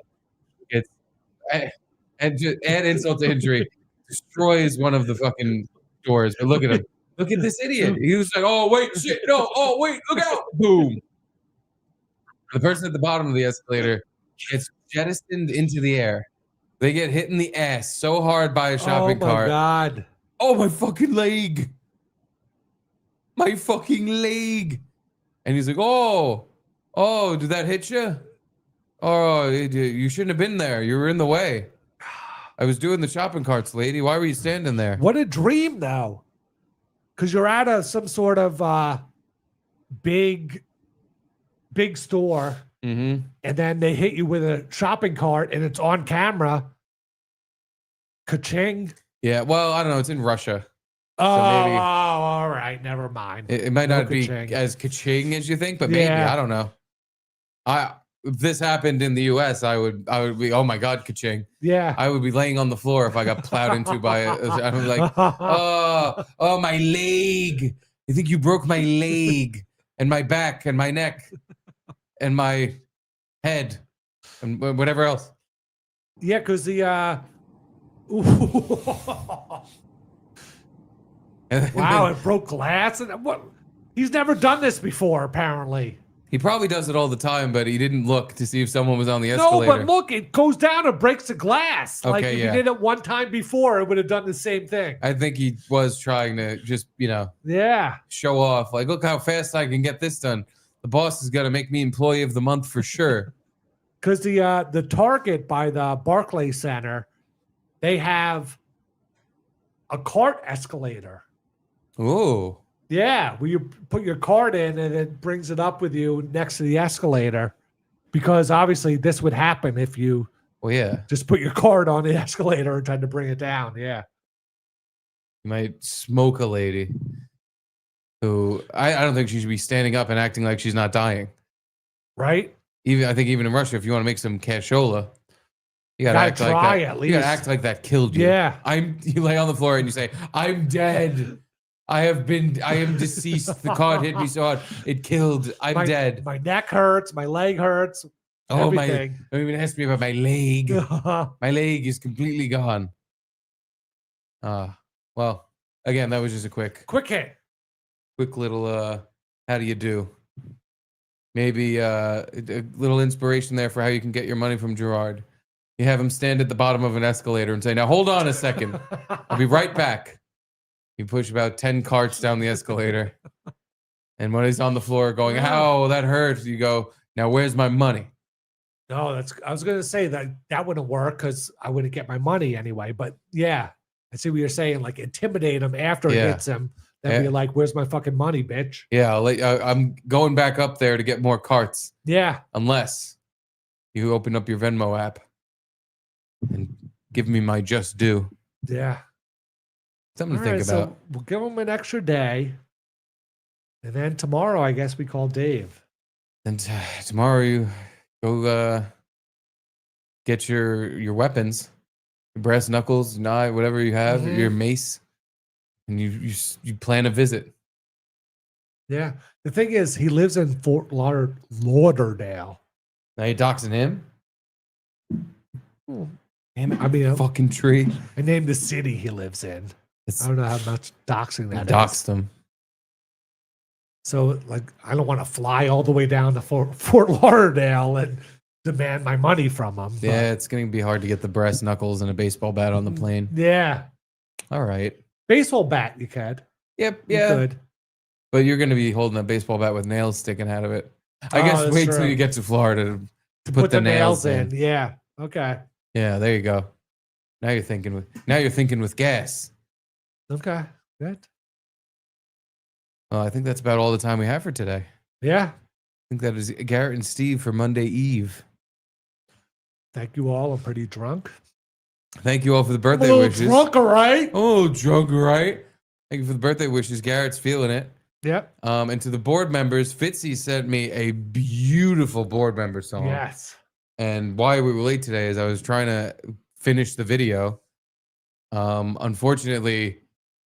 and just add insult to injury, destroys one of the fucking doors. But look at him. Look at this idiot. He was like, oh, wait, shit, no, oh, wait, look out. Boom. The person at the bottom of the escalator gets jettisoned into the air. They get hit in the ass so hard by a shopping cart. Oh, my God. Oh, my fucking leg. My fucking leg. And he's like, oh, did that hit you? Oh, you shouldn't have been there. You were in the way. I was doing the shopping carts, lady. Why were you standing there? What a dream, though. Because you're at some sort of big store, Mm-hmm. and then they hit you with a shopping cart, and it's on camera. Ka-ching. Yeah, well, I don't know. It's in Russia. Oh, maybe- all right. Never mind. It might No not be ka-ching. as ka-ching as you think, but maybe. Yeah. I don't know. If this happened in the U.S., I would be, oh my God, ka-ching. Yeah. I would be laying on the floor if I got plowed into by I was like, oh, my leg. You think you broke my leg and my back and my neck and my head and whatever else. Yeah, because the And wow, then it broke glass, and what? He's never done this before, apparently. he probably does it all the time, but he didn't look to see if someone was on the No, escalator. but look, it goes down and breaks the glass. Like Okay, if yeah. you did it one time before, it would have done the same thing. I think he was trying to just, Yeah. show off. Like, look how fast I can get this done. The boss is going to make me employee of the month for sure. Because the Target by the Barclay Center, they have a cart escalator. Ooh. Yeah, where you put your card in and it brings it up with you next to the escalator. Because obviously this would happen if you Well, yeah. just put your card on the escalator and tried to bring it down. Yeah. You might smoke a lady who I don't think she should be standing up and acting like she's not dying. Right? I think even in Russia, if you want to make some cashola, you gotta Gotta act like try that. at You gotta least. act like that killed you. Yeah. You lay on the floor and you say, I'm dead. I am deceased. The card hit me so hard. It killed. I'm dead. My neck hurts. My leg hurts. Oh, everything. don't even ask me about my leg. My leg is completely gone. Well, again, that was just a quick hit. little how do you do? Maybe a little inspiration there for how you can get your money from Gerard. You have him stand at the bottom of an escalator and say, now hold on a second. I'll be right back. You push about 10 carts down the escalator. And when he's on the floor going, ow, that hurts, you go, now where's my money? No, I was gonna say that wouldn't work because I wouldn't get my money anyway. But yeah, I see what you're saying. Like intimidate him after it Yeah. hits him. Then be like, "Where's my fucking money, bitch?" Yeah, I'm going back up there to get more carts. Yeah. Unless you open up your Venmo app and give me my just due. Yeah. Something All to right, think so about. we'll give him an extra day, and then tomorrow, I guess we call Dave. And tomorrow you go get your weapons, your brass knuckles, knife, whatever you have, Mhm. your mace, and you plan a visit. Yeah. The thing is, he lives in Fort Lauderdale. Now you doxing him? Damn it! I mean, Fucking tree. I named the city he lives in. It's, I don't know how much doxing I that doxed is. him. So, like, I don't want to fly all the way down to Fort Lauderdale and demand my money from him. but- Yeah, it's gonna be hard to get the brass knuckles and a baseball bat on the plane. Yeah. All right. Baseball bat, you could. Yep. You Yeah. could. But you're gonna be holding a baseball bat with nails sticking out of it. I Oh, guess that's wait till true. you get to Florida to Put the nails in. Yeah. Okay. Yeah, there you go. Now you're thinking with gas. Okay. Good. Well, I think that's about all the time we have for today. Yeah. I think that is Garrett and Steve for Monday Eve. Thank you all. I'm pretty drunk. Thank you all for the I'm a birthday little wishes. drunk, all right? Oh, drunk, right? Thank you for the birthday wishes. Garrett's feeling it. Yep. And to the board members, Fitzy sent me a beautiful board member song. Yes. And why we were late today is I was trying to finish the video. Unfortunately,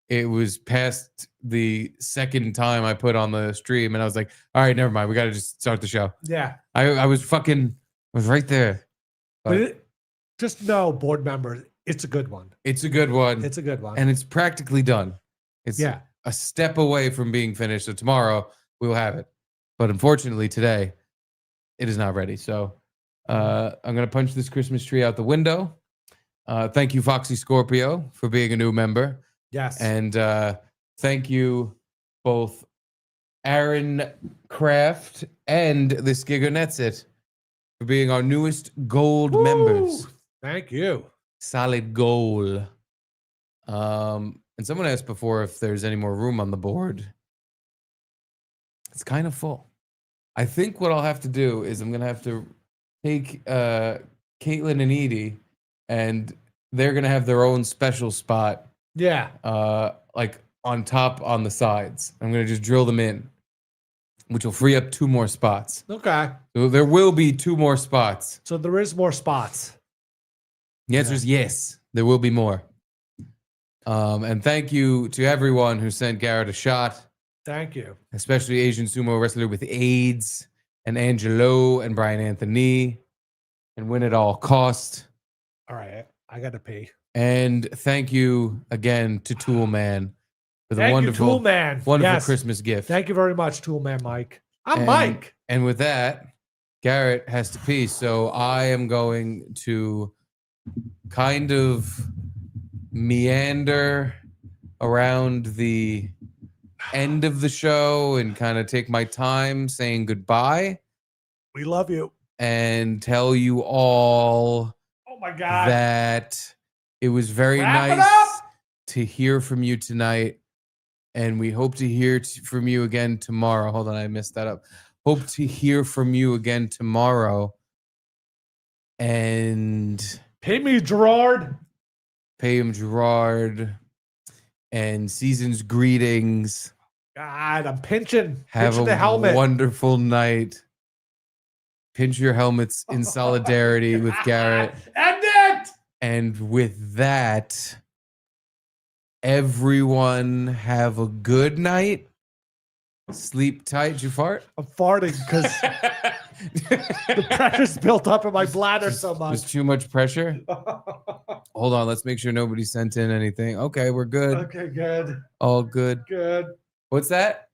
it was past the second time I put on the stream, and I was like, all right, never mind. We got to just start the show. Yeah. I was right there. But just know, board members, it's a good one. It's a good one. It's a good one. And it's practically done. It's a step away from being finished. So tomorrow we will have it. But unfortunately today it is not ready. So I'm going to punch this Christmas tree out the window. Thank you, Foxy Scorpio, for being a new member. Yes. And thank you both Aaron Kraft and this Giganetsit for being our newest gold members. Thank you. Solid goal. And someone asked before if there's any more room on the board. It's kind of full. I think what I'll have to do is I'm going to have to take Caitlin and Edie, and they're going to have their own special spot. Yeah. Like on top on the sides. I'm going to just drill them in, which will free up 2 more spots. Okay. So there will be 2 more spots. So there is more spots. The answer is yes. There will be more. And thank you to everyone who sent Garrett a shot. Thank you. Especially Asian sumo wrestler with AIDS, and Angelo and Brian Anthony, and Win at All Cost. All right. I got to pee. And thank you again to Tool Man for the Thank wonderful, you, Tool Man. wonderful Yes. Christmas gift. Thank you very much, Tool Man Mike. I'm And- Mike. And with that, Garrett has to pee. So I am going to kind of meander around the end of the show and kind of take my time saying goodbye We love you. and tell you all Oh my God. that it was very Wrap it nice up! to hear from you tonight. And we hope to hear from you again tomorrow. Hold on, I messed that up. Hope to hear from you again tomorrow. And Pay me, Gerard. pay him Gerard. And season's greetings. God, I'm pinching. Have Pinching a the helmet. wonderful night. Pinch your helmets in solidarity with Garrett. End it. And with that, everyone have a good night. Sleep tight. Did you fart? I'm farting because the pressure's built up in my bladder so There's much. too much pressure. Hold on. Let's make sure nobody sent in anything. Okay, we're good. Okay, good. All good. Good. What's that?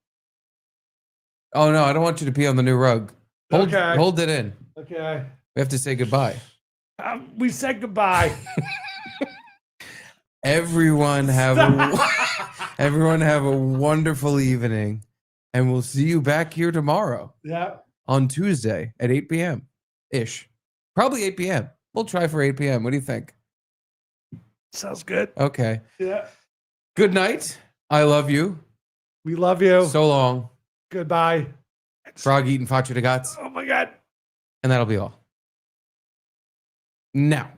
Oh, no. I don't want you to pee on the new rug. Okay. Hold it in. Okay. We have to say goodbye. We said goodbye. Everyone have a wonderful evening, and we'll see you back here tomorrow Yeah. on Tuesday at 8 p.m. ish. Probably 8 p.m. We'll try for 8 p.m. What do you think? Sounds good. Okay. Yeah. Good night. I love you. We love you. So long. Goodbye. Frog eating facha de gats. Oh my God. And that'll be all. Now.